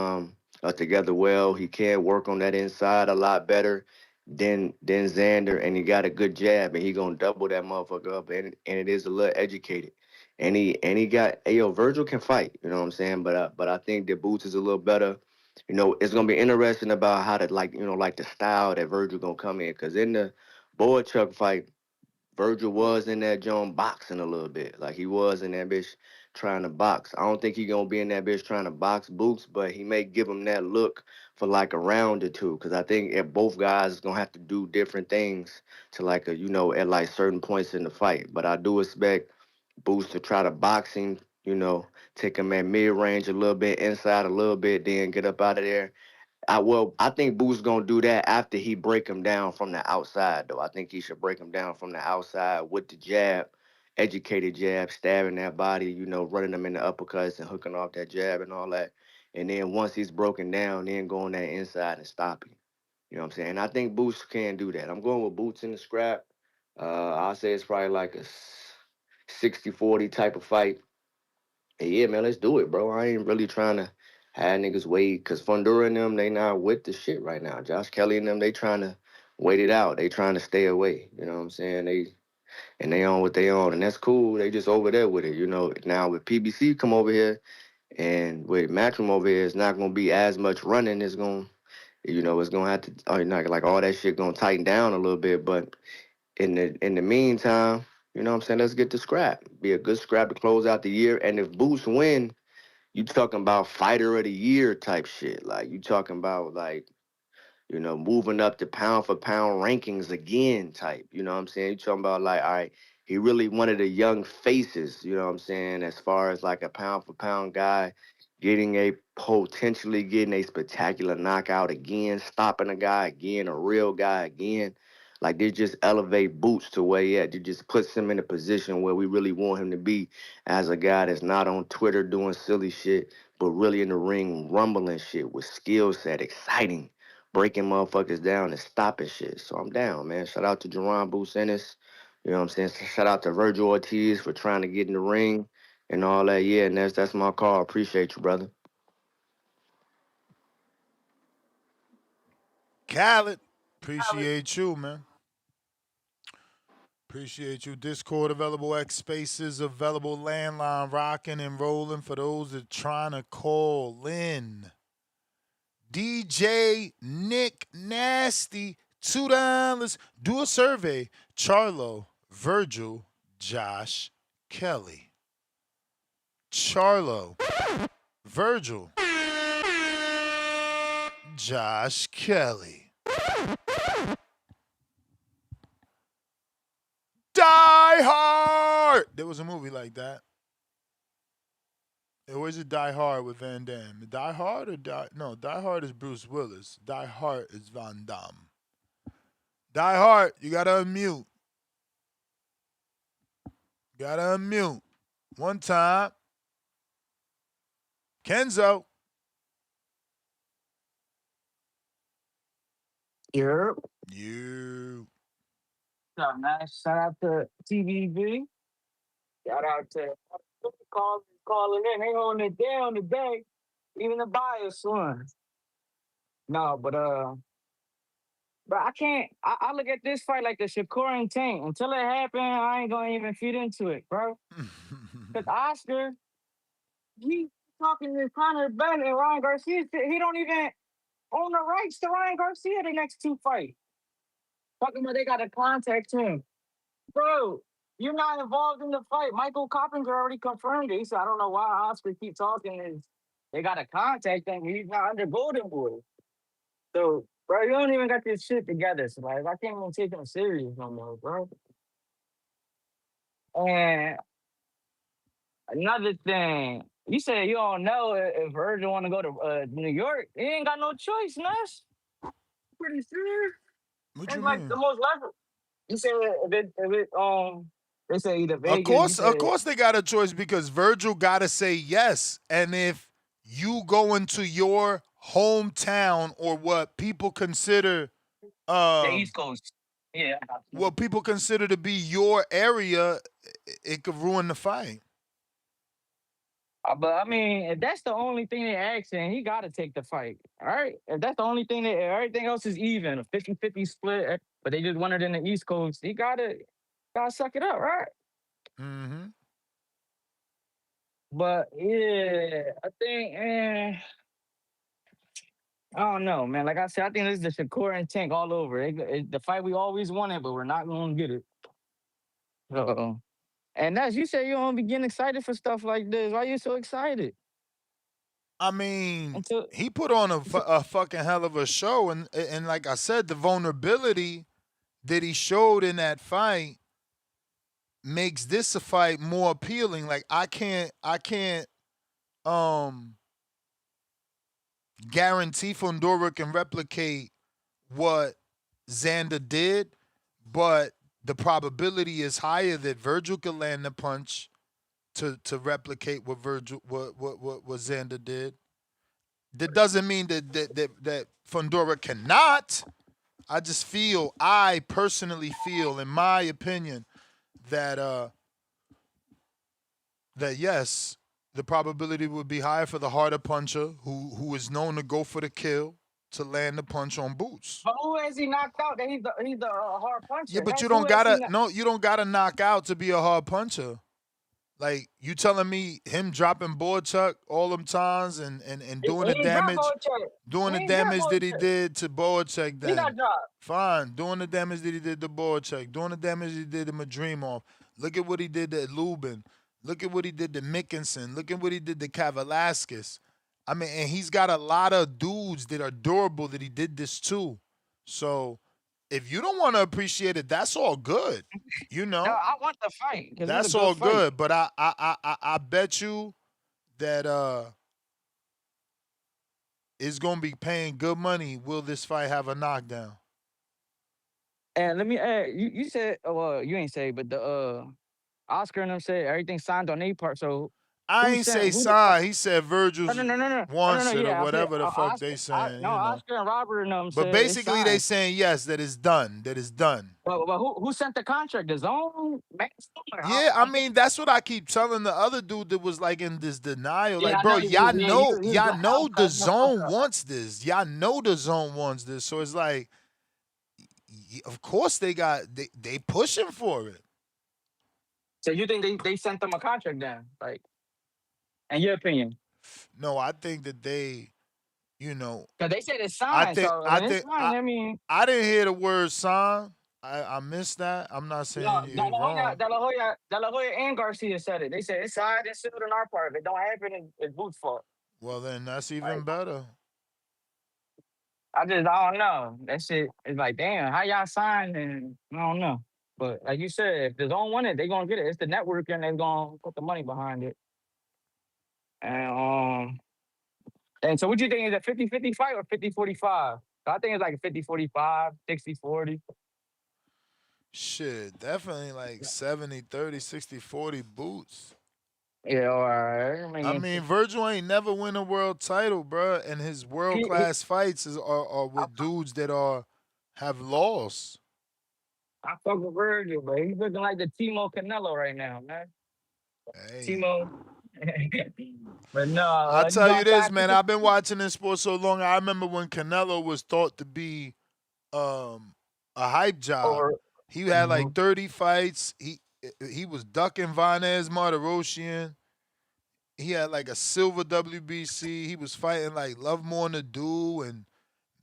together well. He can work on that inside a lot better than Xander, and he got a good jab, and he gonna double that motherfucker up, and it is a little educated. And he got Virgil can fight. You know what I'm saying? But I think that Boots is a little better. It's gonna be interesting about how to like the style that Virgil gonna come in. Because in the Boychuk fight, Virgil was in that joint boxing a little bit. Like he was in that bitch trying to box. I don't think he gonna be in that bitch trying to box Boots, but he may give him that look for like a round or two. Cause I think if both guys is gonna have to do different things to like at like certain points in the fight. But I do expect Boots to try to box him, take him at mid range a little bit, inside a little bit, then get up out of there. I think Boo's gonna do that after he break him down from the outside, though. I think he should break him down from the outside with the jab, educated jab, stabbing that body, running him in the uppercuts and hooking off that jab and all that. And then once he's broken down, then go on that inside and stop him. You know what I'm saying? And I think Boots can do that. I'm going with Boots in the scrap. I'll say it's probably like a 60-40 type of fight. Hey, yeah, man, let's do it, bro. I ain't really trying to have niggas wait because Fundura and them, they not with the shit right now. Josh Kelly and them, they trying to wait it out. They trying to stay away. You know what I'm saying? They on what they on, and that's cool. They just over there with it. Now with PBC come over here, And with Matchroom over here, it's not gonna be as much running. It's gonna, it's gonna have to, like all that shit gonna tighten down a little bit. But in the meantime, you know what I'm saying? Let's get the scrap. Be a good scrap to close out the year. And if Boots win, you talking about fighter of the year type shit. Like you talking about like, moving up the pound for pound rankings again type. You know what I'm saying? You talking about like, all right, he really one of the young faces, you know what I'm saying, as far as like a pound for pound guy potentially getting a spectacular knockout again, stopping a guy again, a real guy again. Like they just elevate Boots to where he at. It just puts him in a position where we really want him to be as a guy that's not on Twitter doing silly shit, but really in the ring rumbling shit with skill set, exciting, breaking motherfuckers down and stopping shit. So I'm down, man. Shout out to Jaron Boots Ennis. You know what I'm saying? Shout out to Vergil Ortiz for trying to get in the ring and all that. Yeah, and that's my call. Appreciate you, brother. Khaled, appreciate you, man. Appreciate you. Discord available, X Spaces available, landline rocking and rolling for those that trying to call in. DJ Nick Nasty, $2. Do a survey. Charlo, Vergil, Josh, Kelly. Charlo, Vergil, Josh Kelly. Die Hard! There was a movie like that. Or is it Die Hard with Van Damme? Die Hard or No, Die Hard is Bruce Willis. Die Hard is Van Damme. Die Hard, you gotta unmute. Gotta unmute. One time. Kenzo. Yep. You. What's up, man? Shout out to TVB. Shout out to calling in. They on it down today. Even the bias one. No, but I can't. I look at this fight like the Shakur and Tank. Until it happen, I ain't gonna even feed into it, bro. Cause Oscar, he talking to Conor Benn and Ryan Garcia. He don't even own the rights to Ryan Garcia the next two fights. Talking about they gotta contact him. Bro, you're not involved in the fight. Michael Coppinger already confirmed it. He said, I don't know why Oscar keep talking. They got to contact him. He's not under Golden Boy. So, bro, you don't even got this shit together. So, like, I can't even take him serious no more, bro. And another thing, you said you don't know if Vergil want to go to New York. He ain't got no choice, Ness. Pretty sure. What It's you like mean? the most level. You said they say either Of Vegas. course they got a choice because Vergil got to say yes. And if you go into your hometown or what people consider The East Coast. Yeah. what people consider to be your area, it could ruin the fight. But I mean, if that's the only thing they're asking, he got to take the fight. All right. If that's the only thing everything else is even, a 50-50 split, but they just won it in the East Coast, he gotta suck it up, right? Mm-hmm. But yeah, I think, I don't know, man. Like I said, I think this is the Shakur and Tank all over. The fight we always wanted, but we're not going to get it. And as you said, you don't be getting excited for stuff like this. Why you so excited? I mean, he put on a fucking hell of a show, and like I said, the vulnerability that he showed in that fight makes this a fight more appealing. Like I can't guarantee Fundora can replicate what Xander did, but the probability is higher that Vergil can land the punch to replicate what Xander did. That doesn't mean that Fundora cannot. I personally feel, in my opinion, that yes, the probability would be higher for the harder puncher who is known to go for the kill to land the punch on Boots. But who has he knocked out that he's the hard puncher? Yeah, but you don't gotta knock out to be a hard puncher. Like you telling me him dropping board chuck all them times and He doing the ain't drop damage, Bojack. doing He the ain't drop damage that he Bojack. did to board check He got then. dropped. Fine, doing the damage that he did to board check, doing the damage he did to Madrimov. Look at what he did to Lubin. Look at what he did to Mickinson. Look at what he did to Kavalaskis. I mean, and he's got a lot of dudes that are durable that he did this to. So if you don't want to appreciate it, that's all good. You No, know, I want the fight because it's a that's good all fight. good. But I bet you that it's gonna be paying good money. Will this fight have a knockdown? And let me add, you said, well, you ain't say, but the Oscar and them said everything signed on their part. So I who ain't sent say who the sign. He said no Virgil's no no no no oh, no no wants it or yeah I said whatever the fuck Oscar they saying, no you know. Oscar and Robert and them But said it's basically they signed. saying yes, that it's done. That it's done. But who sent the contract? The zone? Yeah, I mean that's what I keep telling the other dude that was like in this denial. Yeah, Like, I bro, know yeah, y'all know okay, the zone okay. wants this. Y'all know the zone wants this. So it's like, of course they pushing for it. So you think they sent them a contract then? Like, in your opinion? No, I think that they, you know, Because they said it's I signed. think So I when it's think signed, I mean, I didn't hear the word sign. I missed that. I'm not no, saying you're wrong. De La Hoya and Garcia said it. They said it's signed and sealed on our part. If it don't happen, it's Boots' fault. Well, then that's Like, even better. I don't know. That shit is like, damn, how y'all signed and I don't know. But like you said, if the zone want it, they gonna get it. It's the network and they're gonna put the money behind it. And and so what you think is a 50-50 fight or 50-45? I think it's like a 50-45, 60-40. Shit, definitely like 70, 30, 60, 40 boots. Yeah, all right. I I mean, mean, Virgil ain't never win a world title, bruh, and his world he class fights are with dudes that have lost. I fuck with Vergil, but he's looking like the Timo Canelo right now, man. Hey, Timo. But no, I'll you tell gonna you this, try man. I've been watching this sport so long. I remember when Canelo was thought to be a hype job. over. He had like 30 fights. He was ducking Vanez Martirosyan. He had like a silver WBC. He was fighting like Love More Nadu and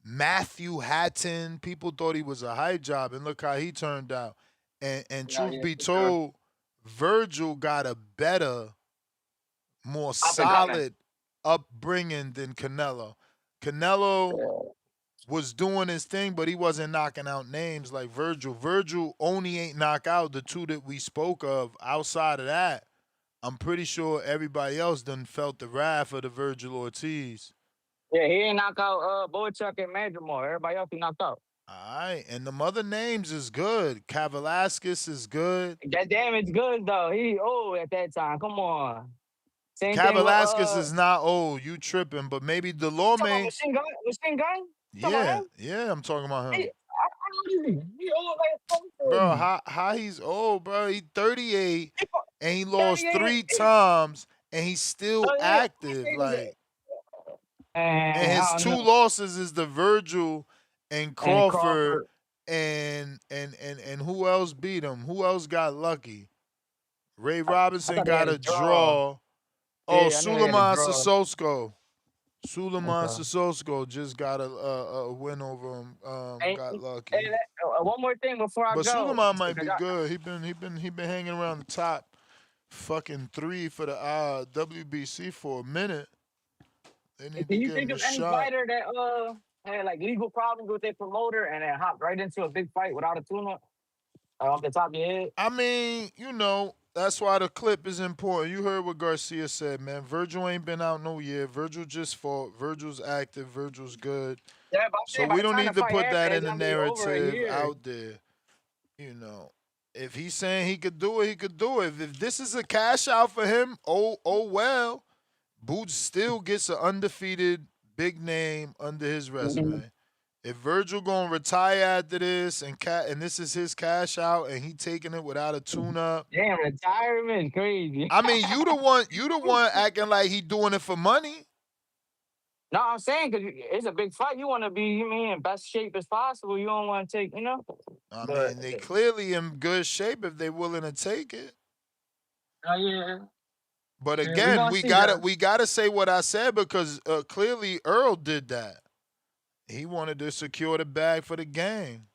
Matthew Hatton. People thought he was a hype job, and look how he turned out. And Yeah, truth yeah, be for sure. told, Virgil got a better, more Up and coming. solid upbringing than Canelo. Canelo was doing his thing, but he wasn't knocking out names like Virgil. Virgil only ain't knock out the two that we spoke of. Outside of that, I'm pretty sure everybody else done felt the wrath of the Vergil Ortiz. Yeah, he ain't knock out Boychuk and Mandramore. Everybody else he knocked out. All right, and the other names is good. Kavalaskis is good. That damage good though. He old at that time. Come on. Same thing with Kavalaskis is not old. You tripping, but maybe you talking about Delorme. Machine Gun? Machine Gun? You talking about Yeah, him? yeah, I'm talking about He, him. he old like Bro, 30. how he's old, bro. He 38 and he lost 38. three times and he's still 38. active. Like, and And his I don't two know. losses is the Virgil and And Crawford Crawford. and who else beat him? Who else got lucky? Ray I Robinson thought they got had a a draw. draw. Oh, Yeah, I know they had a Suleiman draw. Sissoko. Suleiman Okay. Sissoko just got a win over him. Got lucky. And one more thing before I But go. Suleiman might Because be good. He been hanging around the top fucking three for the WBC for a minute. They need to can you give think him a of any shot. fighter that had like legal problems with their promoter and then hopped right into a big fight without a tune-up off the top of your head? I mean, that's why the clip is important. You heard what Garcia said, man. Virgil ain't been out no year. Virgil just fought. Virgil's active. Virgil's good. Yeah, but I'm So saying by we the don't time the need to fight put that happens, in it's the gonna be over a narrative year. out there. You know, if he's saying he could do it, he could do it. If this is a cash out for him, oh well. Boots still gets an undefeated big name under his Mhm. resume. If Virgil gonna retire after this and this is his cash out and he taking it without a tune up, Damn, retirement crazy. I mean you the one acting like he doing it for money. No, I'm saying because it's a big fight. You want to be, you mean, in best shape as possible. You don't want to take, I But mean they clearly in good shape if they willing to take it. Oh yeah. But Yeah, we again, gonna we see gotta though. we gotta say what I said because clearly Earl did that. He wanted to secure the bag for the game.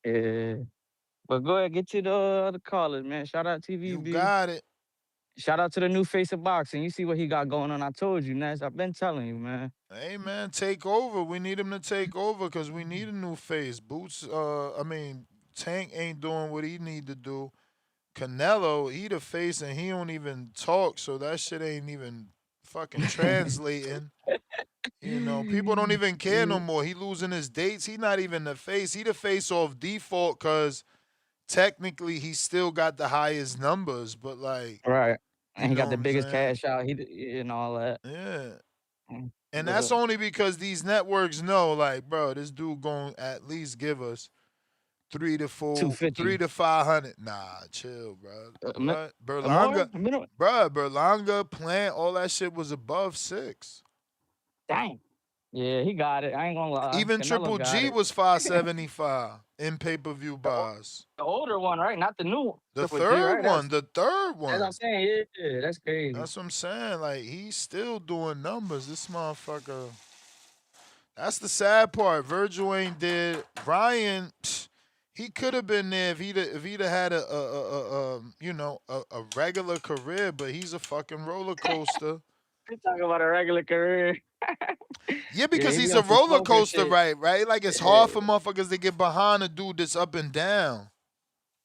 Yeah. But go ahead, get to the other callers, man. Shout out You TVB. got it. Shout out to the new face of boxing. You see what he got going on. I told you, Ness. I've been telling you, man. Hey man, take over. We need him to take over because we need a new face. Boots. Tank ain't doing what he need to do. Canelo, he the face and he don't even talk, so that shit ain't even fucking translating. You know, people don't even care no more. He losing his dates. He not even the face. He the face off default because technically he still got the highest numbers, but like, Right. you And he know got what the I'm biggest saying? cash out. And all that. Yeah. Mm. And But that's only because these networks know, like, bro, this dude going to at least give us three 250. to 500. Nah, chill, bro. What? More? Berlanga, Minimum? bro, Berlanga, Plant, all that shit was above 6. Dang. Yeah, he got it. I ain't gonna lie. Even Canelo Triple got G it. was 575 in pay-per-view buys. The older one, right? Not the new one. The Triple G, third right? one, That's the third what I'm one. saying. Yeah, that's crazy. That's what I'm saying. Like, he's still doing numbers. This motherfucker. That's the sad part. Vergil ain't dead. Brian, he could have been there if he'd have had a regular career, but he's a fucking roller coaster. We talking about a regular career. Yeah, Yeah, because he be he's a on some roller smoker coaster, shit. right? Like it's Yeah. hard for motherfuckers to get behind a dude that's up and down.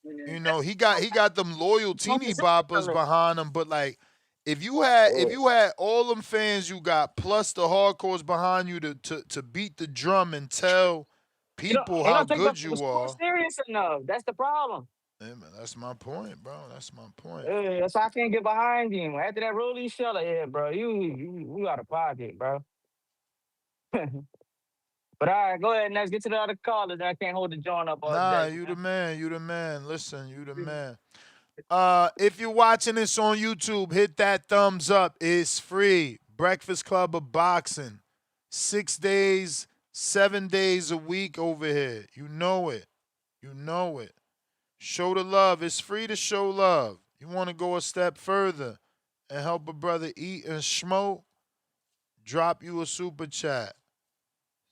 You know, he got them loyal teeny boppers behind him, but like if you had all them fans you got plus the hardcores behind you to beat the drum and tell people He how don't take good the you sport are. serious enough. That's the problem. Yeah, man, that's my point, bro. That's my point. That's why I can't get behind him. After that rolling shot, like, yeah, bro, you out of pocket, bro. But all right, go ahead, next. Get to the other callers. I can't hold the joint up all Nah, day, you the man. man, you the man. Listen, you the man. If you're watching this on YouTube, hit that thumbs up. It's free. Breakfast Club of Boxing. 6 days, 7 days a week over here. You know it. You know it. Show the love. It's free to show love. You want to go a step further and help a brother eat and smoke? Drop you a super chat.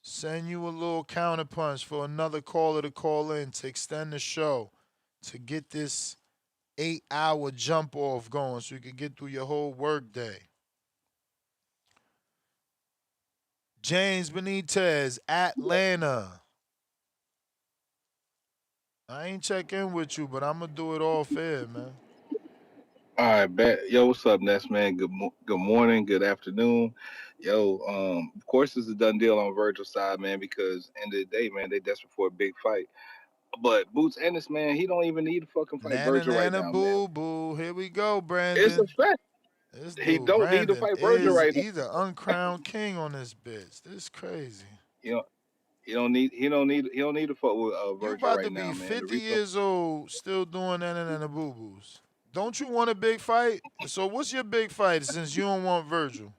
Send you a little counterpunch for another caller to call in to extend the show to get this 8-hour jump off going so you can get through your whole work day. James Benitez, Atlanta. I ain't check in with you, but I'm gonna do it all fair, man. All right, bet. Yo, what's up, Ness, man? Good morning, good afternoon. Yo, of course it's a done deal on Virgil's side, man, because end of the day, man, they desperate for a big fight. But Boots Ennis, man, he don't even need to fucking fight Nana Virgil right nana now, man. boo boo. Here we go, It's a Brandon. fact. This He dude, don't need to Brandon, fight Virgil is right now. he's the uncrowned king on this bitch. This is crazy. You know, he don't need to fuck with You Virgil about right to now, be man. The 50 reason years old, still doing nana nana boo boos. Don't you want a big fight? So what's your big fight since you don't want Virgil?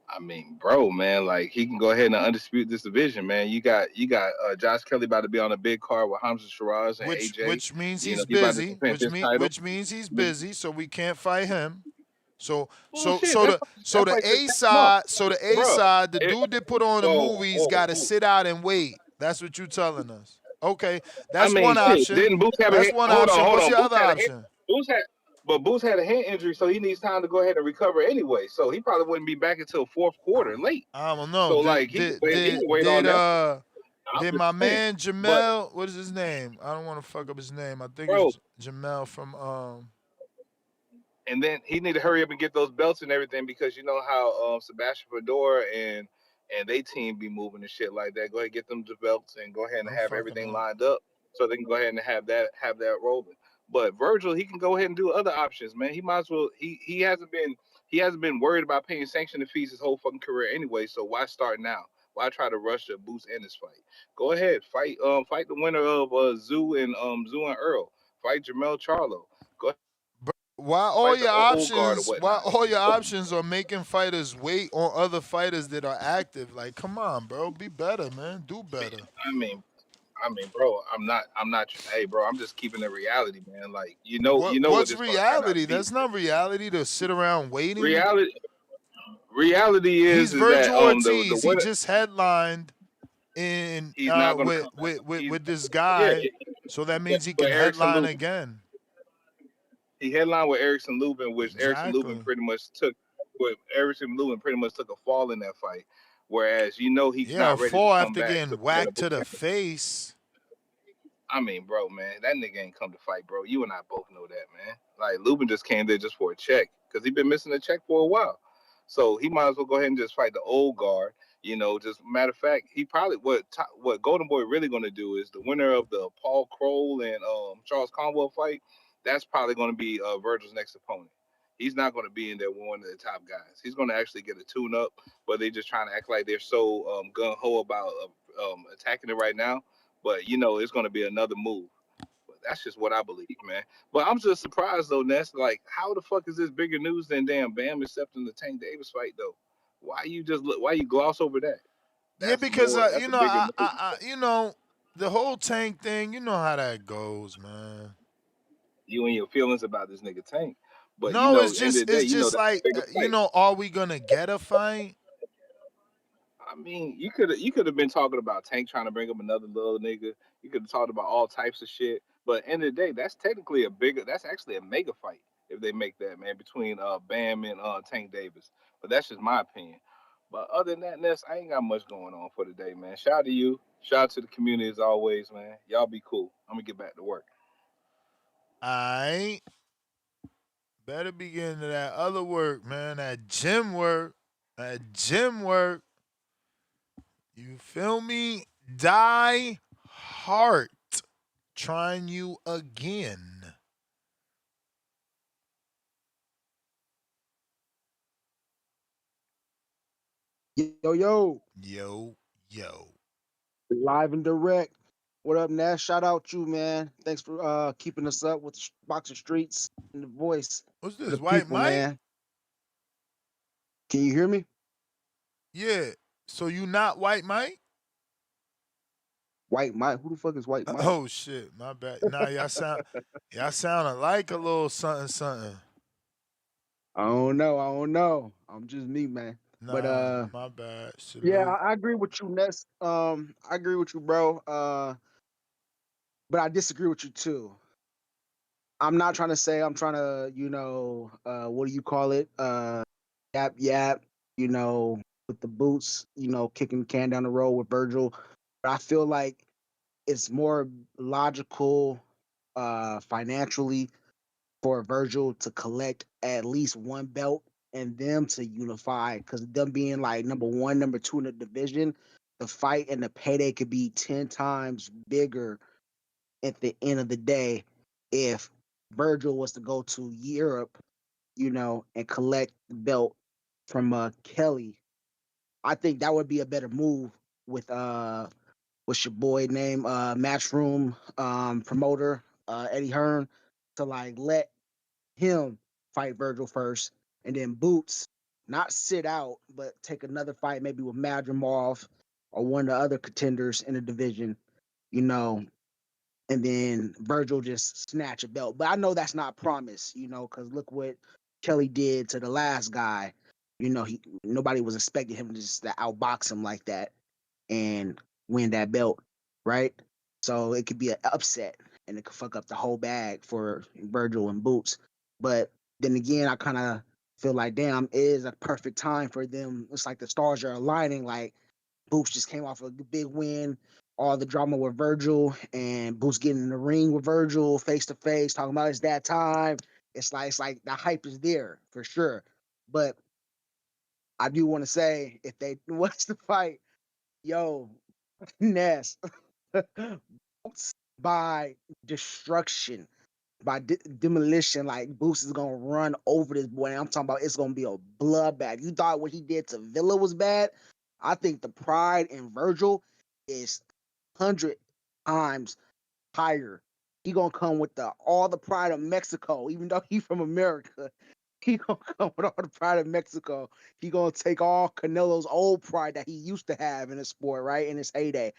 I mean, bro, man, like he can go ahead and undispute this division, man. You got Josh Kelly about to be on a big card with Hamza Shiraz and Which AJ. which means You know, he's he about to busy. defend his title. Which means he's busy, so we can't fight him. So so Bullshit. so the so That's the like the A next month, side, bro. the dude that put on the movies got to sit out and wait. That's what you telling us. Okay, I that's mean, one shit. option. Didn't Boots have a That's hand? one Hold on, option. hold What's on. your other option? Boots had a hand injury, so he needs time to go ahead and recover anyway. So he probably wouldn't be back until fourth quarter late. I don't know. So like he can wait on that. I'm Did just my saying. man But Jamel? What is his name? I don't want to fuck up his name. I think bro, it's Jamel from and then he need to hurry up and get those belts and everything because you know how Sebastian Fedora and they team be moving and shit like that. Go ahead, get them the belts and go ahead and I'm have fucking everything up. lined up so they can go ahead and have that rolling. But Virgil, he can go ahead and do other options, man. He might as well. He hasn't been worried about paying sanction fees his whole fucking career anyway. So why start now? Why try to rush a Boots Ennis fight? Go ahead, fight the winner of Zoo and Earl. Fight Jamel Charlo. Go ahead, Why all fight the your old guard or options? Why whatnot. all your options are making fighters wait on other fighters that are active? Like, come on, bro, be better, man. Do better. I mean, I mean, bro, I'm not. Hey, bro, I'm just keeping the reality, man. Like, what What's this gonna turn out to reality? be. That's not reality to sit around waiting. Reality, reality He's is that Virgil the Ortiz. He winner, just headlined in he's not gonna with come. with this Yeah, guy, so that yeah, means he with can Erickson headline Lubin. again. He headlined with Erickson Lubin, which Erickson Lubin Exactly. pretty much took. With Erickson Lubin pretty much took a fall in that fight, whereas he's Yeah, a not ready to fall come after back getting to whacked presentable to the champion. face. I mean, bro, man, that nigga ain't come to fight, bro. You and I both know that, man. Like Lubin just came there just for a check because he been missing a check for a while, so he might as well go ahead and just fight the old guard. Just matter of fact, he probably what Golden Boy really gonna do is the winner of the Paul Kroll and Charles Conwell fight. That's probably gonna be Virgil's next opponent. He's not gonna be in there with one of the top guys. He's gonna actually get a tune up, but they just trying to act like they're so gun ho about attacking it right now. But it's going to be another move. But that's just what I believe, man. But I'm just surprised though, Ness. Like, how the fuck is this bigger news than damn Bam accepting the Tank Davis fight though? Why you gloss over that? Yeah, That's because more. That's a bigger news. the whole Tank thing. You know how that goes, man. You and your feelings about this nigga Tank. But No, end of the day, it's just that's a like bigger fight. are we gonna get a fight? I mean, you could have been talking about Tank trying to bring up another little nigga. You could have talked about all types of shit. But end of the day, that's technically that's actually a mega fight if they make that, man, between Bam and Tank Davis. But that's just my opinion. But other than that, Ness, I ain't got much going on for today, man. Shout out to you. Shout out to the community as always, man. Y'all be cool. I'm gonna get back to work. I better be getting to that other work, man. That gym work. That gym work. You feel me? Die heart. Trying you again. Yo, yo, Yo, yo. live and direct. What up, Nash? Shout out you, man. Thanks for keeping us up with the boxing streets and the voice What's of this? the White people, Mike? man. Can you hear me? Yeah. So you not White Mike? White Mike. Who the fuck is White Mike? Oh shit, my bad. Nah, y'all sound alike a little something something. I don't know. I don't know. I'm just me, man. But Nah, my bad. yeah, Salute. I agree with you, Ness. I agree with you, bro. But I disagree with you too. I'm not trying to say I'm trying to, what do you call it? Yap yap, with the boots, kicking the can down the road with Virgil. But I feel like it's more logical financially for Virgil to collect at least one belt and them to unify because them being like number one, number two in the division, the fight and the payday could be 10 times bigger at the end of the day if Virgil was to go to Europe, and collect the belt from Kelly. I think that would be a better move with what's your boy name Matchroom promoter Eddie Hearn to like let him fight Virgil first and then Boots not sit out but take another fight maybe with Madrimov or one of the other contenders in the division, you know, and then Virgil just snatch a belt. But I know that's not promise, because look what Kelly did to the last guy. Nobody was expecting him to just to outbox him like that and win that belt, right? So it could be an upset and it could fuck up the whole bag for Virgil and Boots. But then again, I kind of feel like, damn, it is a perfect time for them. It's like the stars are aligning. Like Boots just came off a big win, all the drama with Virgil, and Boots getting in the ring with Virgil face to face, talking about it's that time. It's like the hype is there for sure. But I do want to say if they what's the fight, yo, Ness, by destruction, by demolition, like Boots is gonna run over this boy. And I'm talking about it's gonna be a bloodbath. You thought what he did to Villa was bad? I think the pride in Virgil is 100 times higher. He gonna come with the all the pride of Mexico, even though he from America. He gonna come with all the pride of Mexico. He gonna take all Canelo's old pride that he used to have in the sport, right, in his heyday,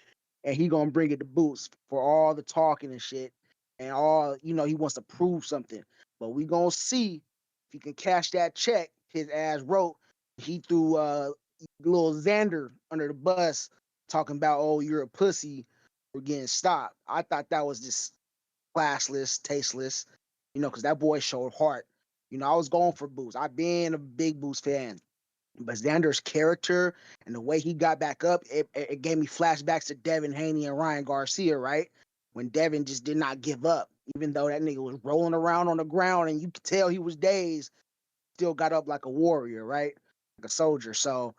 and he gonna bring it to Boots for all the talking and shit, and all he wants to prove something. But we gonna see if he can cash that check. His ass wrote he threw little Xander under the bus, talking about, oh, you're a pussy for getting stopped. I thought that was just classless, tasteless, because that boy showed heart. I was going for Boots. I've been a big Boots fan. But Xander's character and the way he got back up, it gave me flashbacks to Devin Haney and Ryan Garcia, right? When Devin just did not give up, even though that nigga was rolling around on the ground and you could tell he was dazed, still got up like a warrior, right? Like a soldier. So,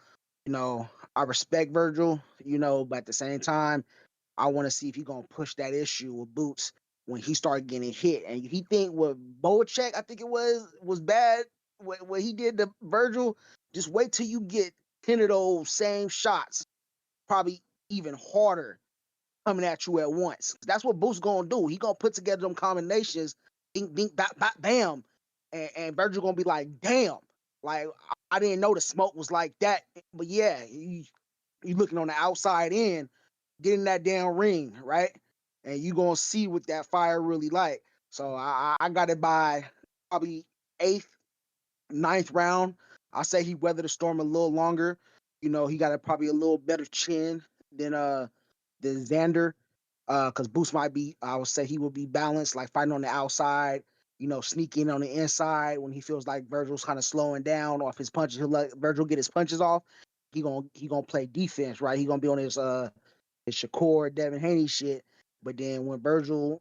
I respect Vergil, but at the same time, I want to see if he's gonna push that issue with Boots when he started getting hit. And he think with Boacek, I think it was bad what he did to Vergil. Just wait till you get 10 of those same shots, probably even harder, coming at you at once. That's what Boots gonna do. He gonna put together them combinations, ding, ding, bap, bap, bam, and Vergil gonna be like, damn, like I didn't know the smoke was like that. But yeah, you looking on the outside in, get in that damn ring, right? And you gonna see what that fire really like. So I got it by probably 8th, 9th round. I say he weathered the storm a little longer. He got probably a little better chin than Xander. Because Boost might be, I would say he will be balanced, like fighting on the outside, sneaking on the inside when he feels like Vergil's kind of slowing down off his punches. He'll let Vergil get his punches off. He gonna play defense, right? He gonna be on his Shakur, Devin Haney shit. But then when Vergil,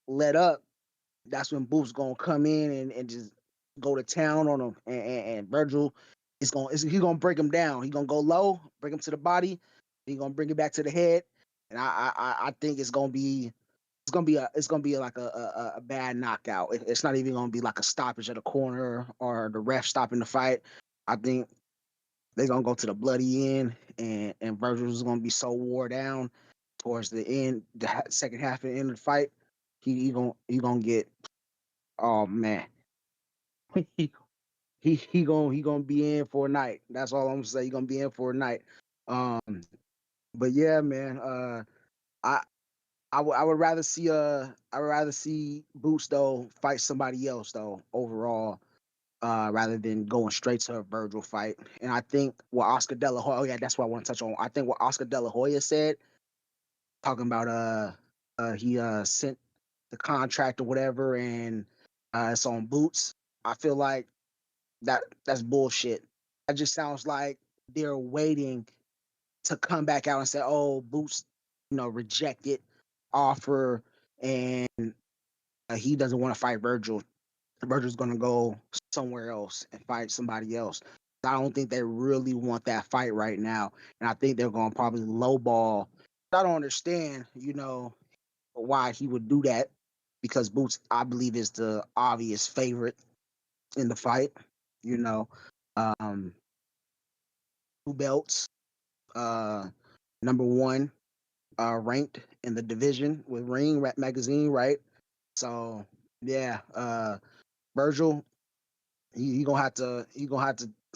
let up, that's when Booth's gonna come in and just go to town on him. And Vergil he's gonna break him down. He gonna go low, break him to the body. He gonna bring it back to the head. And I think it's gonna be like a bad knockout. It's not even gonna be like a stoppage at a corner or the ref stopping the fight. I think they're gonna go to the bloody end, and Vergil's gonna be so wore down towards the end, the second half and end of the fight. He gonna get, oh man, he he gonna be in for a night. That's all I'm gonna say. He gonna be in for a night. Um, but yeah, man. I I would rather see Boots though fight somebody else though overall, rather than going straight to a Vergil fight. And I think what Oscar De La Hoya, oh yeah, that's what I want to touch on. I think what Oscar De La Hoya said, talking about he sent the contract or whatever, and it's on Boots. I feel like that's bullshit. That just sounds like they're waiting to come back out and say, "Oh, Boots, rejected offer, and he doesn't want to fight Vergil. Vergil's going to go somewhere else and fight somebody else." I don't think they really want that fight right now, and I think they're going to probably lowball. I don't understand, why he would do that, because Boots, I believe, is the obvious favorite in the fight. You know, um, 2 belts, uh, number one ranked in the division with Ring Rap Magazine, right? So yeah, Vergil, he gonna have to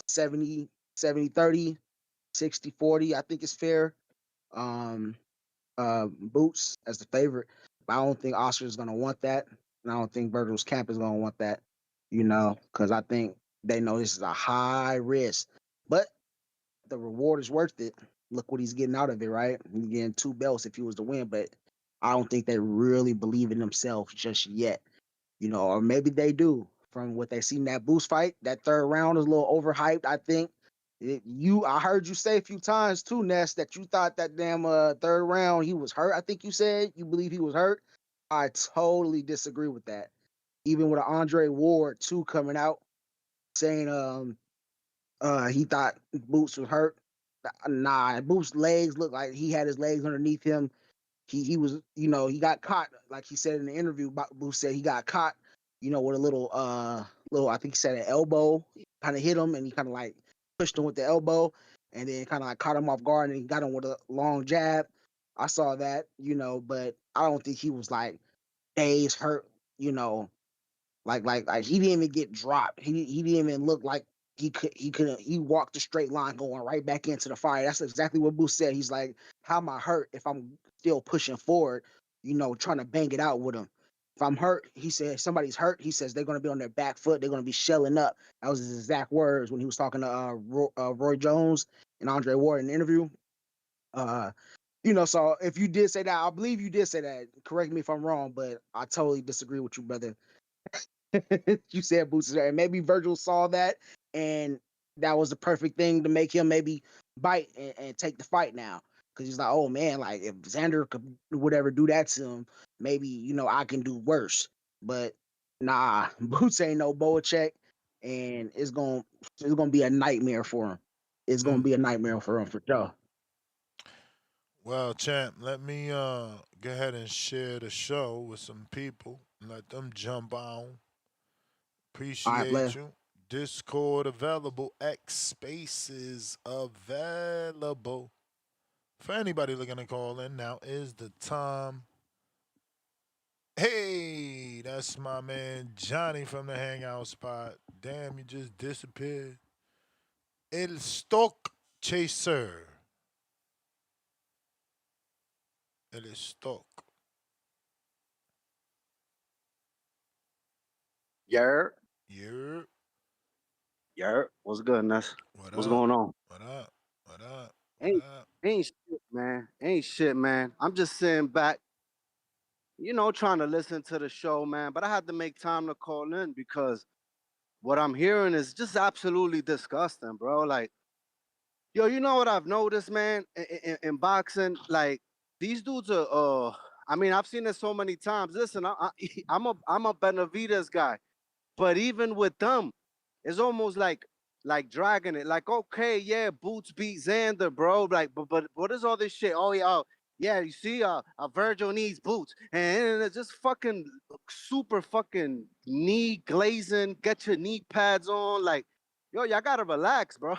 70-30, 60-40. I think it's fair. Um, Boots as the favorite, but I don't think Oscar's gonna want that, and I don't think Virgil's camp is gonna want that. Because I think they know this is a high risk, but the reward is worth it. Look what he's getting out of it, right? He's getting 2 belts if he was to win, but I don't think they really believe in themselves just yet. Or maybe they do. From what they seen in that Boost fight, that third round is a little overhyped. I think I heard you say a few times too, Ness, that you thought that damn third round he was hurt. I think you said you believe he was hurt. I totally disagree with that. Even with Andre Ward too coming out saying he thought Boots was hurt. Nah, Boots' legs looked like he had his legs underneath him. He was, he got caught, like he said in the interview. Boots said he got caught, with a little, I think he said an elbow, kind of hit him, and he kind of like pushed him with the elbow, and then kind of like caught him off guard, and he got him with a long jab. I saw that, but I don't think he was like days hurt, like he didn't even get dropped. He didn't even look like he walked a straight line going right back into the fire. That's exactly what Boots said. He's like, how am I hurt if I'm still pushing forward, trying to bang it out with him? If I'm hurt, he said, somebody's hurt, he says they're going to be on their back foot. They're going to be shelling up. That was his exact words when he was talking to Roy Jones and Andre Ward in the interview. So if you did say that, I believe you did say that. Correct me if I'm wrong, but I totally disagree with you, brother. You said Boots is there. And maybe Vergil saw that, and that was the perfect thing to make him maybe bite and take the fight now. Because he's like, oh man, like if Xander could whatever do that to him, maybe I can do worse. But nah, Boots ain't no Boacek, and it's gonna be a nightmare for him. It's gonna be a nightmare for him for sure. Well, champ, let me go ahead and share the show with some people. Let them jump on. All right, Appreciate player. you. Discord available. X Spaces available. For anybody looking to call in, now is the time. Hey, that's my man Johnny from the Hangout Spot. Damn, you just disappeared. El Stock Chaser. El Stock. Yer, Yeah. what's good, Ness? What What's up? going on? What up? What up? What Ain't up? ain't shit, man. Ain't shit, man. I'm just sitting back, trying to listen to the show, man. But I had to make time to call in because what I'm hearing is just absolutely disgusting, bro. Like, yo, you know what I've noticed, man, in boxing? Like, these dudes are, I mean, I've seen it so many times. Listen, I'm a Benavides guy. But even with them, it's almost like dragging it. Like, okay, yeah, Boots beat Xander, bro. Like, but what is all this shit? Oh yeah, yeah. You see, Virgil needs Boots, and it's just fucking super fucking knee glazing. Get your knee pads on. Like, yo, y'all gotta relax, bro.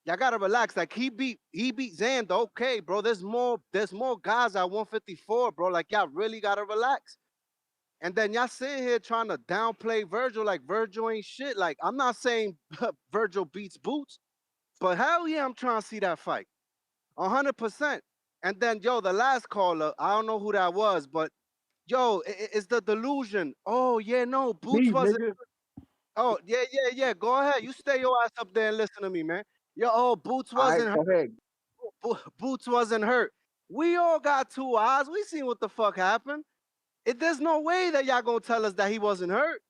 Y'all gotta relax. Like he beat Xander. Okay, bro. There's more guys at 154, bro. Like y'all really gotta relax. And then y'all sitting here trying to downplay Virgil like Virgil ain't shit. Like, I'm not saying Virgil beats Boots, but hell yeah, I'm trying to see that fight. 100%. And then, yo, the last caller, I don't know who that was, but yo, it's the delusion. Oh, yeah, no, Boots Me, wasn't. nigga. Oh, yeah, yeah, yeah. Go ahead. You stay your ass up there and listen to me, man. Yo, oh, Boots All right, wasn't hurt. go ahead. Boots wasn't hurt. We all got two eyes. We seen what the fuck happened. There's no way that y'all gonna tell us that he wasn't hurt.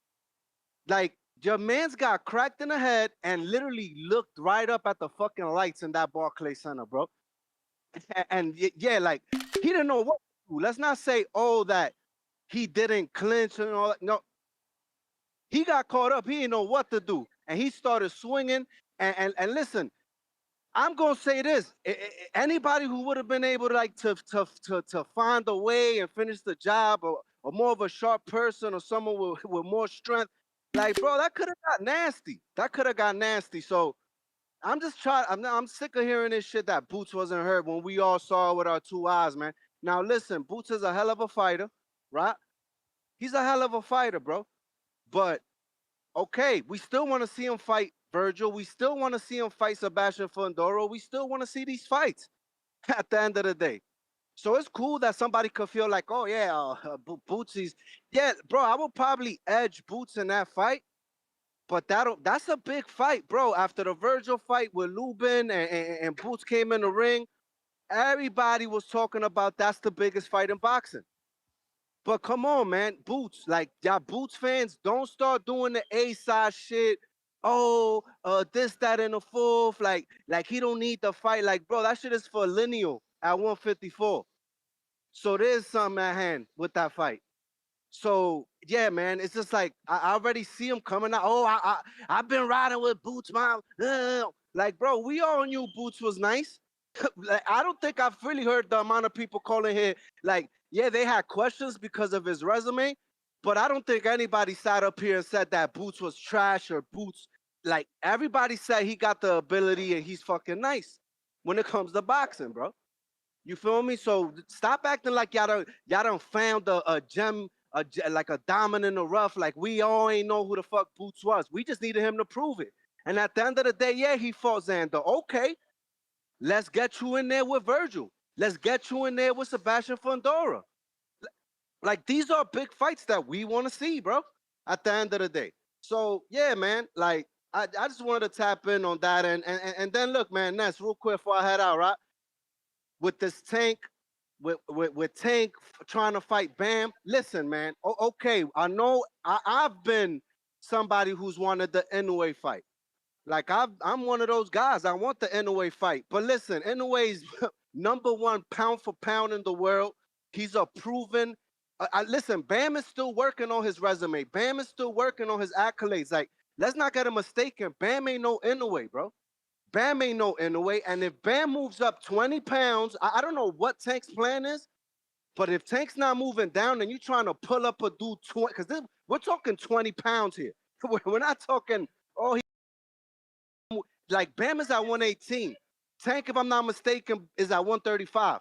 Like, your man's got cracked in the head and literally looked right up at the fucking lights in that Barclays Center, bro. Yeah, like he didn't know what to do. Let's not say, oh, that he didn't clinch and all that. No, he got caught up. He didn't know what to do, and he started swinging. And listen, I'm gonna say this: anybody who would have been able to to find a way and finish the job, or more of a sharp person, or someone with more strength, like bro, that could have got nasty. That could have got nasty. So I'm just trying. I'm sick of hearing this shit that Boots wasn't hurt when we all saw it with our two eyes, man. Now listen, Boots is a hell of a fighter, right? He's a hell of a fighter, bro. But okay, we still want to see him fight Virgil. We still want to see him fight Sebastian Fundora. We still want to see these fights at the end of the day. So it's cool that somebody could feel like, oh yeah, Boots is, yeah, bro. I would probably edge Boots in that fight, but that's a big fight, bro. After the Virgil fight with Lubin and Boots came in the ring, everybody was talking about that's the biggest fight in boxing. But come on, man, Boots, like y'all Boots fans, don't start doing the A side shit. Oh, this, that, and the fourth. Like he don't need the fight. Like, bro, that shit is for lineal at 154. So there's something at hand with that fight. So yeah, man, it's just like I already see him coming out. Oh, I've been riding with Boots, mom. Like, bro, we all knew Boots was nice. Like, I don't think I've really heard the amount of people calling here. Like, yeah, they had questions because of his resume, but I don't think anybody sat up here and said that Boots was trash or Boots. Like, everybody said he got the ability and he's fucking nice when it comes to boxing, bro. You feel me? So stop acting like y'all done found a gem, like a diamond in the rough. Like we all ain't know who the fuck Boots was. We just needed him to prove it. And at the end of the day, yeah, he fought Xander. Okay, let's get you in there with Vergil. Let's get you in there with Sebastian Fundora. Like, these are big fights that we want to see, bro, at the end of the day. So, yeah, man, like, I just wanted to tap in on that. And then, look, man, Ness, real quick before I head out, right? With this Tank, with Tank trying to fight Bam, listen, man, okay, I know I've been somebody who's wanted the Inoue fight. Like, I'm one of those guys. I want the Inoue fight. But listen, Inoue's #1 pound for pound in the world. He's a proven. Listen, Bam is still working on his resume. Bam is still working on his accolades. Like, let's not get it mistaken. Bam ain't no Inoue, bro. Bam ain't no Inoue. And if Bam moves up 20 pounds, I don't know what Tank's plan is, but if Tank's not moving down and you're trying to pull up a dude 20, because we're talking 20 pounds here. We're not talking, oh, like Bam is at 118. Tank, if I'm not mistaken, is at 135.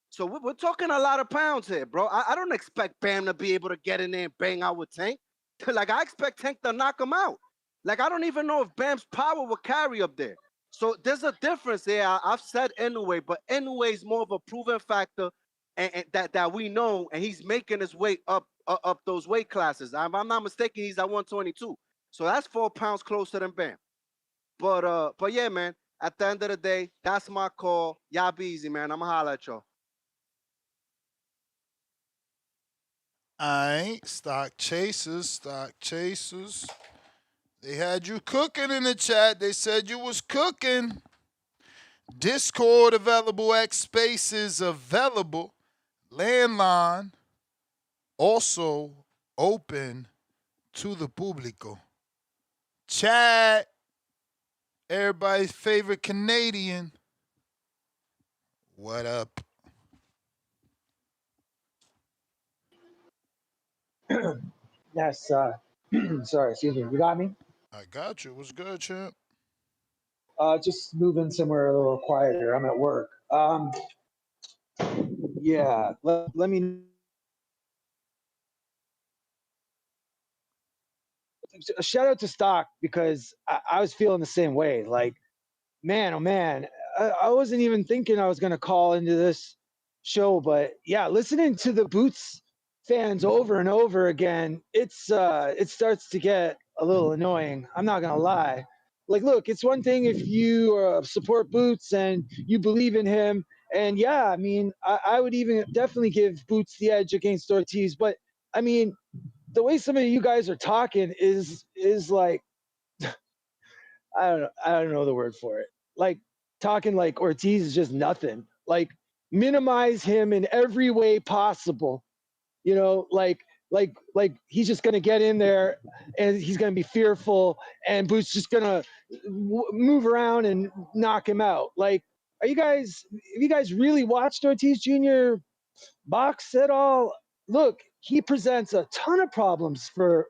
So we're talking a lot of pounds here, bro. I don't expect Bam to be able to get in there and bang out with Tank. Like, I expect Tank to knock him out. Like, I don't even know if Bam's power will carry up there. So there's a difference there. I've said Inoue, but Inoue is more of a proven factor and that we know, and he's making his way up those weight classes. If I'm not mistaken, he's at 122. So that's 4 pounds closer than Bam. But yeah, man, at the end of the day, that's my call. Y'all be easy, man. I'ma holla at y'all. Stock chasers. They had you cooking in the chat. They said you was cooking. Discord available, X Spaces available. Landline also open to the público. Chat, everybody's favorite Canadian. What up? Yes, sorry, excuse me. You got me? I got you. What's good, champ? Just moving somewhere a little quieter. I'm at work. Yeah, let me. A shout out to Stock because I was feeling the same way. Like, man, oh man, I wasn't even thinking I was going to call into this show, but yeah, listening to the Boots fans over and over again, it starts to get a little annoying. I'm not gonna lie. Like, look, it's one thing if you support Boots and you believe in him, and yeah, I mean, I would even definitely give Boots the edge against Ortiz, but I mean, the way some of you guys are talking is like, I don't know the word for it. Like, talking like Ortiz is just nothing. Like, minimize him in every way possible. You know, like he's just gonna get in there and he's gonna be fearful, and Boots just gonna move around and knock him out. Like, have you guys really watched Ortiz Jr. box at all? Look, he presents a ton of problems for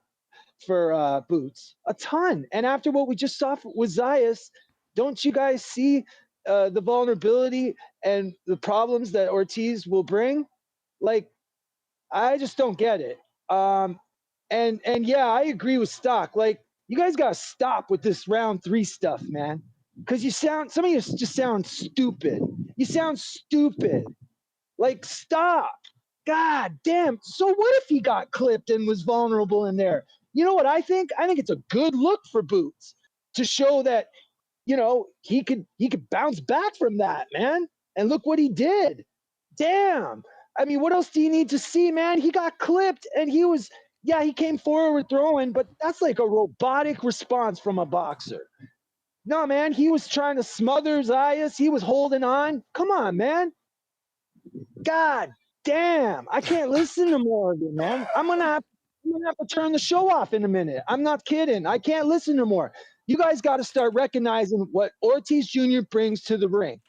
Boots, a ton. And after what we just saw with Zayas, don't you guys see the vulnerability and the problems that Ortiz will bring? Like, I just don't get it. And yeah, I agree with Stock. Like, you guys gotta stop with this round 3 stuff, man. Because some of you just sound stupid. You sound stupid. Like, stop. God damn. So what if he got clipped and was vulnerable in there? You know what I think? I think it's a good look for Boots to show that, he could bounce back from that, man. And look what he did. Damn. I mean, what else do you need to see, man? He got clipped and he came forward throwing, but that's like a robotic response from a boxer. No, man, he was trying to smother Zayas. He was holding on. Come on, man. God damn. I can't listen to more of it, man. I'm gonna have to turn the show off in a minute. I'm not kidding. I can't listen to more. You guys got to start recognizing what Ortiz Jr. brings to the ring.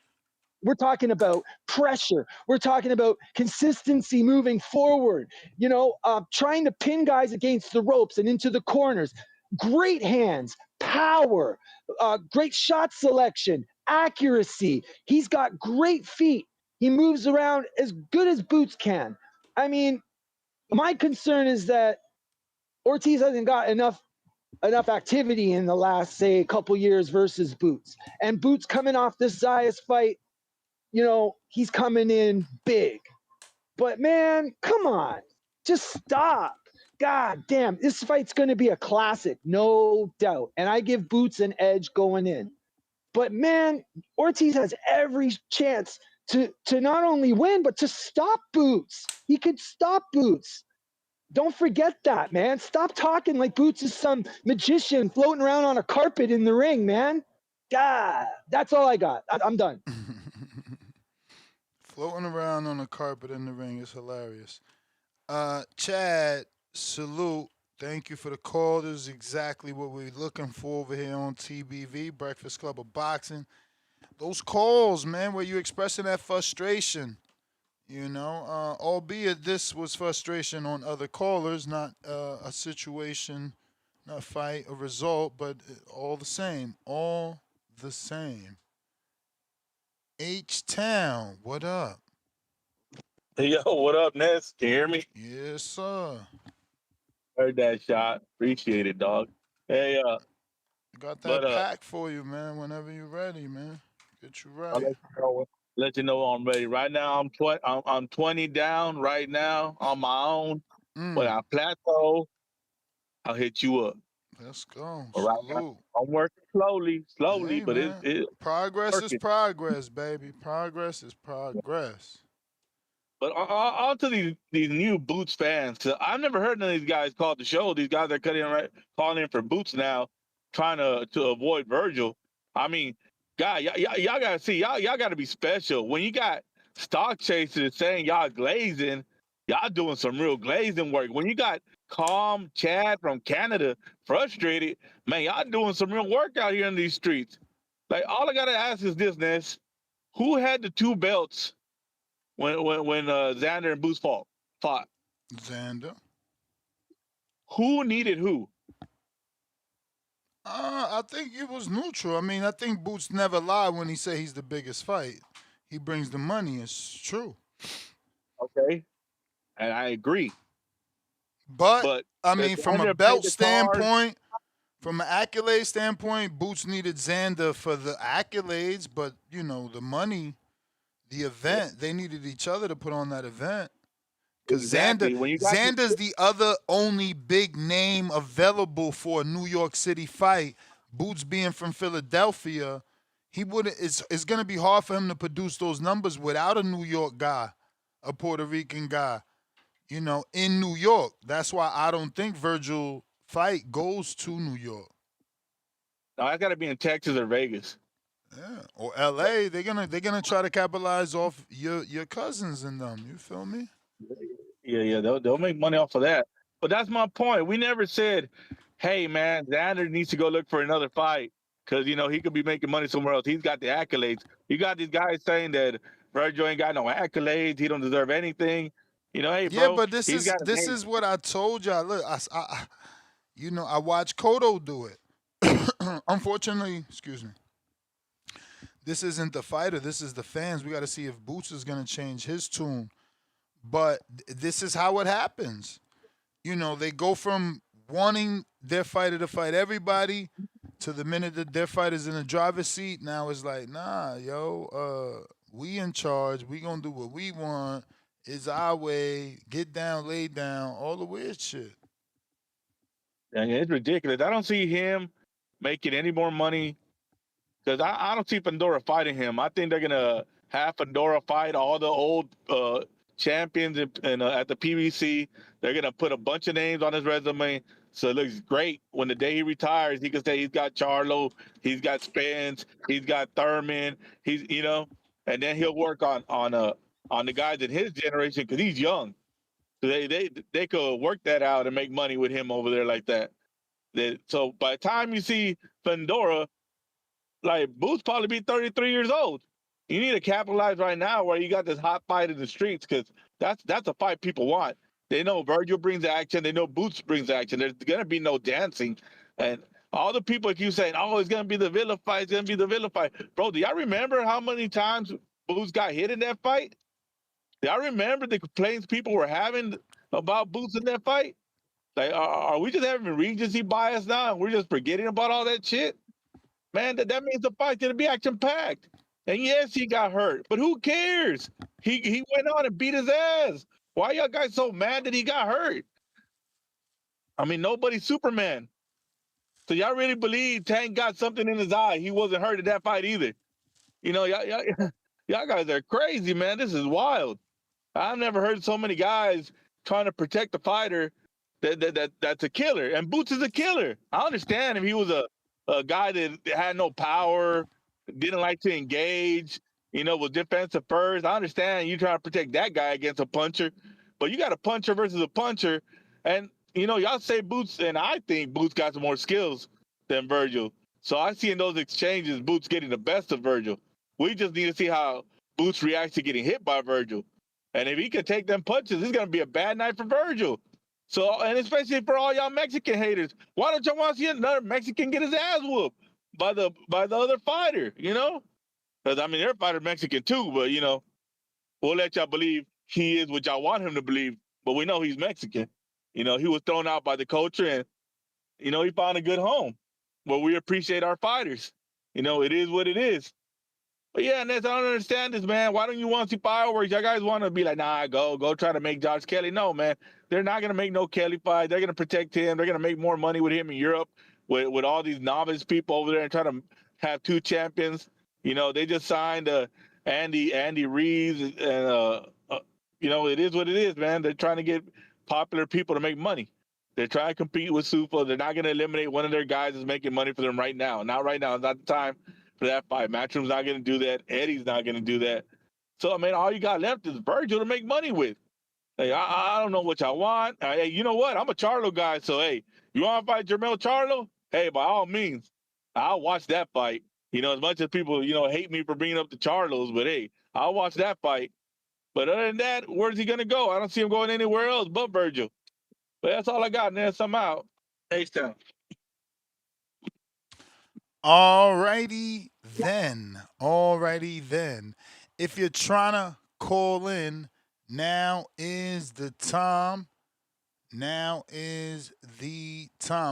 We're talking about pressure. We're talking about consistency moving forward, trying to pin guys against the ropes and into the corners. Great hands, power, great shot selection, accuracy. He's got great feet. He moves around as good as Boots can. I mean, my concern is that Ortiz hasn't got enough enough activity in the last, say, couple years versus Boots. And Boots coming off this Zayas fight, he's coming in big. But man, come on, just stop. God damn, this fight's going to be a classic, no doubt. And I give Boots an edge going in. But man, Ortiz has every chance to not only win, but to stop Boots. He could stop Boots. Don't forget that, man. Stop talking like Boots is some magician floating around on a carpet in the ring, man. God, that's all I got. I'm done. Floating around on a carpet in the ring is hilarious. Chad, salute. Thank you for the call. This is exactly what we're looking for over here on TBV, Breakfast Club of Boxing. Those calls, man, where you expressing that frustration. Albeit this was frustration on other callers, not a situation, not a fight, a result, but all the same. All the same. H Town, what up? Hey, yo, what up, Ness? Can you hear me? Yes, sir. Heard that shot. Appreciate it, dog. Hey, Got but that pack for you, man. Whenever you're ready, man. Get you I'll right. let you know I'm ready. Right now, I'm 20 down right now on my own. When I plateau, I'll hit you up. Let's go. All right, Salute. I'm working slowly, Hey, but man. it's Progress is working. progress, baby. Progress is progress. But on to these new Boots fans. I've never heard none of these guys call the show. These guys are calling in for Boots now, trying to avoid Vergil. I mean, God, y'all gotta see, y'all gotta be special. When you got stock chasers saying y'all glazing, y'all doing some real glazing work. When you got calm Chad from Canada frustrated, man, y'all doing some real work out here in these streets. Like, all I gotta ask is this, Ness: who had the two belts when Xander and Boots fought? Xander. Who needed who? I think it was neutral. I mean, I think Boots never lied when he said he's the biggest fight. He brings the money. It's true. Okay, and I agree. But But I does mean, from a Xander play belt the card? standpoint, from an accolade standpoint, Boots needed Xander for the accolades, but the money, the event, they needed each other to put on that event. Because Exactly. When you got Xander's the other only big name available for a New York City fight. Boots being from Philadelphia, he would it's gonna be hard for him to produce those numbers without a New York guy, a Puerto Rican guy, in New York. That's why I don't think Vergil fight goes to New York. no, I got to be in Texas or Vegas. Yeah. Or LA. They're gonna try to capitalize off your cousins and them. You feel me? Yeah, they'll make money off of that. But that's my point. We never said, "Hey, man, Xander needs to go look for another fight because he could be making money somewhere else. He's got the accolades." You got these guys saying that Virgil ain't got no accolades. He don't deserve anything. Hey, Yeah, bro, but this he's is got a this name. is what I told y'all. Look, I watched Kodo do it. Unfortunately, excuse me. This isn't the fighter. This is the fans. We got to see if Boots is gonna change his tune. But this is how it happens. They go from wanting their fighter to fight everybody to the minute that their fighter's in the driver's seat. Now it's like, nah, yo, we in charge. We gonna do what we want. It's our way. Get down, lay down. All the weird shit. And it's ridiculous. I don't see him making any more money because I don't see Pandora fighting him. I think they're gonna have Pandora fight all the old champions at the PBC. They're gonna put a bunch of names on his resume, so it looks great. When the day he retires, he can say he's got Charlo, he's got Spence, he's got Thurman, and then he'll work on the guys in his generation because he's young. So they could work that out and make money with him over there like that. So by the time you see Pandora, like Boots probably be 33 years old. You need to capitalize right now where you got this hot fight in the streets because that's a fight people want. They know Virgil brings action. They know Boots brings action. There's gonna be no dancing, and all the people keep saying, "Oh, it's gonna be the Villa fight. It's gonna be the Villa fight." Bro, do y'all remember how many times Boots got hit in that fight? Do y'all remember the complaints people were having about Boots in that fight? Like, are we just having recency bias now? And we're just forgetting about all that shit? Man, that means the fight's gonna be action-packed. And yes, he got hurt, but who cares? He went on and beat his ass. Why y'all guys so mad that he got hurt? I mean, nobody's Superman. So y'all really believe Tank got something in his eye? He wasn't hurt in that fight either. You know, y'all guys are crazy, man. This is wild. I've never heard so many guys trying to protect the fighter that's a killer. And Boots is a killer. I understand if he was a guy that had no power, didn't like to engage, was defensive first. I understand you trying to protect that guy against a puncher, but you got a puncher versus a puncher. And, y'all say Boots, and I think Boots got some more skills than Vergil. So I see in those exchanges, Boots getting the best of Vergil. We just need to see how Boots reacts to getting hit by Vergil. And if he can take them punches, it's going to be a bad night for Vergil. So, and especially for all y'all Mexican haters, why don't y'all want to see another Mexican get his ass whooped by the other fighter, Because, I mean, their fighter Mexican too, but, we'll let y'all believe he is what y'all want him to believe, but we know he's Mexican. He was thrown out by the culture and, he found a good home where we appreciate our fighters. It is what it is. But yeah, Ness, I don't understand this, man. Why don't you want to see fireworks? Y'all guys want to be like, nah, go try to make Josh Kelly. No, man. They're not going to make no Kelly fight. They're going to protect him. They're going to make more money with him in Europe with all these novice people over there and try to have two champions. They just signed Andy Reeves. And, it is what it is, man. They're trying to get popular people to make money. They're trying to compete with Sufa. They're not going to eliminate one of their guys that's making money for them right now. Not right now. It's not the time for that fight. Matchroom's not going to do that. Eddie's not going to do that. So, I mean, all you got left is Vergil to make money with. Hey, I don't know what y'all want. Hey, you know what? I'm a Charlo guy, so, hey, you want to fight Jermell Charlo? Hey, by all means, I'll watch that fight. As much as people, hate me for bringing up the Charlos, but, hey, I'll watch that fight. But other than that, where's he going to go? I don't see him going anywhere else but Vergil. But that's all I got, Ness. I'm out. H-Town. Alrighty then. If you're trying to call in, now is the time.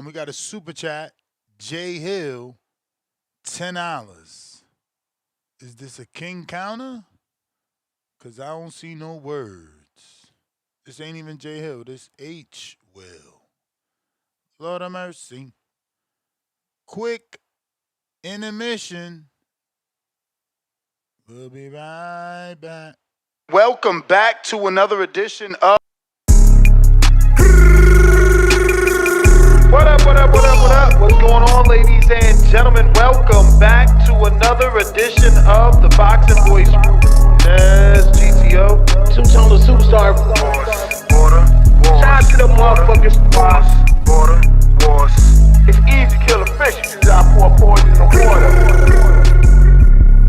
We got a super chat. Jay Hill, $10. Is this a king counter? Because I don't see no words. This ain't even Jay Hill. This H Will. Lord of mercy. Quick intermission. We'll be right back. Welcome back to another edition of What up? What's going on, ladies and gentlemen? Welcome back to another edition of the Boxing Boys. Yes, GTO. Two-tone superstar. Border. Shout out to the motherfuckers. Border. It's easy to kill a fish. You just gotta pour poison in the water.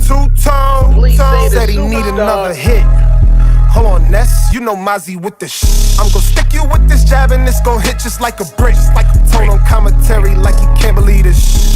Two-tone said he need another hit. Hold on, Ness, you know Mozzie with the I'm gon' stick you with this jab and it's gon' hit just like a brick. Tone on commentary like you can't believe this.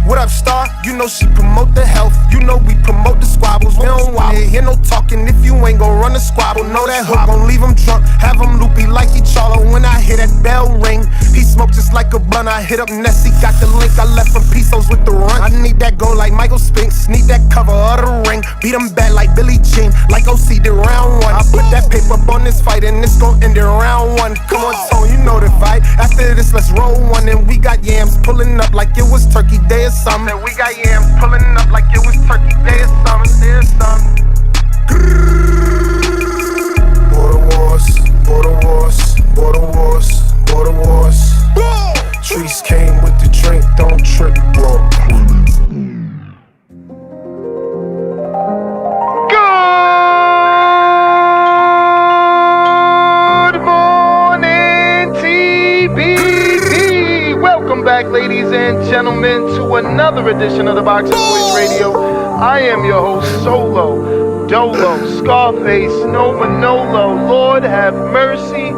What up, Star? You know she promote the health. You know we promote the squabbles. We don't wanna hear no talking if you ain't gon' run the squabble. Know that hook gon' leave him drunk, have him loopy like he Charlo. When I hear that bell ring, he smoke just like a blunt. I hit up Nessie, got the link. I left from Pesos with the run. I need that go like Michael Spinks, need that cover of the ring. Beat him back like Billie Jean, like OC did round one. I put that paper up on this fight and it's gon' end in round one. Come on, Tone, you know the fight. After this, let's roll one. And we got yams pulling up like it was Turkey Day or something. We got yams pulling up like it was Turkey Day or something. Border wars. Trees came with the drink, don't trip, bro. Good morning, TBD. Welcome back, ladies and gentlemen, to another edition of the Boxing Boys Radio. I am your host, Solo, Dolo, Scarface, No Manolo. Lord have mercy.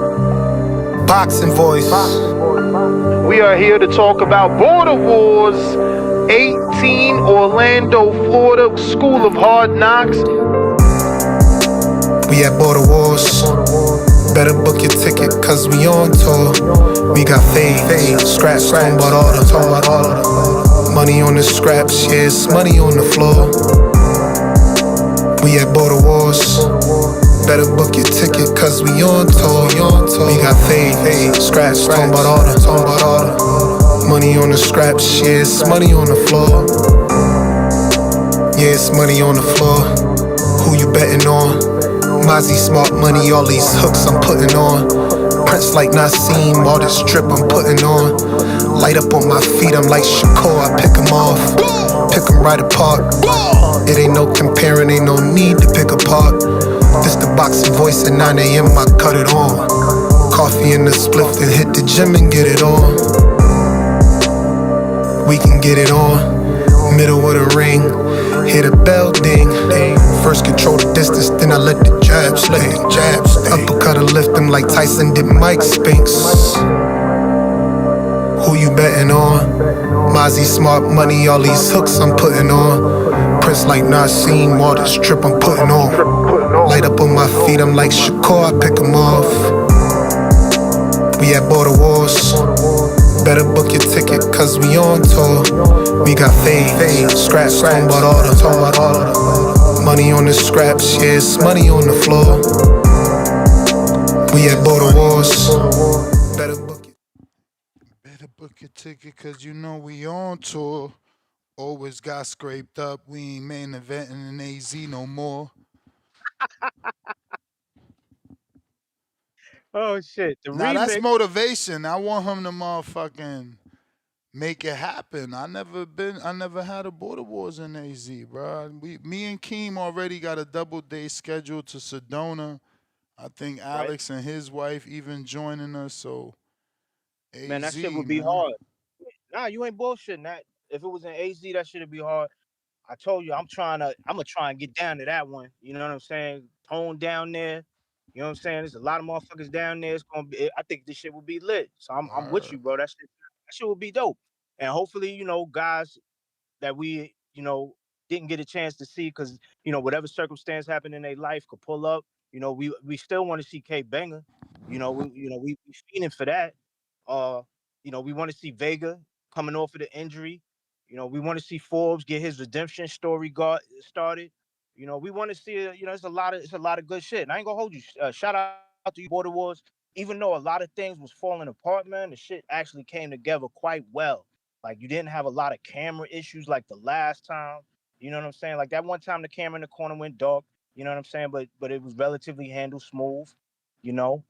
Boxing Voice. We are here to talk about Border Wars 18, Orlando, Florida, School of Hard Knocks. We at Border Wars. Better book your ticket, cause we on tour. We got fade, scratch, talking about all the money on the scraps, yeah, it's money on the floor. We at Border Wars. Better book your ticket, cause we on tour. We got fade, scratch, talking about all the money on the scraps, yeah, it's money on the floor. Yeah, it's money on the floor. Who you betting on? Mozzie smart money, all these hooks I'm putting on. Prince like Nassim, all this drip I'm putting on. Light up on my feet, I'm like Shakur, I pick 'em off. Pick 'em right apart. It ain't no comparing, ain't no need to pick apart. This the boxing voice at 9 a.m., I cut it on. Coffee in the spliff, then hit the gym and get it on. We can get it on. Middle of the ring, hear the bell ding. First control the distance, then I let the jabs stay. Uppercut or lift them like Tyson did Mike Spinks. Who you betting on? Mozzie smart money, all these hooks I'm putting on. Prince like Nassim, all this trip I'm putting on. Light up on my feet, I'm like Shakur, I pick 'em off. We at Border Wars. Better book your ticket, cause we on tour. We got fade, scratch, talking about all the money on the scraps, yeah, it's money on the floor. We at Border Wars. Better book it. Better book your ticket, cause you know we on tour. Always got scraped up. We ain't main eventing in AZ no more. Oh shit, the Now that's remix. motivation. I want him to motherfucking make it happen. I never had a border wars in AZ, bro. Me and Keem already got a double day scheduled to Sedona. I think Right? Alex and his wife even joining us. So Man, that AZ, shit would be man. hard. Nah, you ain't bullshitting that. If it was in AZ, that shit'd be hard. I told you, I'm gonna try and get down to that one. You know what I'm saying? Tone down there. You know what I'm saying? There's a lot of motherfuckers down there. It's gonna be. I think this shit will be lit. So I'm with Word. you, bro. That shit will be dope. And hopefully, guys that we, didn't get a chance to see because whatever circumstance happened in their life could pull up. We still want to see K Banger. We fiending for that. Uh, we want to see Vega coming off of the injury. We want to see Forbes get his redemption story started. We want to see. It's a lot of good shit. And I ain't gonna hold you. Shout out to you, Border Wars. Even though a lot of things was falling apart, man, the shit actually came together quite well. Like you didn't have a lot of camera issues like the last time. You know what I'm saying? Like that one time the camera in the corner went dark. You know what I'm saying? But it was relatively handled smooth. You know,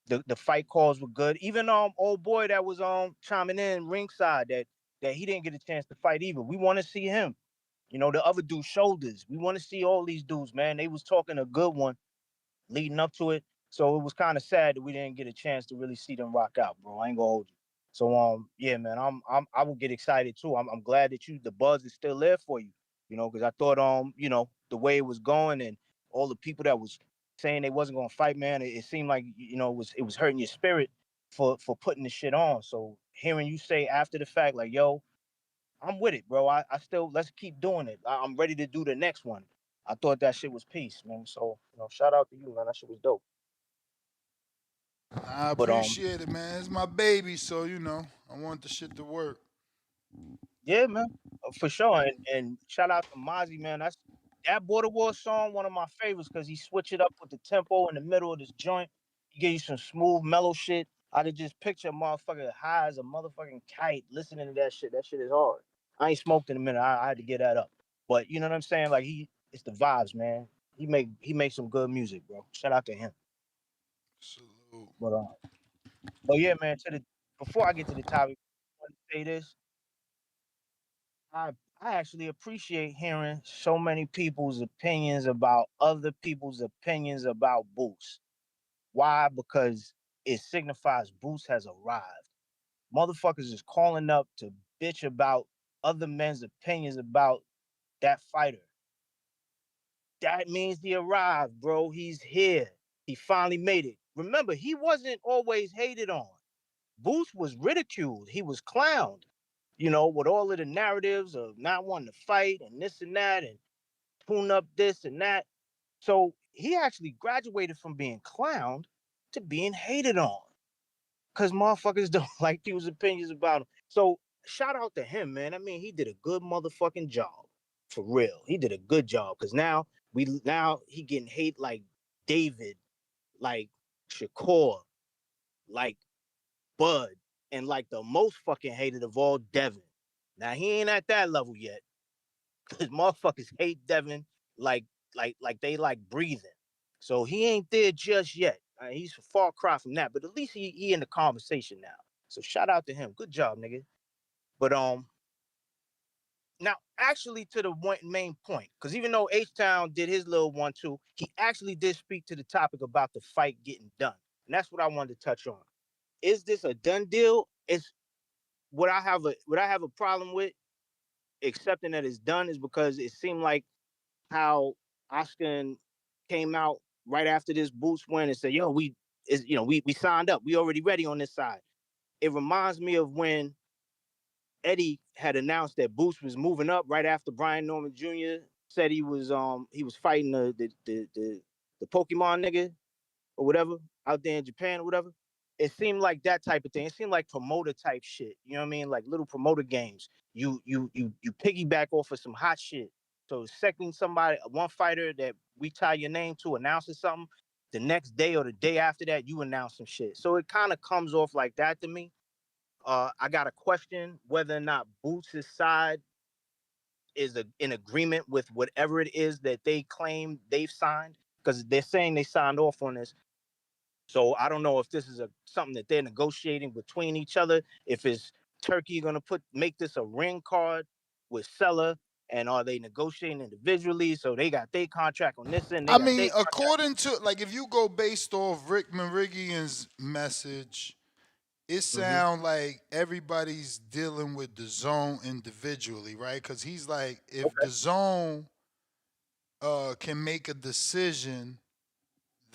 the fight calls were good. Even old boy that was chiming in ringside that he didn't get a chance to fight either. We want to see him. The other dude's shoulders. We want to see all these dudes, man. They was talking a good one leading up to it. So it was kind of sad that we didn't get a chance to really see them rock out, bro. I ain't gonna hold you. So yeah, man, I will get excited too. I'm glad that the buzz is still there for you, because I thought the way it was going and all the people that was saying they wasn't gonna fight, man, it seemed like it was hurting your spirit for putting the shit on. So hearing you say after the fact, like, yo, I'm with it, bro. I still let's keep doing it. I'm ready to do the next one. I thought that shit was peace, man. So, shout out to you, man. That shit was dope. I But appreciate it, man. It's my baby, so I want the shit to work. yeah, man, for sure. And shout out to Mozzie, man. That Border War song, one of my favorites, because he switch it up with the tempo in the middle of this joint. He gave you some smooth, mellow shit. I could just picture a motherfucker high as a motherfucking kite listening to that shit. That shit is hard. I ain't smoked in a minute. I had to get that up. But you know what I'm saying? Like it's the vibes, man. He makes some good music, bro. Shout out to him. Salute. But yeah, man. Before I get to the topic, I want to say this. I I actually appreciate hearing so many people's opinions about other people's opinions about Boots. Why? Because it signifies Boots has arrived. Motherfuckers is calling up to bitch about other men's opinions about that fighter. That means he arrived, bro. He's here. He finally made it. Remember, he wasn't always hated on. Boots was ridiculed. He was clowned, with all of the narratives of not wanting to fight and this and that and tune up this and that. So he actually graduated from being clowned to being hated on because motherfuckers don't like people's opinions about him. So shout out to him, man. I mean, he did a good motherfucking job. For real. He did a good job. Cause now he getting hate like David, like Shakur, like Bud, and like the most fucking hated of all, Devin. Now he ain't at that level yet. Cause motherfuckers hate Devin like like they like breathing. So he ain't there just yet. He's a far cry from that, but at least he in the conversation now. So shout out to him. Good job, nigga. But now actually to the main point, because even though H Town did his little one too, he actually did speak to the topic about the fight getting done, and that's what I wanted to touch on. Is this a done deal? It's what I have a problem with accepting that it's done is because it seemed like how Oscar came out right after this Boots win and said, "Yo, we signed up. We already ready on this side." It reminds me of when Eddie had announced that Boots was moving up right after Brian Norman Jr. said he was fighting the Pokemon nigga or whatever out there in Japan or whatever. It seemed like that type of thing. It seemed like promoter type shit. You know what I mean? Like little promoter games. You piggyback off of some hot shit. So second one fighter that we tie your name to announces something, the next day or the day after that, you announce some shit. So it kind of comes off like that to me. I got to question whether or not Boots' side is in agreement with whatever it is that they claim they've signed, because they're saying they signed off on this. So I don't know if this is something that they're negotiating between each other. If it's Turkey going to make this a ring card with Seller, and are they negotiating individually? So they got their contract on this end, they I got mean, their contract. according to like if you go based off Rick Mirigian's message, it Mm-hmm. sounds like everybody's dealing with the zone individually, right? Because he's like, if the zone can make a decision,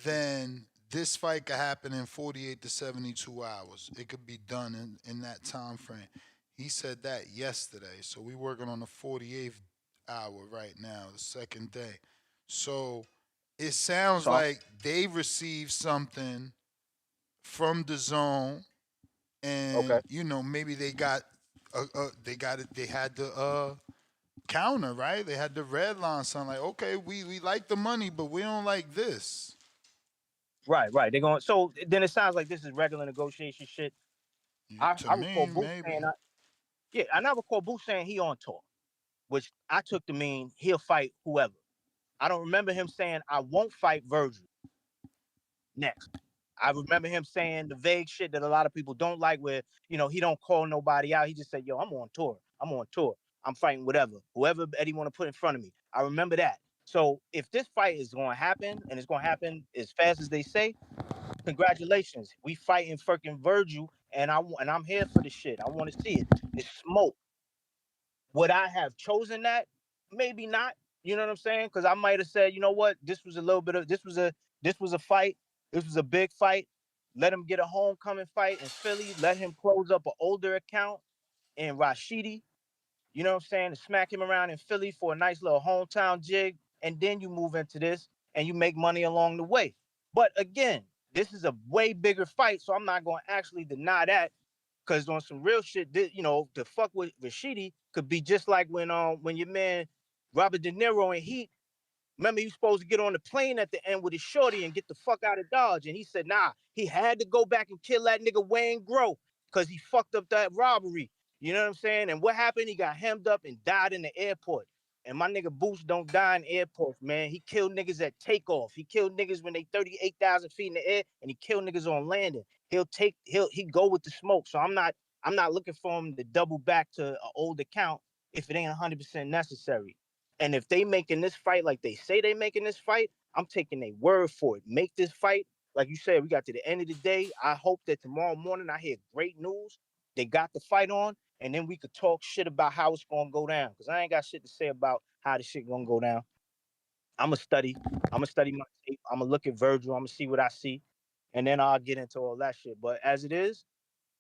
then this fight could happen in 48 to 72 hours. It could be done in that time frame. He said that yesterday. So we're working on the 48th hour right now, the second day. So it sounds So like they received something from the zone, okay. and maybe they got they got it. They had the counter, right? They had the red line sign, like, okay, we like the money, but we don't like this. Right. They're going. So then it sounds like this is regular negotiation shit. To I recall me, Boots maybe. saying, yeah, I now recall Boots saying he on tour, which I took to mean he'll fight whoever. I don't remember him saying I won't fight Vergil next. I remember him saying the vague shit that a lot of people don't like, where he don't call nobody out. He just said, "Yo, I'm on tour. I'm on tour. I'm fighting whoever Eddie want to put in front of me." I remember that. So if this fight is going to happen and it's going to happen as fast as they say, congratulations. We fighting fucking Vergil, and I'm here for the shit. I want to see it. It's smoke. Would I have chosen that? Maybe not. You know what I'm saying? Because I might have said, you know what, this was a little bit of this was a fight. This was a big fight. Let him get a homecoming fight in Philly. Let him close up an older account in Rashidi. You know what I'm saying? To smack him around in Philly for a nice little hometown jig, and then you move into this and you make money along the way. But again, this is a way bigger fight, so I'm not going to actually deny that. Because on some real shit, the fuck with Rashidi could be just like when your man Robert De Niro in Heat. Remember, he was supposed to get on the plane at the end with his shorty and get the fuck out of Dodge. And he said, nah, he had to go back and kill that nigga Wayne Grow because he fucked up that robbery. You know what I'm saying? And what happened? He got hemmed up and died in the airport. And my nigga Boots don't die in airports, man. He killed niggas at takeoff. He killed niggas when they 38,000 feet in the air, and he killed niggas on landing. He go with the smoke. So I'm not looking for him to double back to an old account if it ain't 100% necessary. And if they making this fight like they say they making this fight, I'm taking their word for it. Make this fight. Like you said, we got to the end of the day. I hope that tomorrow morning I hear great news. They got the fight on, and then we could talk shit about how it's gonna go down. Because I ain't got shit to say about how the shit gonna go down. I'ma study. I'ma study my tape. I'ma look at Virgil. I'ma see what I see. And then I'll get into all that shit. But as it is,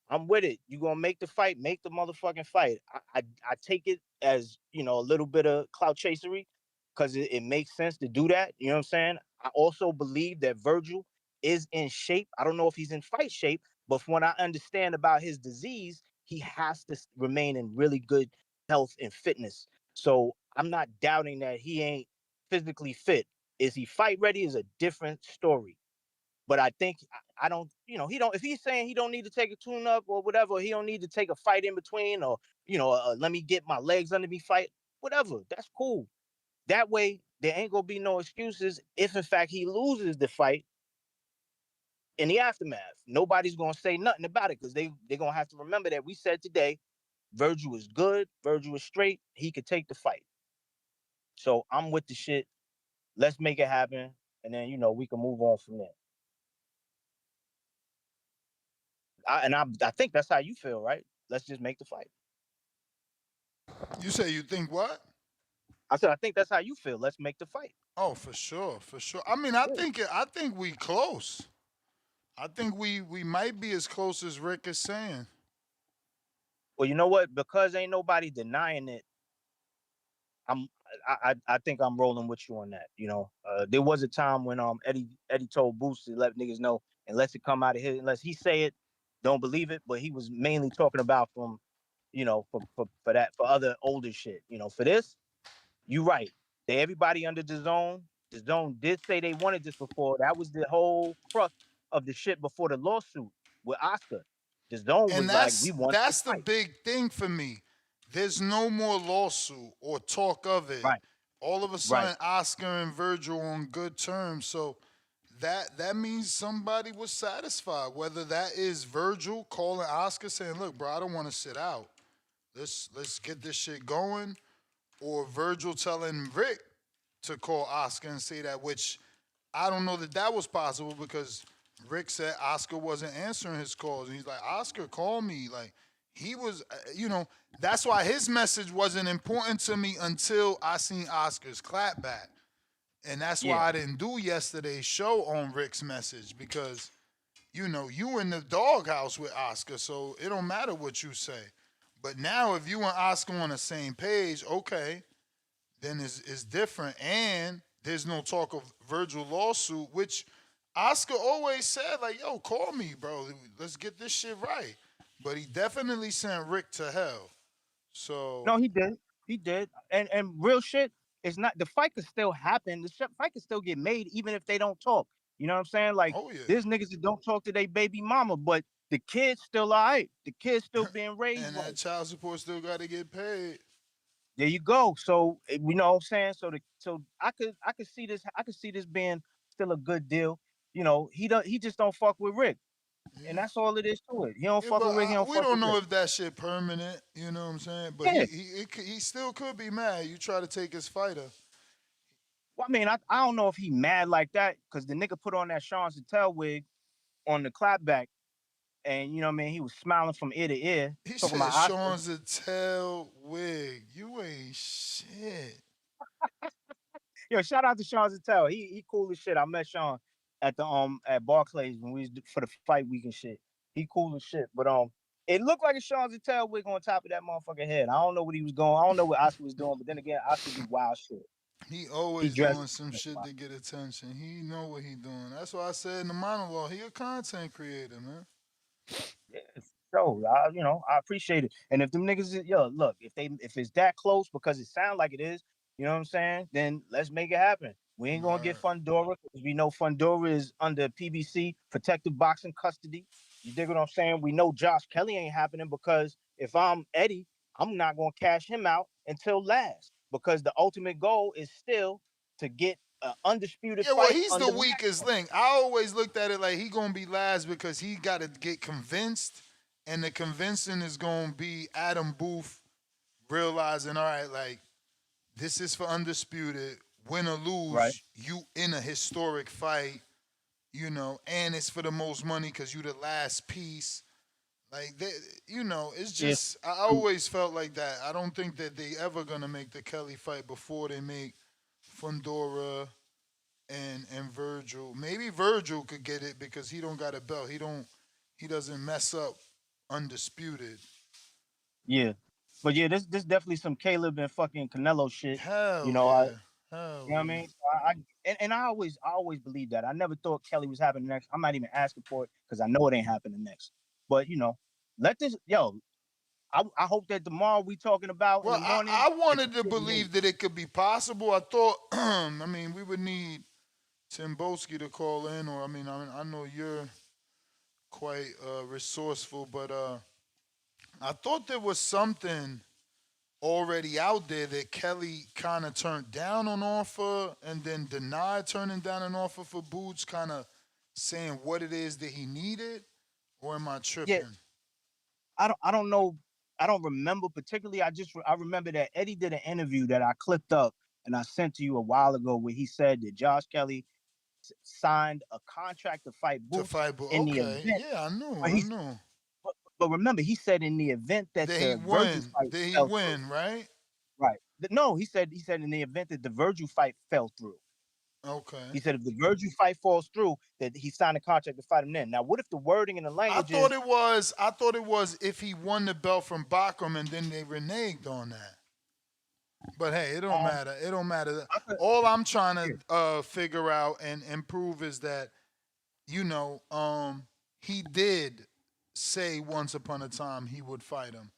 I'm with it. You gonna make the fight, make the motherfucking fight. I take it as a little bit of clout chasery because it makes sense to do that. You know what I'm saying? I also believe that Virgil is in shape. I don't know if he's in fight shape, but from what I understand about his disease, he has to remain in really good health and fitness. So I'm not doubting that he ain't physically fit. Is he fight ready is a different story. But I think I don't, he don't. If he's saying he don't need to take a tune up or whatever, he don't need to take a fight in between, or let me get my legs under me fight, whatever. That's cool. That way, there ain't gonna be no excuses if in fact he loses the fight in the aftermath. Nobody's gonna say nothing about it because they're gonna have to remember that we said today, Vergil is good, Vergil is straight, he could take the fight. So I'm with the shit. Let's make it happen, and then we can move on from there. I think that's how you feel, right? Let's just make the fight. You say you think what? I said I think that's how you feel. Let's make the fight. Oh, for sure, for sure. I mean, I think we close. I think we might be as close as Rick is saying. Well, you know what? Because ain't nobody denying it. I'm I think I'm rolling with you on that. There was a time when Eddie told Boost to let niggas know unless it come out of his unless he say it, don't believe it. But he was mainly talking about from for that for other older shit. For this, you right. Everybody under the zone. The zone did say they wanted this before. That was the whole crux of the shit before the lawsuit with Oscar. The zone And was like, we want to that's the fight. big thing for me. There's no more lawsuit or talk of it. Right. All of a Right. sudden, Oscar and Vergil on good terms. So that means somebody was satisfied. Whether that is Vergil calling Oscar saying, "Look, bro, I don't want to sit out. Let's get this shit going," or Vergil telling Rick to call Oscar and say that, which I don't know that was possible because Rick said Oscar wasn't answering his calls. And he's like, Oscar, call me. Like, he was, that's why his message wasn't important to me until I seen Oscar's clapback. And that's why Yeah. I didn't do yesterday's show on Rick's message because, you in the doghouse with Oscar, so it don't matter what you say. But now if you and Oscar on the same page, okay, then it's different. And there's no talk of Vergil lawsuit, which Oscar always said, like, yo, call me, bro. Let's get this shit right. But he definitely sent Rick to hell. So, No, he did. He did. And real shit, it's not the fight could still happen. Fight could still get made even if they don't talk. You know what I'm saying? Like oh, yeah. there's niggas that don't talk to their baby mama, but the kid's still all right. The kid's still being raised And right. that child support still got to get paid. There you go. So you know what I'm saying. So I could see this. I could see this being still a good deal. He just don't fuck with Rick, and that's all it is to it. He don't Yeah, fuck but with Rick. He don't we fuck don't with know Rick. if that shit permanent. You know what I'm saying? But Yeah. he still could be mad. You try to take his fighter. Well, I mean, I don't know if he mad like that because the nigga put on that Sean Sattel wig on the clapback, and you know what I mean. He was smiling from ear to ear, He talking said about Oscar. Sean Zattel wig. You ain't shit. Yo, shout out to Sean Zattel. He cool as shit. I met Sean at Barclays when we was for the fight week and shit. He cool as shit. But it looked like a Sean Zattel wig on top of that motherfucking head. I don't know what he was going. I don't know what Oscar was doing. But then again, Oscar do wild shit. He He always dressed. doing some shit to get attention. He know what he doing. That's why I said in the monologue, he a content creator, man. Yeah, so I appreciate it. And if them niggas, look, if it's that close because it sounds like it is, you know what I'm saying? Then let's make it happen. We ain't gonna get Fundora because we know Fundora is under PBC, protective boxing custody. You dig what I'm saying? We know Josh Kelly ain't happening because if I'm Eddie, I'm not gonna cash him out until last because the ultimate goal is still to get an undisputed Yeah, well, fight he's the under weakest link. I always looked at it like he gonna be last because he got to get convinced, and the convincing is gonna be Adam Booth realizing, all right, like this is for undisputed. Win or right. lose, you in a historic fight, and it's for the most money because you the last piece. Like, it's Yeah. just I always felt like that. I don't think that they ever gonna make the Kelly fight before they make Fundora and Vergil. Maybe Vergil could get it because he don't got a belt. He doesn't mess up undisputed. Yeah. But yeah, this definitely some Caleb and fucking Canelo shit. Hell I yeah. Hell, You know what I mean? So and I always believed that. I never thought Kelly was happening next. I'm not even asking for it because I know it ain't happening next. But let this I hope that tomorrow we talking about in Well, the morning. I wanted to believe that it could be possible. I thought, I mean, we would need Timboski to call in, or I know you're quite resourceful, but I thought there was something already out there that Kelly kind of turned down on offer and then denied turning down an offer for Boots, kind of saying what it is that he needed, or am I Yeah, tripping? I don't know. I don't remember particularly. I remember that Eddie did an interview that I clipped up and I sent to you a while ago where he said that Josh Kelly signed a contract to fight To Boots fight, but in the okay, event. yeah, I knew, But I he knew but remember he said in the event that that he the Virgil win, fight that he fell through. win, right? Right. No, he said in the event that the Virgil fight fell through. Okay. He said if the Virgil fight falls through, that he signed a contract to fight him then. Now, what if the wording in the I language thought is it was. I thought it was if he won the belt from Bachram and then they reneged on that. But hey, it don't um matter. It don't matter. I could, All I'm trying yeah. to figure out and improve is that he did say once upon a time he would fight him.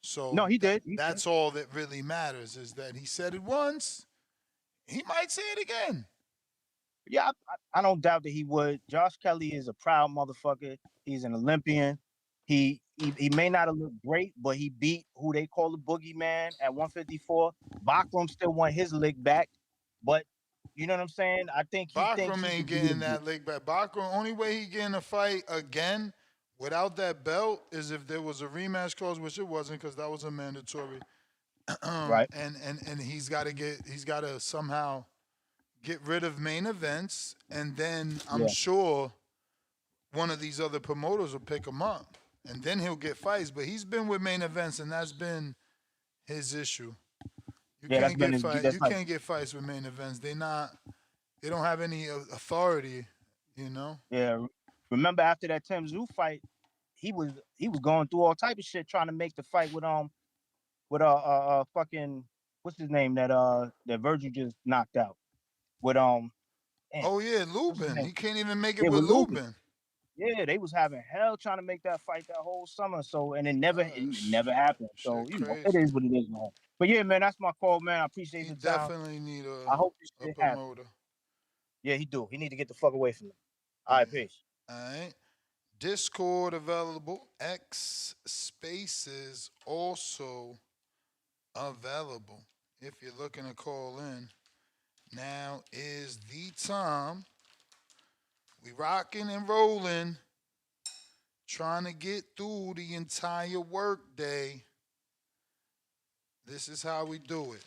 So No, he did. He did. that's all that really matters is that he said it once. He might say it again. Yeah, I don't doubt that he would. Josh Kelly is a proud motherfucker. He's an Olympian. He may not have looked great, but he beat who they call the boogeyman at 154. Bachram still want his lick back, but you know what I'm saying? I think he thinks Bachram he ain't could beat getting him. that lick back. Bachram, only way he getting a fight again without that belt is if there was a rematch clause, which it wasn't because that was a mandatory. Right. And he's got to somehow get rid of main events, and then I'm Yeah. sure one of these other promoters will pick him up, and then he'll get fights. But he's been with main events, and that's been his issue. You Yeah, that's can't been get his fight. that's You like can't get fights with main events. They don't have any authority. yeah. Remember after that Tim Zoo fight, he was going through all type of shit trying to make the fight with fucking what's his name that Virgil just knocked out with damn, Oh yeah, what's his Lubin. name? He can't even make it Yeah, with with Lubin. Lubin. Yeah, they was having hell trying to make that fight that whole summer. So and it Sh- never happened. shit, So it crazy. is what it is, man. But yeah, man, that's my call, man. I appreciate He the time. definitely need I hope this a shit happens. promoter. Yeah, he do. He need to get the fuck away from me. All right, Yeah. peace. All right. Discord available. X Spaces also available. If you're looking to call in, now is the time. We rocking and rolling, trying to get through the entire workday. This is how we do it.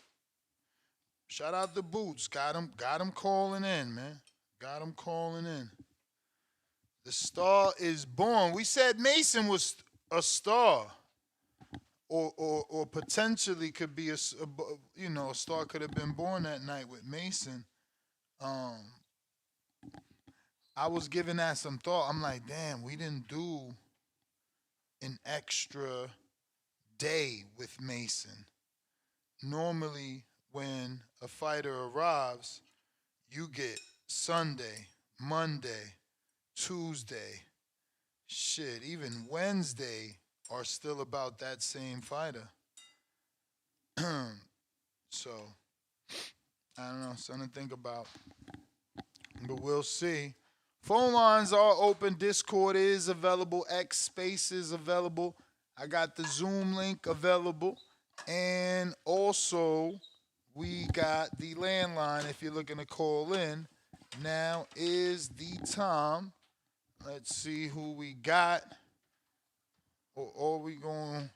Shout out to Boots. Got him calling in, man. Got him calling in. The star is born. We said Mason was a star. Or potentially could be a star could have been born that night with Mason. Um, I was giving that some thought. I'm like, damn, we didn't do an extra day with Mason. Normally, when a fighter arrives, you get Sunday, Monday, Tuesday, shit, even Wednesday are still about that same fighter. So, I don't know, something to think about. But we'll see. Phone lines are open. Discord is available. X Space is available. I got the Zoom link available. And also, we got the landline if you're looking to call in. Now is the time. Let's see who we got. Or are we going to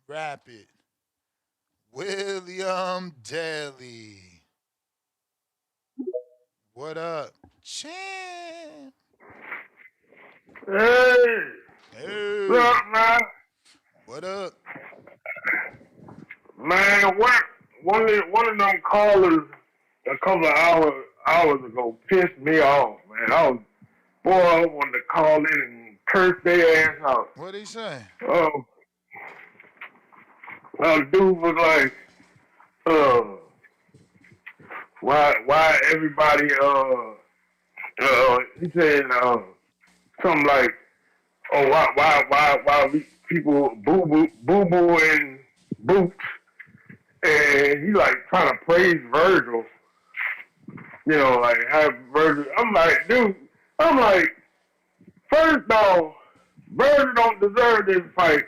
wrap it? William Daly. What up? Champ. Hey, Hey. what's up, man? What up? Man, one of them callers a couple of hours ago pissed me off, man. I wanted to call in and curse their ass out. What'd he say? Oh, the dude was like, uh, why everybody he said something like, oh, why we people boo boo in boots, and he like trying to praise Vergil, like have Vergil. I'm like, dude, first off, Vergil don't deserve this fight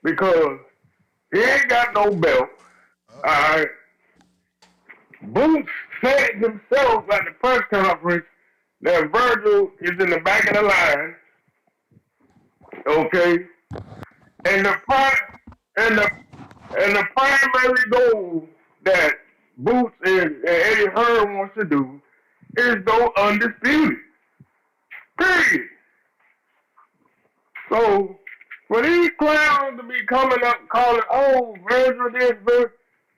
because he ain't got no belt. Alright. Boots said himself at the press conference that Vergil is in the back of the line. Okay. And the primary goal that Boots and Eddie Hearn wants to do is go undisputed. Period. So for these clowns to be coming up calling, oh, Vergil this,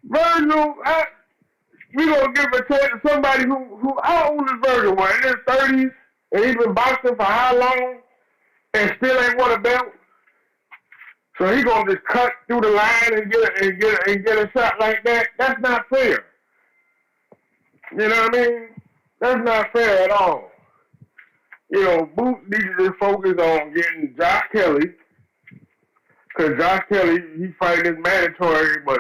Vergil, we gonna give a chance to somebody who how old is Vergil? What, in his 30s? And he's been boxing for how long? And still ain't won a belt? So he gonna just cut through the line and get a shot like that? That's not fair. You know what I mean? That's not fair at all. Boots needs to just focus on getting Josh Kelly, because Josh Kelly, he fighting his mandatory, but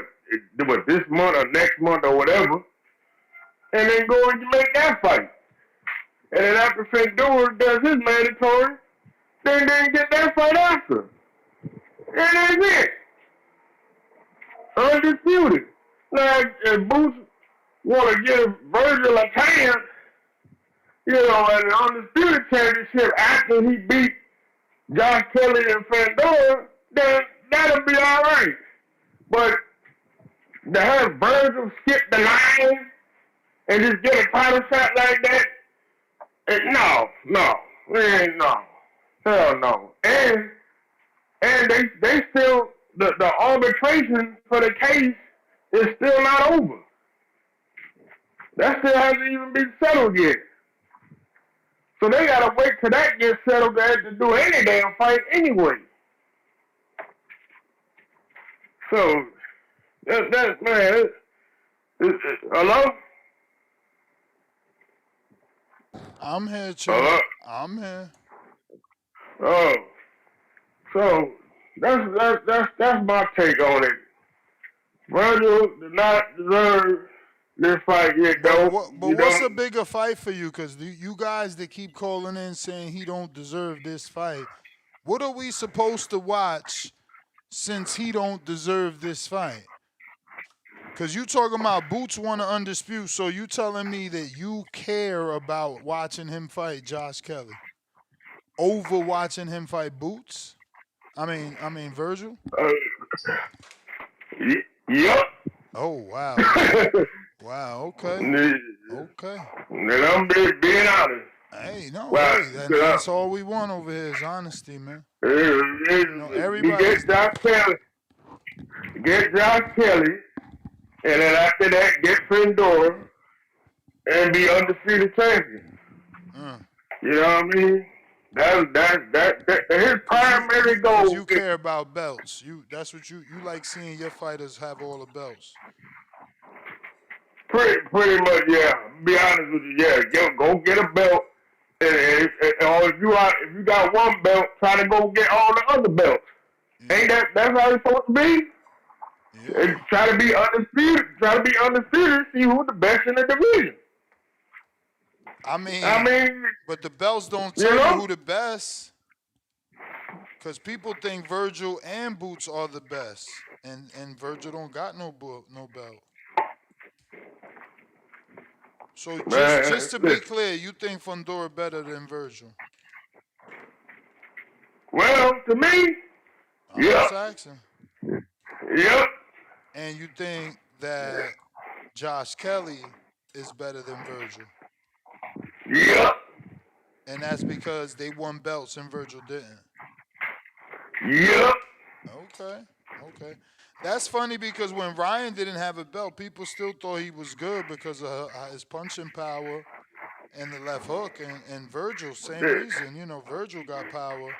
this month or next month or whatever, and then go and make that fight. And then after Fendor does his mandatory, then get that fight after. And that's it. Undisputed. Now, if Boots want to give Vergil a chance, an undisputed championship after he beat Josh Kelly and Fendor, then that'll be all right. But to have Vergil skip the line and just get a title shot like that, no, hell no. And they still, the arbitration for the case is still not over. That still hasn't even been settled yet. So they gotta wait till that gets settled to do any damn fight anyway. So that man, hello? I'm here, Chief. I'm here. Oh, so that's my take on it. Vergil did not deserve this fight yet, though. But what's a bigger fight for you? Because you guys that keep calling in saying he don't deserve this fight, what are we supposed to watch since he don't deserve this fight? Because you talking about Boots want to undispute, so you telling me that you care about watching him fight Josh Kelly over watching him fight Boots? I mean Vergil? Yep. Oh, wow. Wow, okay. Okay. And I'm being honest. Hey, no, that's all we want over here is honesty, man. Everybody get Josh Kelly, and then after that, get Fendor, and be undefeated champion. You know what I mean? That his primary goal. You care about belts. That's what you like seeing your fighters have all the belts. Pretty much, yeah. Be honest with you, yeah. Go get a belt, or if you got one belt, try to go get all the other belts. Yeah. Ain't that's how it's supposed to be? Yeah. And try to be undisputed. See who's the best in the division. I mean, but the belts don't tell you who the best. Because people think Vergil and Boots are the best, and Vergil don't got no belt. So just to be clear, you think Fendor better than Vergil? Well, to me, just asking. Yep. And you think that Josh Kelly is better than Vergil? Yep. And that's because they won belts and Vergil didn't? Yep. Okay. That's funny because when Ryan didn't have a belt, people still thought he was good because of his punching power and the left hook. And Vergil, same reason. Vergil got power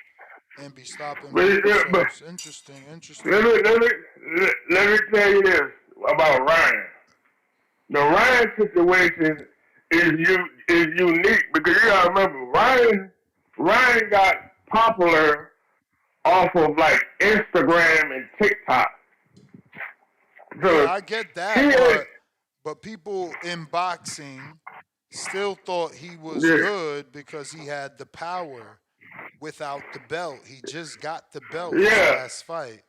and be stopping people. So it's interesting. Let me tell you this about Ryan. The Ryan situation is unique because you gotta remember Ryan got popular off of like Instagram and TikTok. Yeah, So I get he that, ain't, but people in boxing still thought he was yeah, good because he had the power without the belt. He just got the belt his yeah, last fight.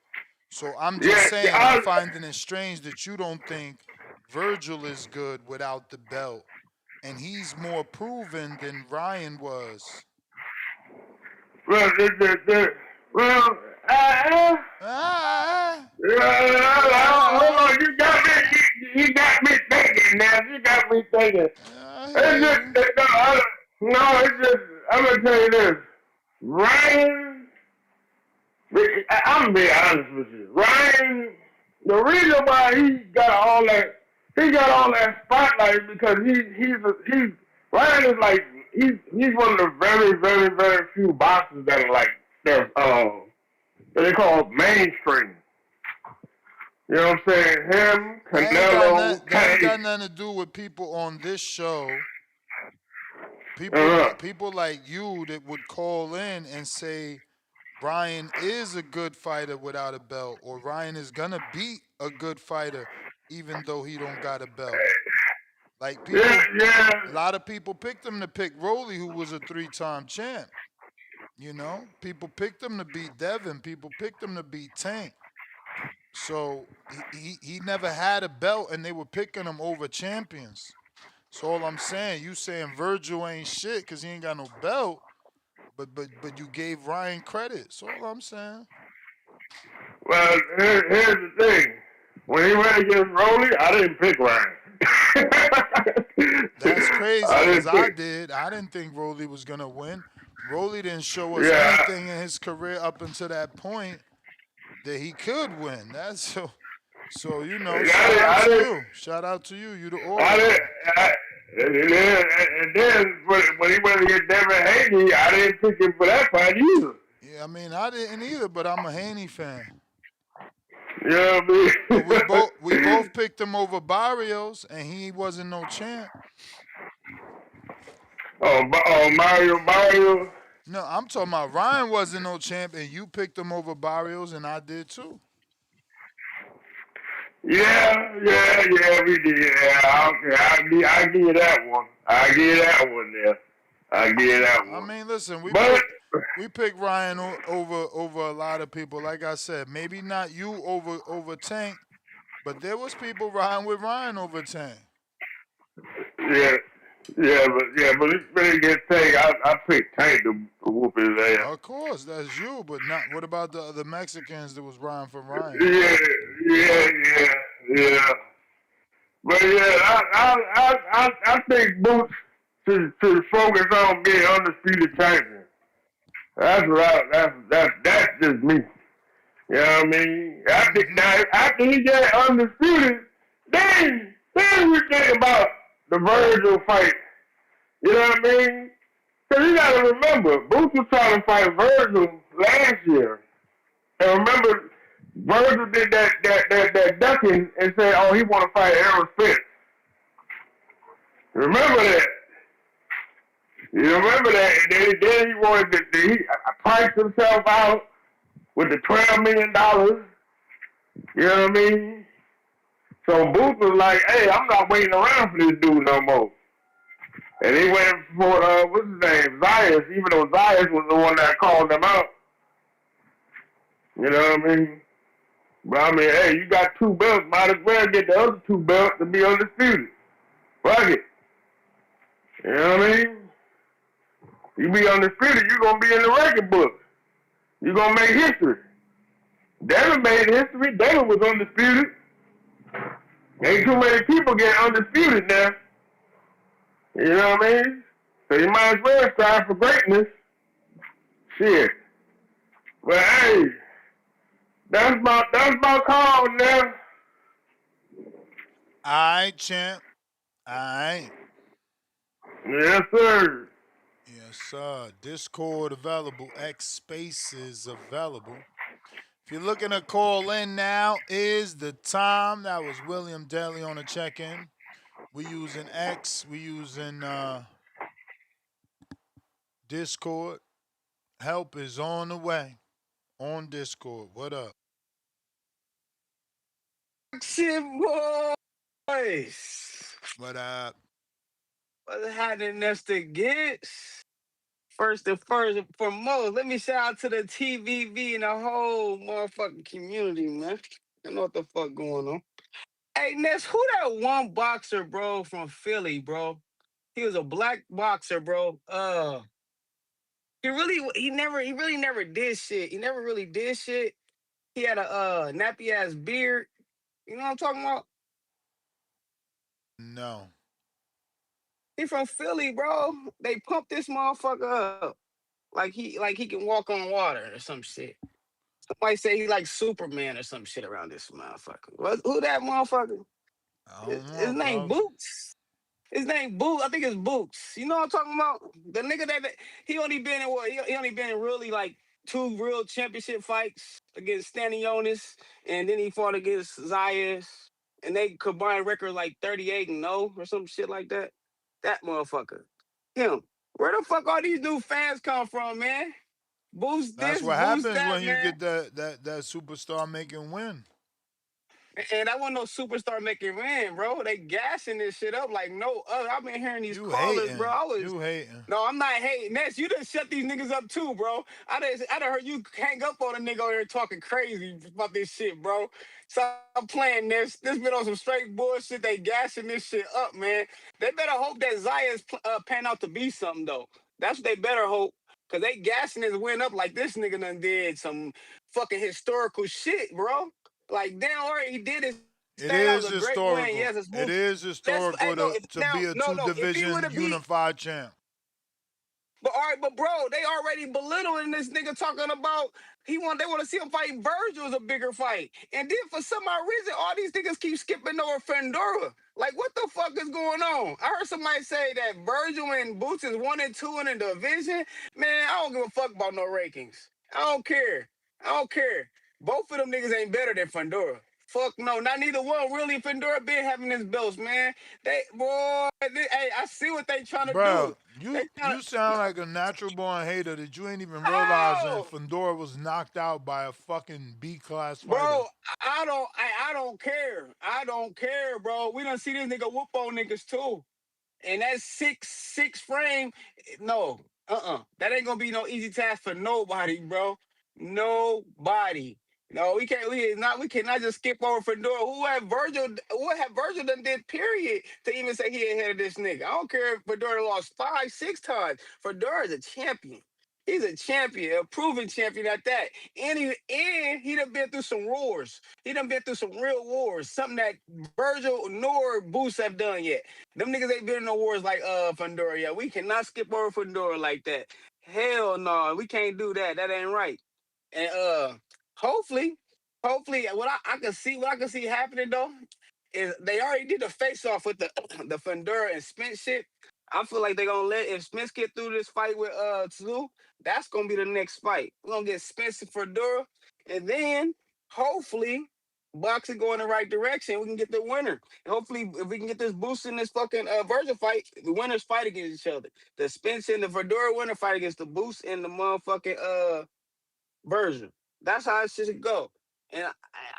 So I'm just yeah. saying, I'm finding it strange that you don't think Vergil is good without the belt, and he's more proven than Ryan was. Well, well, Ah, hold yeah, on, you got me thinking now. You got me thinking. I It's hear just, you. no, it's just, I'm gonna tell you this. Ryan, I'm gonna be honest with you. Ryan, the reason why he got all that spotlight is because Ryan is like, he's one of the very, very, very few boxers that are like, they're, they call mainstream. You know what I'm saying? Him, Canelo, That ain't got nothing to do with people on this show. uh, People like you that would call in and say Ryan is a good fighter without a belt, or Ryan is gonna beat a good fighter even though he don't got a belt. Like yeah, yeah. a lot of people picked him to pick Rolly, who was a 3-time champ. You know, people picked him to beat Devin. People picked him to beat Tank. So he never had a belt, and they were picking him over champions. So all I'm saying, you saying Vergil ain't shit because he ain't got no belt, but you gave Ryan credit. That's all I'm saying. Well, here's the thing. When he went against Rolly, I didn't pick Ryan. That's crazy I because didn't I pick. did. I didn't think Rolly was gonna win. Rolly didn't show us Yeah, anything in his career up until that point that he could win. That's so. So you know, shout out I to didn't. you. Shout out to you. You the I didn't. oracle. I, and then when he went against Devin Haney, I didn't pick him for that fight either. Yeah, I mean I didn't either, but I'm a Haney fan. You know what I But we mean? both picked him over Barrios, and he wasn't no champ. Mario. No, I'm talking about Ryan wasn't no champ, and you picked him over Barrios, and I did too. Yeah, we did. Yeah, okay, I give you that one. I give you that one there. I give you that I one. mean, listen, But we picked Ryan over a lot of people. Like I said, maybe not you over Tank, but there was people riding with Ryan over Tank. yeah, but it's really good thing. I picked Tank to whoop his ass. Of course, that's you, but not. What about the other Mexicans that was riding for Ryan? Yeah, yeah. But yeah, I think Boots should focus on being undisputed champion. That's what that's just me. You know what I mean? After he got undisputed, then we think about the Vergil fight. You know what I mean? Because you got to remember, Boots was trying to fight Vergil last year. And remember, Vergil did that ducking and said, oh, he want to fight Errol Spence. Remember that. You remember that. And then he wanted he priced himself out with the $12 million. You know what I mean? So Booth was like, hey, I'm not waiting around for this dude no more. And he went for, what's his name, Zayas, even though Zayas was the one that called him out. You know what I mean? But I mean, hey, you got 2 belts, might as well get the other 2 belts to be undisputed. Fuck it. You know what I mean? You be undisputed, you're going to be in the record book. You're going to make history. Devin made history. Devin was undisputed. Ain't too many people get undisputed now. You know what I mean? So you might as well strive for greatness. Shit. But hey, that's my call now. All right, champ. All right. Yes, sir. Yes, sir. Discord available. X Spaces available. If you're looking to call in now, is the time. That was William Daly on a check-in. We using X. We using Discord. Help is on the way on Discord. What up? Shit, boys. What up? What's happening, Nestor Gets? First and first and foremost, let me shout out to the TVV and the whole motherfucking community, man. I know what the fuck going on. Hey, Ness, who that one boxer, bro, from Philly, bro? He was a black boxer, bro. He really never did shit. He never really did shit. He had a nappy ass beard. You know what I'm talking about? No. He from Philly, bro. They pumped this motherfucker up like he can walk on water or some shit. Somebody say he like Superman or some shit around this motherfucker. Who that motherfucker? I don't His know, name bro. Boots. His name Boots. I think it's Boots. You know what I'm talking about? The nigga that he only been in what? He only been in really like two real championship fights against Stanionis, and then he fought against Zayas, and they combined record like 38-0 or some shit like that. That motherfucker. Him. Where the fuck all these new fans come from, man? Boost That's this, what boost happens that, when you man. get that superstar making win. And I want no superstar making win, bro. They gassing this shit up like no other. I've been hearing these You callers, bro. hating. You hating. No, I'm not hating. Ness, you done shut these niggas up too, bro. I done heard you hang up on a nigga over here talking crazy about this shit, bro. Stop playing this. This been on some straight bullshit. They gassing this shit up, man. They better hope that Zaya's pan out to be something, though. That's what they better hope. Cause they gassing his win up like this nigga done did some fucking historical shit, bro. Like, damn, all right, he did his thing. That was a It great is win. Yes, it's historical. smooth. It is Hey, historical no, if to now, be a no, two no. If he would division have beat unified champ. but all right, but bro, they already belittling this nigga talking about they want to see him fight Vergil as a bigger fight. And then for some odd reason, all these niggas keep skipping over Fandora. Like, what the fuck is going on? I heard somebody say that Vergil and Boots is 1 and 2 in the division. Man, I don't give a fuck about no rankings. I don't care. I don't care. Both of them niggas ain't better than Fandora. Fuck no, not neither one. Really, Fandora been having his belts, man. Hey, I see what they trying to do. Bro, They you trying sound like a natural born hater that you ain't even realizing to. Fandora was knocked out by a fucking B class fighter. Bro, I don't care. I don't care, bro. We done see this nigga whoop on niggas too. And that 6'6" frame, no, that ain't gonna be no easy task for nobody, bro. Nobody. No, we cannot just skip over Fedora. What have Virgil done did, period, to even say he ahead of this nigga. I don't care if Fedora lost 5, 6 times. Fedora is a champion. He's a champion, a proven champion at that. And he done been through some wars. He done been through some real wars. Something that Virgil nor Boost have done yet. Them niggas ain't been in no wars like Fandora yet. We cannot skip over Fandora like that. Hell no, we can't do that. That ain't right. And hopefully, what I can see happening though is they already did the face off with the the Fandora and Spence shit. I feel like they're gonna let if Spence get through this fight with Tzu, that's gonna be the next fight. We're gonna get Spence and Fandora, and then hopefully boxing go in the right direction. We can get the winner. And hopefully, if we can get this boost in this fucking Virgil fight, the winners fight against each other. The Spence and the Fedora winner fight against the boost and the motherfucking Virgil. That's how it should go. And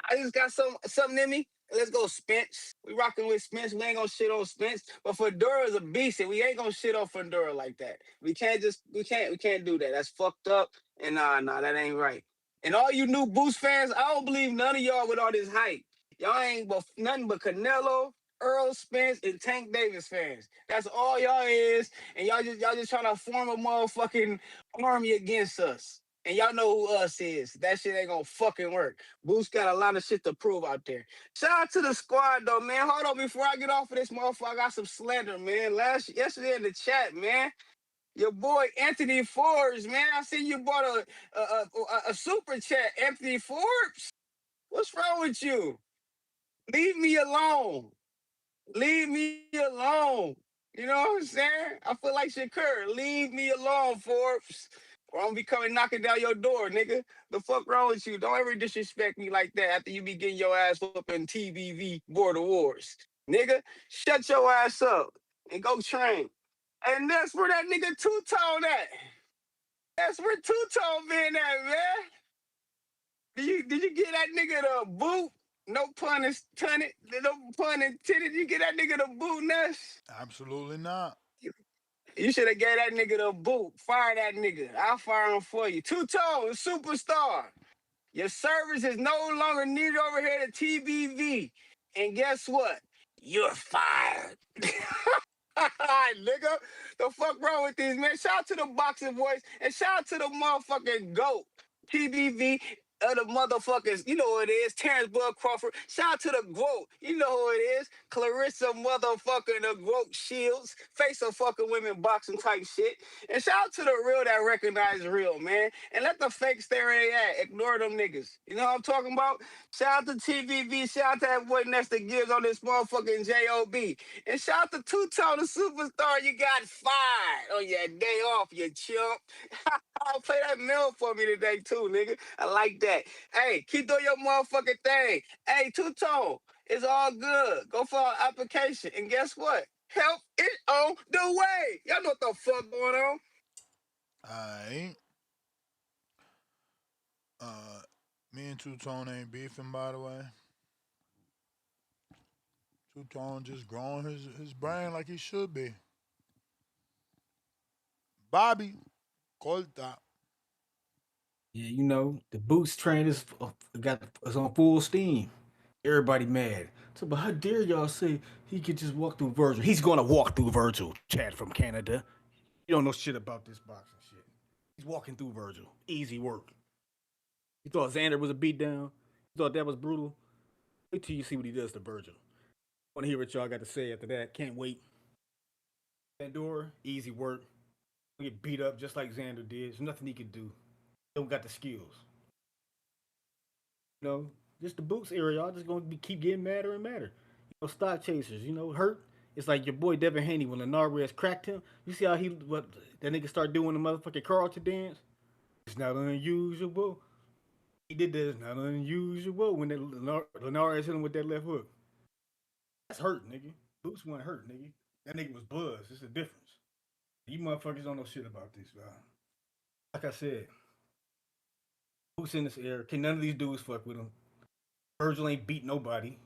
I just got something in me. Let's go Spence. We rocking with Spence. We ain't gonna shit on Spence. But Fedora is a beast, and we ain't gonna shit on Fedora like that. We can't do that. That's fucked up. And nah, that ain't right. And all you new Boost fans, I don't believe none of y'all with all this hype. Y'all ain't but nothing but Canelo, Earl Spence, and Tank Davis fans. That's all y'all is. And y'all just trying to form a motherfucking army against us. And y'all know who us is. That shit ain't gonna fucking work. Boost got a lot of shit to prove out there. Shout out to the squad though, man. Hold on, before I get off of this motherfucker, I got some slander, man. Yesterday in the chat, man. Your boy Anthony Forbes, man. I see you bought a super chat, Anthony Forbes. What's wrong with you? Leave me alone. Leave me alone. You know what I'm saying? I feel like Shakur. Leave me alone, Forbes. Or I'm gonna be coming knocking down your door, nigga. The fuck wrong with you? Don't ever disrespect me like that after you be getting your ass whooped in TBV Border Wars. Nigga, shut your ass up and go train. And that's where that nigga Two-Tone at. That's where Two-Tone been at, man. Did you get that nigga the boot? No pun intended. No pun intended. You get that nigga the boot, Ness? Absolutely not. You should have gave that nigga the boot. Fire that nigga. I'll fire him for you. Two-Tone, superstar. Your service is no longer needed over here at TBV. And guess what? You're fired. Nigga, the fuck wrong with these, man? Shout out to the boxing voice and shout out to the motherfucking GOAT. TBV of the motherfuckers, you know who it is, Terrence Bud Crawford. Shout out to the GOAT, you know who it is, Clarissa motherfucking the GOAT Shields, face of fucking women boxing type shit. And shout out to the real that recognize real, man. And let the fake stay where they at. Ignore them niggas. You know what I'm talking about? Shout out to TVV. Shout out to that boy Nestor Gibbs on this motherfucking JOB. And shout out to Two-Tone, the superstar. You got fired on your day off, you chump. I'll play that mill for me today, too, nigga. I like that. Hey, keep doing your motherfucking thing. Hey, Two-Tone, it's all good. Go for our application. And guess what? Help is on the way. Y'all know what the fuck going on. Alright. Me and Two-Tone ain't beefing, by the way. Two-Tone just growing his brain like he should be. Bobby, Colta. Yeah, you know, the Boots train is on full steam. Everybody mad. So, but how dare y'all say he could just walk through Vergil? He's gonna walk through Vergil, Chad from Canada. You don't know shit about this boxing shit. He's walking through Vergil. Easy work. You thought Xander was a beatdown? You thought that was brutal? Wait till you see what he does to Vergil. Want to hear what y'all got to say after that? Can't wait. Pandora, easy work. Get beat up just like Xander did. There's nothing he could do. Don't got the skills. You know, just the Boots era, y'all just gonna keep getting madder and madder. You know, stock chasers, you know, hurt. It's like your boy Devin Haney when Lenarez cracked him. You see how that nigga start doing the motherfucking Carlton dance? It's not unusual. He did this, not unusual when that Lenarez hit him with that left hook. That's hurt, nigga. Boots wasn't hurt, nigga. That nigga was buzzed. It's a difference. You motherfuckers don't know shit about this, bro. Like I said, Boots in this era. Can none of these dudes fuck with him? Vergil ain't beat nobody.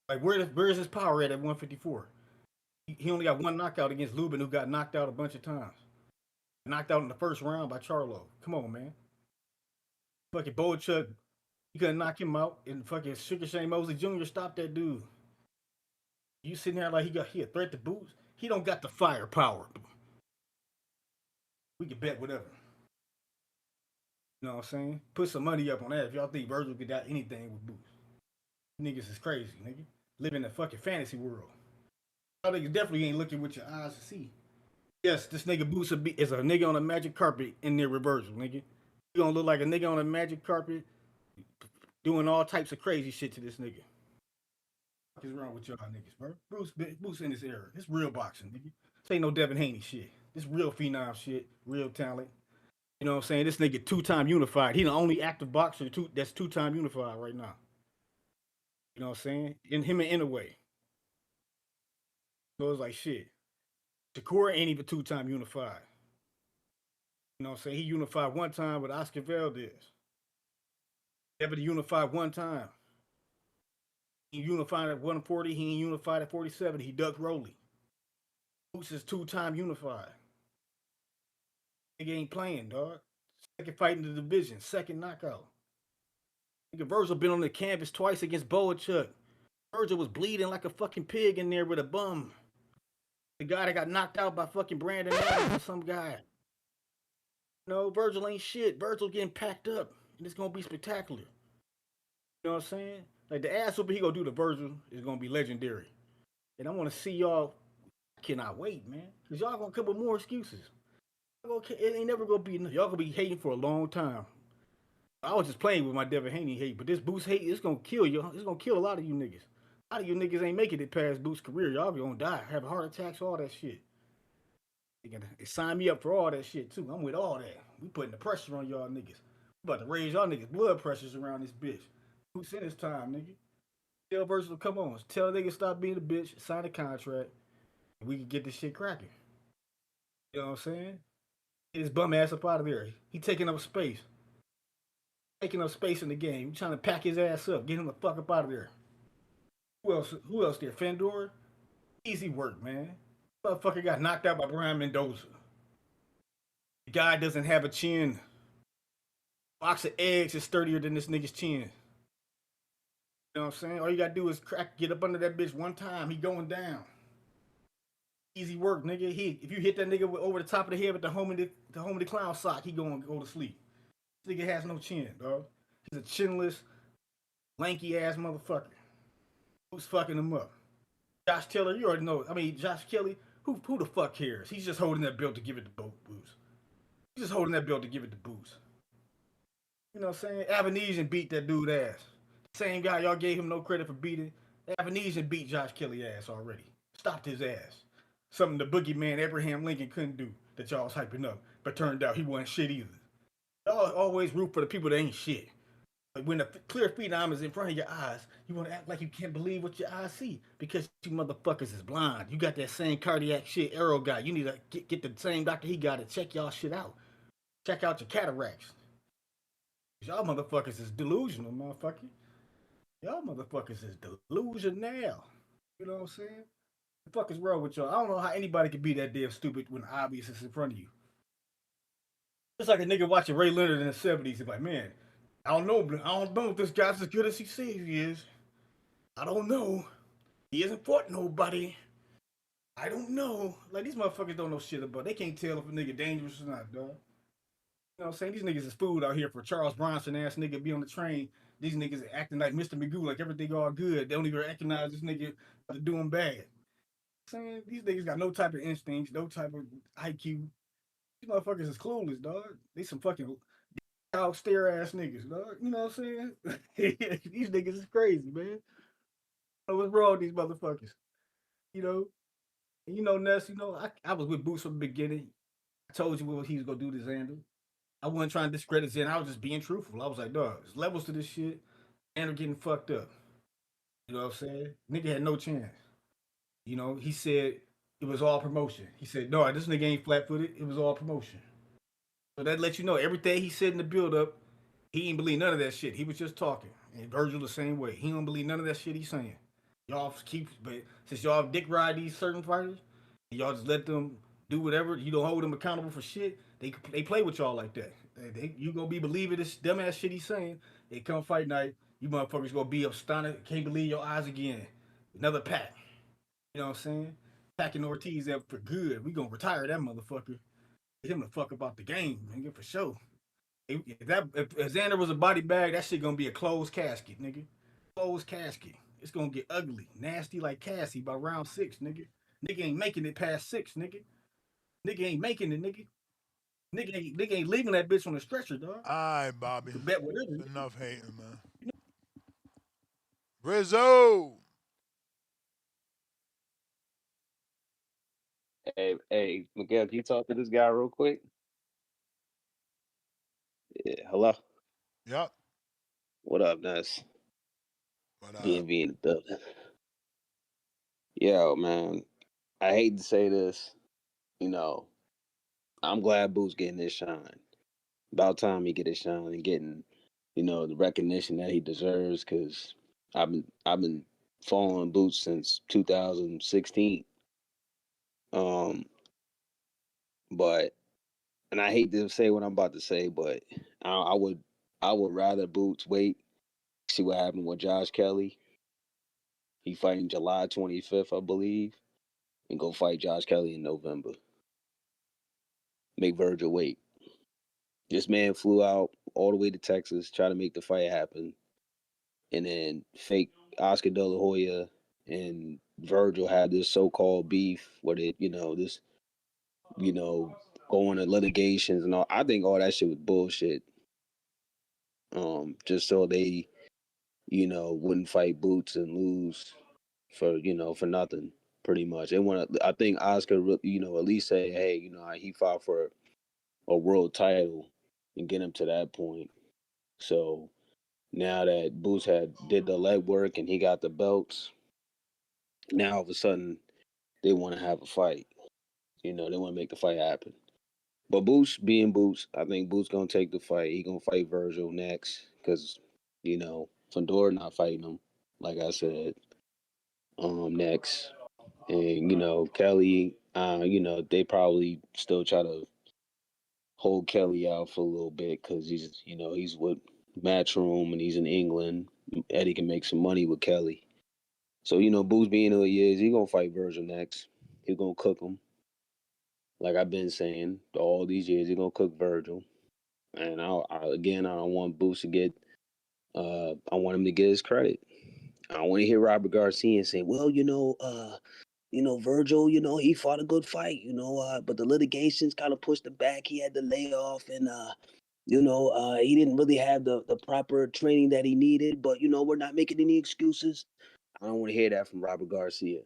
Like, where's his power at 154? He only got one knockout against Lubin, who got knocked out a bunch of times. Knocked out in the first round by Charlo. Come on, man. Fucking Boachuk, you couldn't knock him out, and fucking Sugar Shane Mosley Jr. stopped that dude. You sitting there like he a threat to Boots? He don't got the firepower. We can bet whatever. You know what I'm saying? Put some money up on that if y'all think Vergil could got anything with Boots. Niggas is crazy, nigga. Live in a fucking fantasy world. Y'all niggas definitely ain't looking with your eyes to see. Yes, this nigga Boots is a nigga on a magic carpet in their Vergil, nigga. You gonna look like a nigga on a magic carpet doing all types of crazy shit to this nigga. What is wrong with y'all niggas, bro? Boots in this era. This real boxing, nigga. This ain't no Devin Haney shit. This real phenom shit. Real talent. You know what I'm saying? This nigga two-time unified. He the only active boxer that's two-time unified right now. You know what I'm saying? In him and Inouye. So it's like shit. Shakur ain't even two-time unified. You know what I'm saying? He unified one time with Oscar Valdez. Never unified one time. He unified at 140. He ain't unified at 47. He ducked Rolly. Boots is two-time unified. Nigga ain't playing, dog. Second fight in the division. Second knockout. Nigga, Vergil been on the canvas twice against Boachuk. Vergil was bleeding like a fucking pig in there with a bum. The guy that got knocked out by fucking Brandon Adams or some guy. No, Vergil ain't shit. Vergil getting packed up. And it's gonna be spectacular. You know what I'm saying? Like the ass whooping he gonna do to Vergil is gonna be legendary. And I wanna see y'all. I cannot wait, man. Cause y'all gonna come with more excuses. It ain't never gonna be enough. Y'all gonna be hating for a long time. I was just playing with my Devin Haney hate, but this Boots hate, it's gonna kill you. It's gonna kill a lot of you niggas. A lot of you niggas ain't making it past Boots' career. Y'all gonna die, have heart attacks, all that shit. They sign me up for all that shit too. I'm with all that. We putting the pressure on y'all niggas. We about to raise y'all niggas blood pressures around this bitch. Boots in his time, nigga. Tell Vergil, come on, tell a nigga stop being a bitch, sign a contract, and we can get this shit cracking. You know what I'm saying? Get his bum ass up out of there. He taking up space. Taking up space in the game. You trying to pack his ass up. Get him the fuck up out of there. Who else there? Fandor? Easy work, man. Motherfucker got knocked out by Brian Mendoza. The guy doesn't have a chin. Box of eggs is sturdier than this nigga's chin. You know what I'm saying? All you gotta do is get up under that bitch one time. He going down. Easy work, nigga. If you hit that nigga over the top of the head with the homie clown sock, he gonna go to sleep. This nigga has no chin, dog. He's a chinless, lanky ass motherfucker. Who's fucking him up? Josh Taylor, you already know. I mean, Josh Kelly, who the fuck cares? He's just holding that belt to give it to Boots. He's just holding that belt to give it to Boots. You know what I'm saying? Avanesian beat that dude ass. Same guy y'all gave him no credit for beating. Avanesian beat Josh Kelly ass already. Stopped his ass. Something the boogeyman Abraham Lincoln couldn't do that y'all was hyping up. But turned out he wasn't shit either. Y'all always root for the people that ain't shit. Like when the clear phenom is in front of your eyes, you want to act like you can't believe what your eyes see because you motherfuckers is blind. You got that same cardiac shit Arrow got. You need to get the same doctor he got to check y'all shit out. Check out your cataracts. Y'all motherfuckers is delusional, motherfucker. Y'all motherfuckers is delusional. You know what I'm saying? The fuck is wrong with y'all? I don't know how anybody could be that damn stupid when the obvious is in front of you. It's like a nigga watching Ray Leonard in the 70s. He's like, man, I don't know if this guy's as good as he says he is. I don't know. He isn't fought nobody. I don't know. Like, these motherfuckers don't know shit about. They can't tell if a nigga dangerous or not, dog. You know what I'm saying? These niggas is food out here for Charles Bronson ass nigga be on the train. These niggas acting like Mr. Magoo, like everything all good. They don't even recognize this nigga doing bad. Saying these niggas got no type of instincts, no type of IQ. These motherfuckers is clueless, dog. They some fucking dog stare ass niggas, dog. You know what I'm saying? These niggas is crazy, man. What's wrong with these motherfuckers? You know? And you know, Ness, you know, I was with Boots from the beginning. I told you what he was gonna do to Xander. I wasn't trying to discredit Xander. I was just being truthful. I was like, dog, there's levels to this shit. Xander getting fucked up. You know what I'm saying? Nigga had no chance. You know, he said it was all promotion. He said, no, this nigga ain't flat footed. It was all promotion. So that lets you know everything he said in the build up, he ain't believe none of that shit. He was just talking. And Vergil the same way. He don't believe none of that shit he's saying. Y'all keep, but since y'all dick ride these certain fighters, and y'all just let them do whatever, you don't hold them accountable for shit. They play with y'all like that. You gonna be believing this dumbass shit he's saying. They come fight night, you motherfuckers gonna be astonished, can't believe your eyes again. Another pack. You know what I'm saying? Packing Ortiz up for good. We gonna retire that motherfucker. Get him the fuck about the game, nigga, for sure. If Xander was a body bag, that shit gonna be a closed casket, nigga. Closed casket. It's gonna get ugly, nasty like Cassie by round 6, nigga. Nigga ain't making it past 6, nigga. Nigga ain't making it, nigga. Nigga ain't leaving that bitch on the stretcher, dog. All right, Bobby. Bet whatever. Enough hating, man. Rizzo. Hey, Miguel, can you talk to this guy real quick? Yeah, hello. Yep. What up, Ness? What up? BNB in the building. Yo, man, I hate to say this. You know, I'm glad Boo's getting his shine. About time he get his shine and getting, the recognition that he deserves. Cause I've been following Boots since 2016. Um, but and I hate to say what I'm about to say, but I would rather Boots wait, see what happened with Josh Kelly. He fighting July 25th, I believe, and go fight Josh Kelly in November. Make Vergil wait. This man flew out all the way to Texas, try to make the fight happen, and then fake Oscar De La Hoya and Vergil had this so-called beef where going to litigations and all. I think all that shit was bullshit. Just so they, wouldn't fight Boots and lose for nothing, pretty much. They want to. I think Oscar, at least say, hey, he fought for a world title and get him to that point. So Now that Boots had did the leg work and he got the belts, now all of a sudden they want to have a fight. They want to make the fight happen. But Boots being Boots, I think Boots gonna take the fight. He gonna fight Virgil next because Fedor not fighting him. Like I said, next, and Kelly, they probably still try to hold Kelly out for a little bit because he's with Matchroom and he's in England. Eddie can make some money with Kelly. So Boots being who he is, he gonna fight Virgil next. He gonna cook him. Like I've been saying all these years, he gonna cook Virgil. And again, I don't want Boots to get. I want him to get his credit. I don't want to hear Robert Garcia say, "Well, Virgil, he fought a good fight, but the litigations kind of pushed him back. He had to lay off, and he didn't really have the proper training that he needed. But we're not making any excuses." I don't want to hear that from Robert Garcia.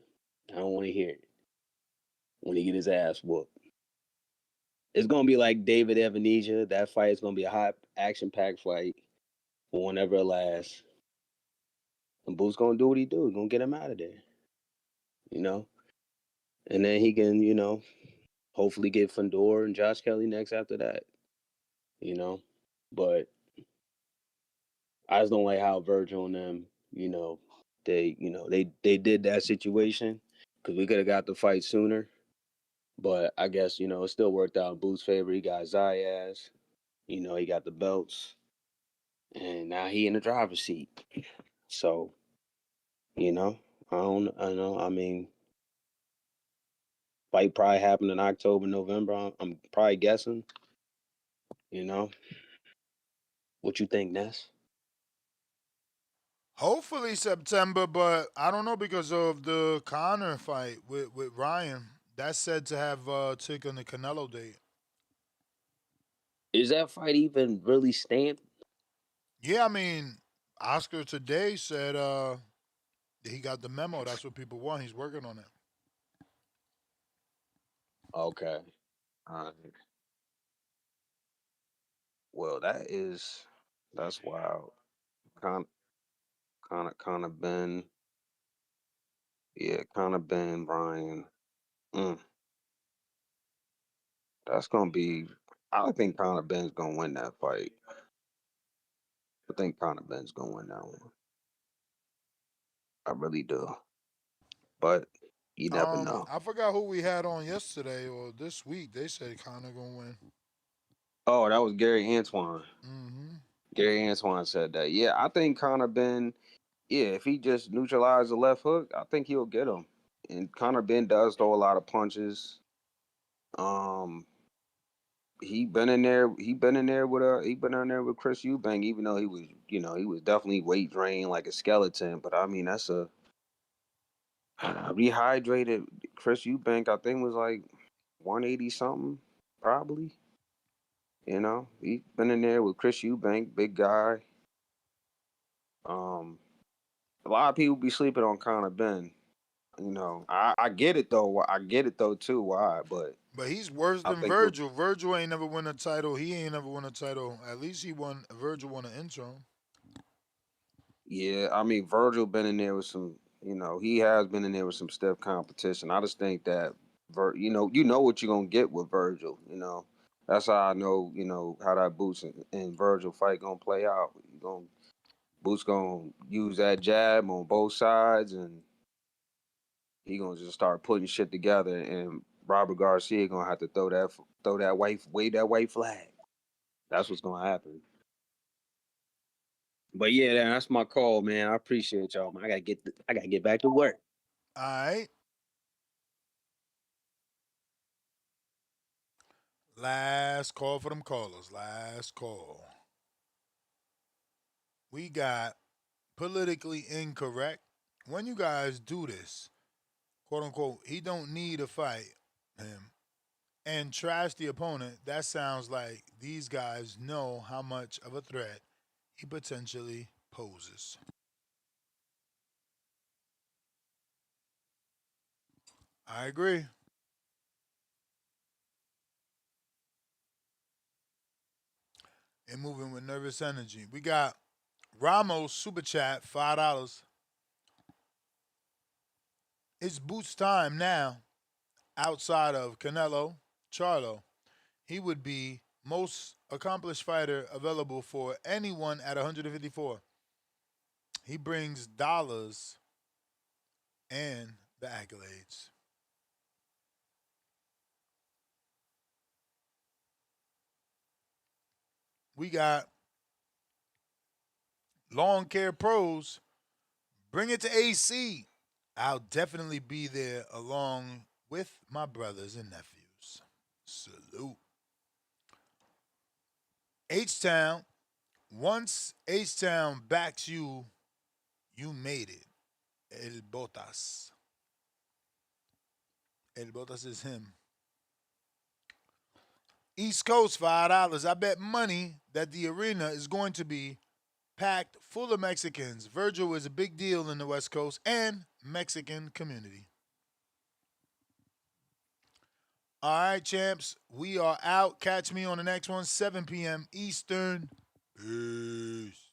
I don't want to hear it when he get his ass whooped. It's gonna be like David Evanesia. That fight is gonna be a hot, action-packed fight for whenever it lasts. And Boo's gonna do what he do. He's gonna get him out of there. You know? And then he can, hopefully get Fedor and Josh Kelly next after that. But I just don't like how Virgil and them, they did that situation because we could have got the fight sooner. But I guess, it still worked out in Boo's favor. He got Zayas, he got the belts, and now he in the driver's seat. So, I know. I mean, fight probably happened in October, November. I'm probably guessing. You know, what you think, Ness? Hopefully September, but I don't know because of the Connor fight with Ryan. That's said to have taken the Canelo date. Is that fight even really stamped? Yeah, I mean, Oscar today said that he got the memo. That's what people want. He's working on it. Okay. Uh, well, that's wild. Con, Connor Ben, yeah, Connor Ben, Brian. Mm, that's gonna be. I think Connor Ben's gonna win that fight. I think Connor Ben's gonna win that one. I really do. But you never know. I forgot who we had on yesterday or this week. They said Connor gonna win. Oh, that was Gary Antoine. Mm-hmm. Gary Antoine said that. Yeah, I think Connor Ben. Yeah, if he just neutralized the left hook, I think he'll get him. And Connor Ben does throw a lot of punches. Um, he been in there. He been in there with Chris Eubank, even though he was definitely weight drained like a skeleton. But I mean, that's a rehydrated Chris Eubank. I think was like 180 something, probably. He been in there with Chris Eubank, big guy. Um, a lot of people be sleeping on Conor Ben. I get it though. I get it though too. Why? But But he's worse I than think Virgil. Virgil ain't never won a title. He ain't never won a title. At least he won. Virgil won an interim. yeah, I mean Virgil been in there with some. He has been in there with some stiff competition. I just think that you know what you're gonna get with Virgil. That's how I know. How that Boots and Virgil fight gonna play out. Boots gonna use that jab on both sides and he gonna just start putting shit together, and Robert Garcia gonna have to wave that white flag. That's what's gonna happen. But yeah, that's my call, man. I appreciate y'all, man. I gotta get back to work. All right. Last call for them callers. Last call. We got politically incorrect. When you guys do this, quote unquote, he don't need a fight him and trash the opponent. That sounds like these guys know how much of a threat he potentially poses. I agree. And moving with nervous energy. We got Ramos super chat $5. It's Boots time now. Outside of Canelo, Charlo, he would be most accomplished fighter available for anyone at 154. He brings dollars and the accolades. We got Lawn Care Pros. Bring it to AC. I'll definitely be there along with my brothers and nephews. Salute. H-Town. Once H-Town backs you, you made it. El Botas. El Botas is him. East Coast, $5. I bet money that the arena is going to be packed full of Mexicans. Vergil is a big deal in the West Coast and Mexican community. All right, champs. We are out. Catch me on the next one, 7 p.m. Eastern. Peace.